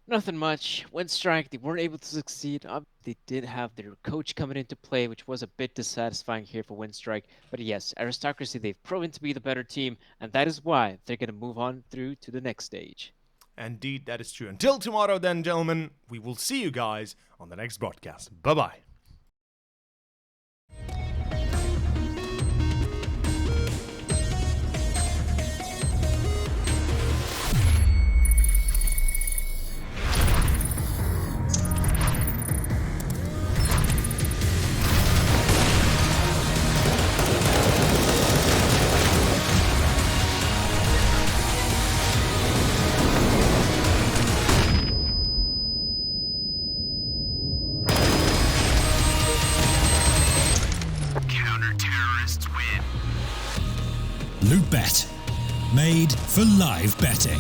Nothing much. Winstrike, they weren't able to succeed. They did have their coach coming into play, which was a bit dissatisfying here for Winstrike. But yes, Aristocracy, they've proven to be the better team, and that is why they're going to move on through to the next stage. Indeed, that is true. Until tomorrow then, gentlemen, we will see you guys on the next broadcast. Bye-bye. Counter-terrorists win. Loot Bet. Made for live betting.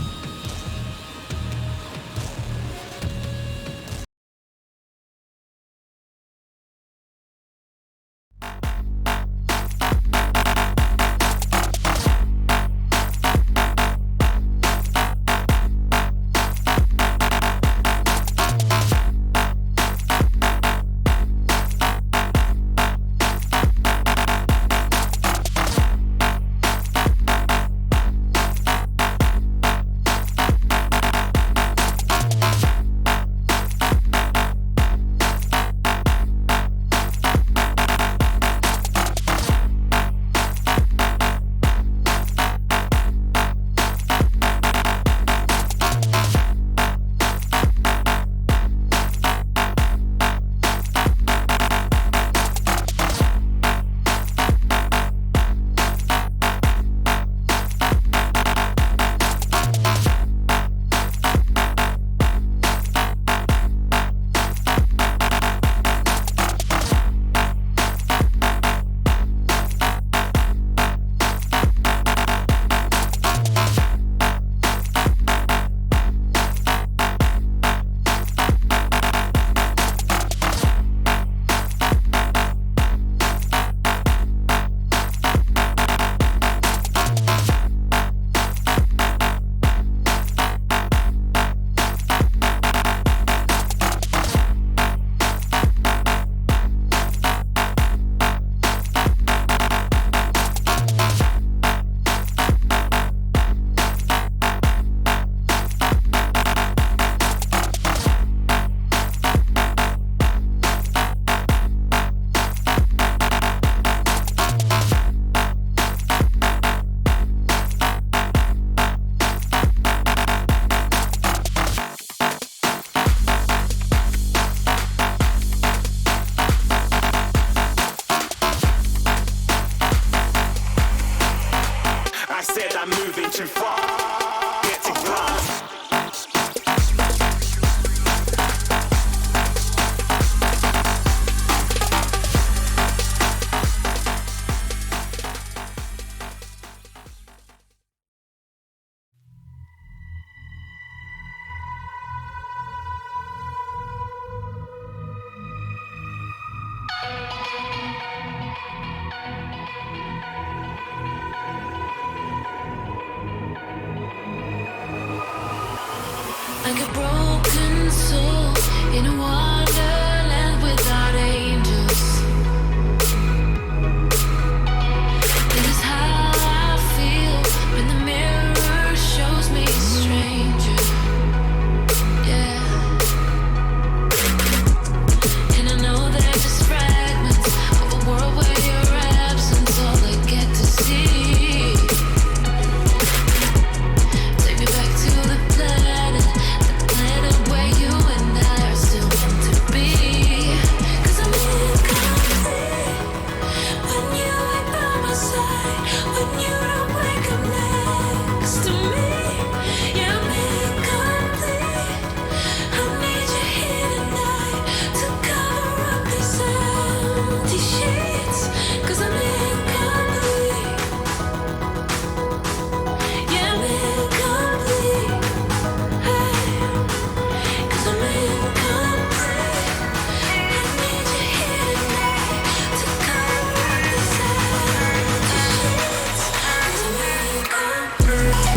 Like a broken soul in a wonderland without angels. That is how I feel when the mirror shows me a stranger. Yeah. And I know they're just fragments of a world where your absence all I get to see. Take me back to the planet where you and I are still meant to be. 'Cause I'm incomplete when you ain't by my side, when you don't wake up next to me. Yeah, I'm incomplete. I need you here tonight to cover up these empty sheets. 'Cause I'm incomplete. Yeah, I'm incomplete. Hey. 'Cause I'm incomplete. I need you here tonight to cover up these empty sheets. 'Cause I'm incomplete.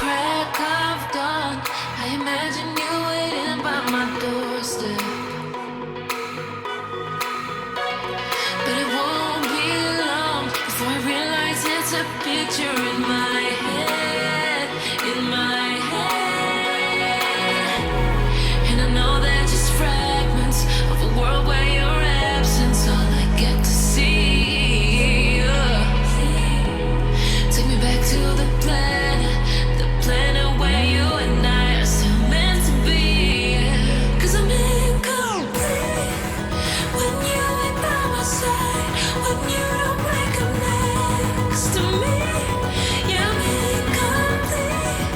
Crack of dawn, I imagine you waiting by my doorstep. But it won't be long before I realize it's a picture in my head, in my head. And I know they're just fragments of a world where your absence all I get to see. Take me back to the planet where you and I are still meant to be. 'Cause I'm incomplete when you ain't by my side, when you don't wake up next to me. Yeah, I'm incomplete.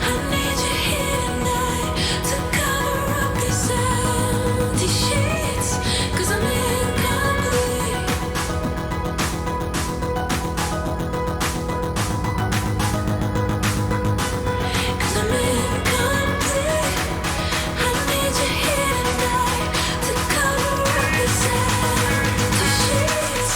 I need you here tonight to cover up these empty sheets. 'Cause I'm incomplete. 'Cause I'm incomplete. I need you here tonight to cover up these empty sheets.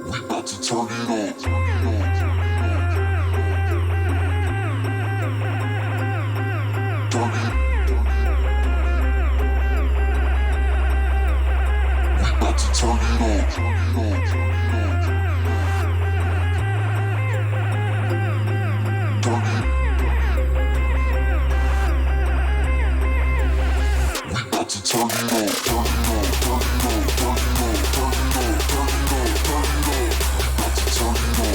We about to turn it on. Turn it. We about to turn it on. Turn it. We about to turn it on. Turn it on. Turn it on. Turn it on. Turn it on. Turn it on. Turn it on. We about to turn it on.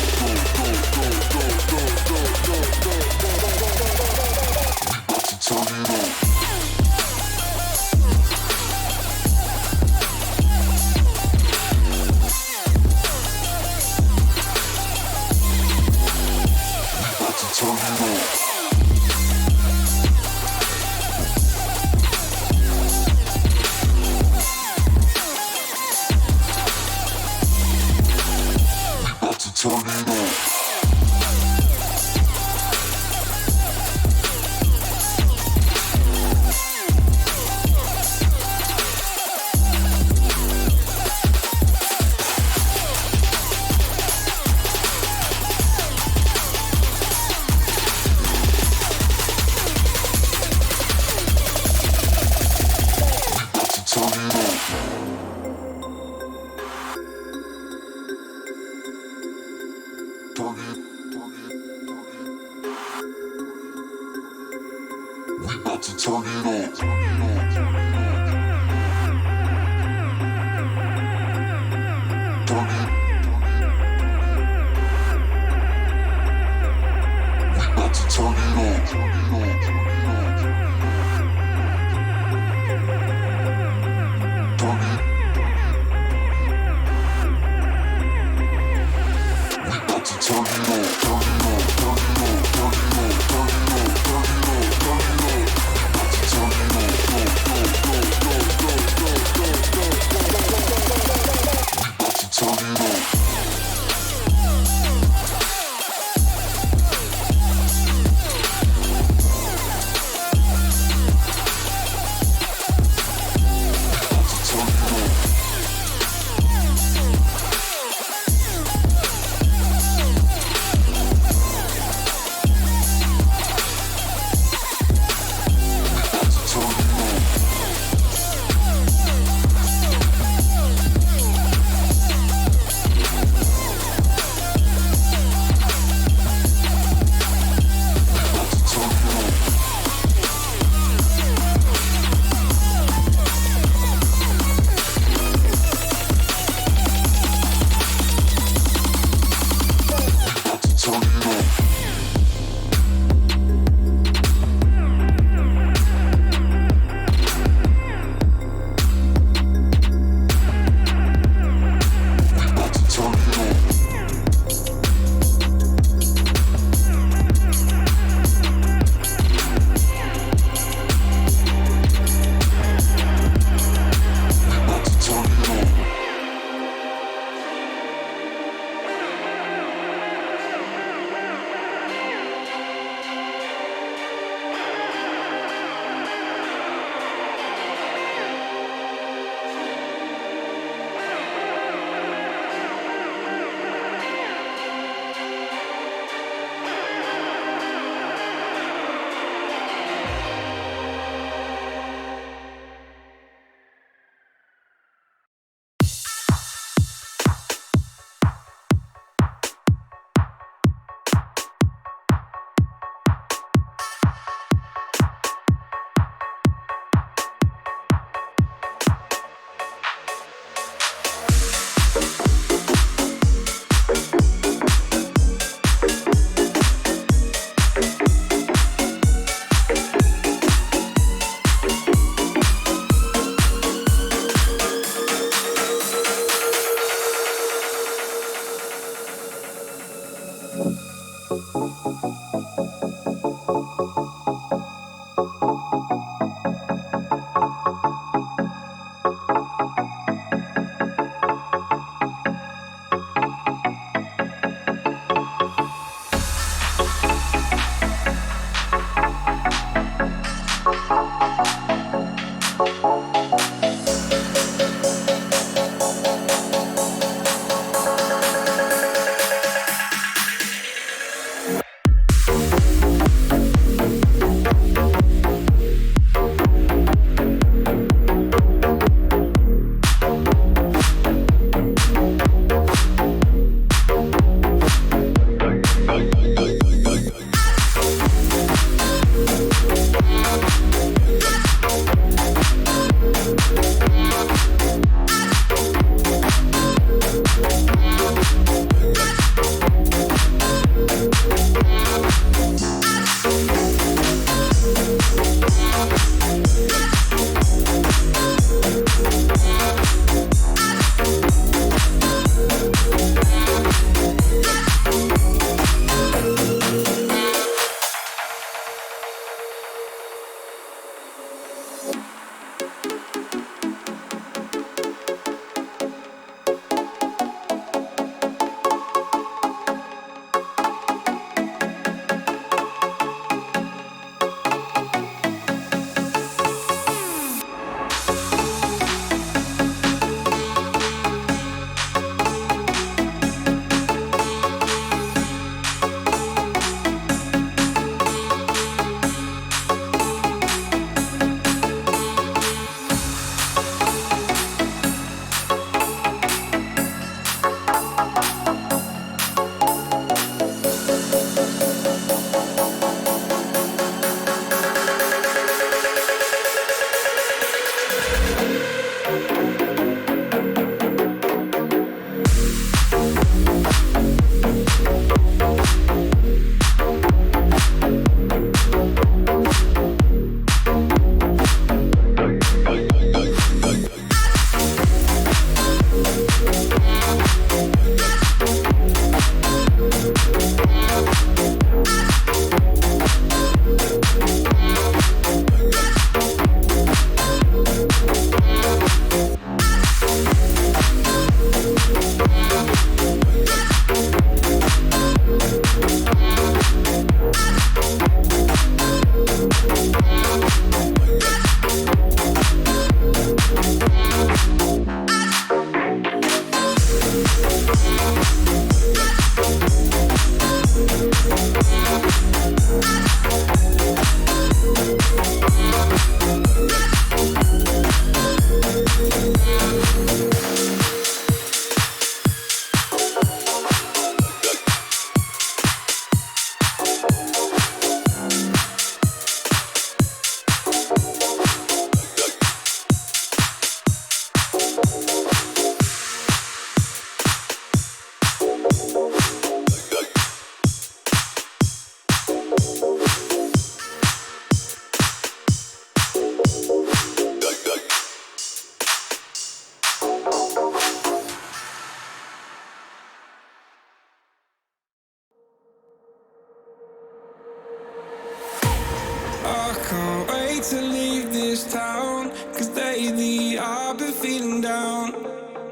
afraid to leave this town, 'cause lately I've been feeling down.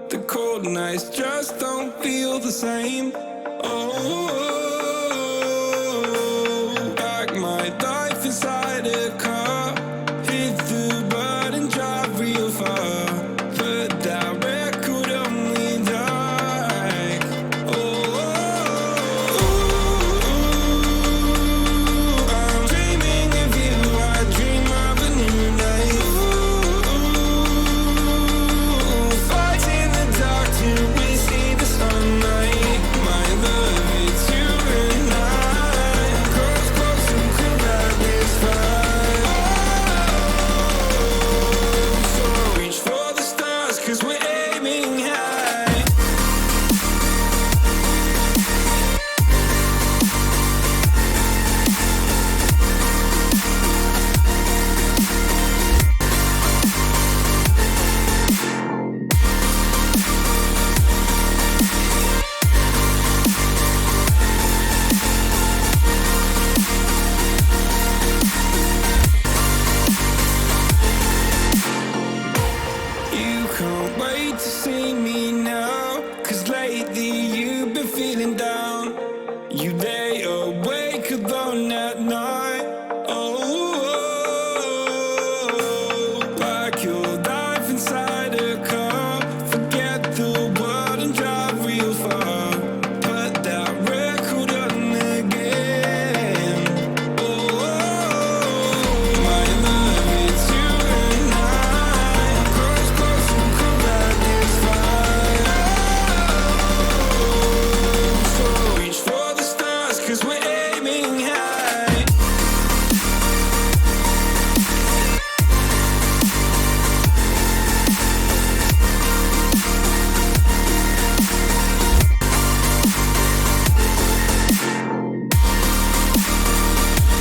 The cold nights just don't feel the same. Oh,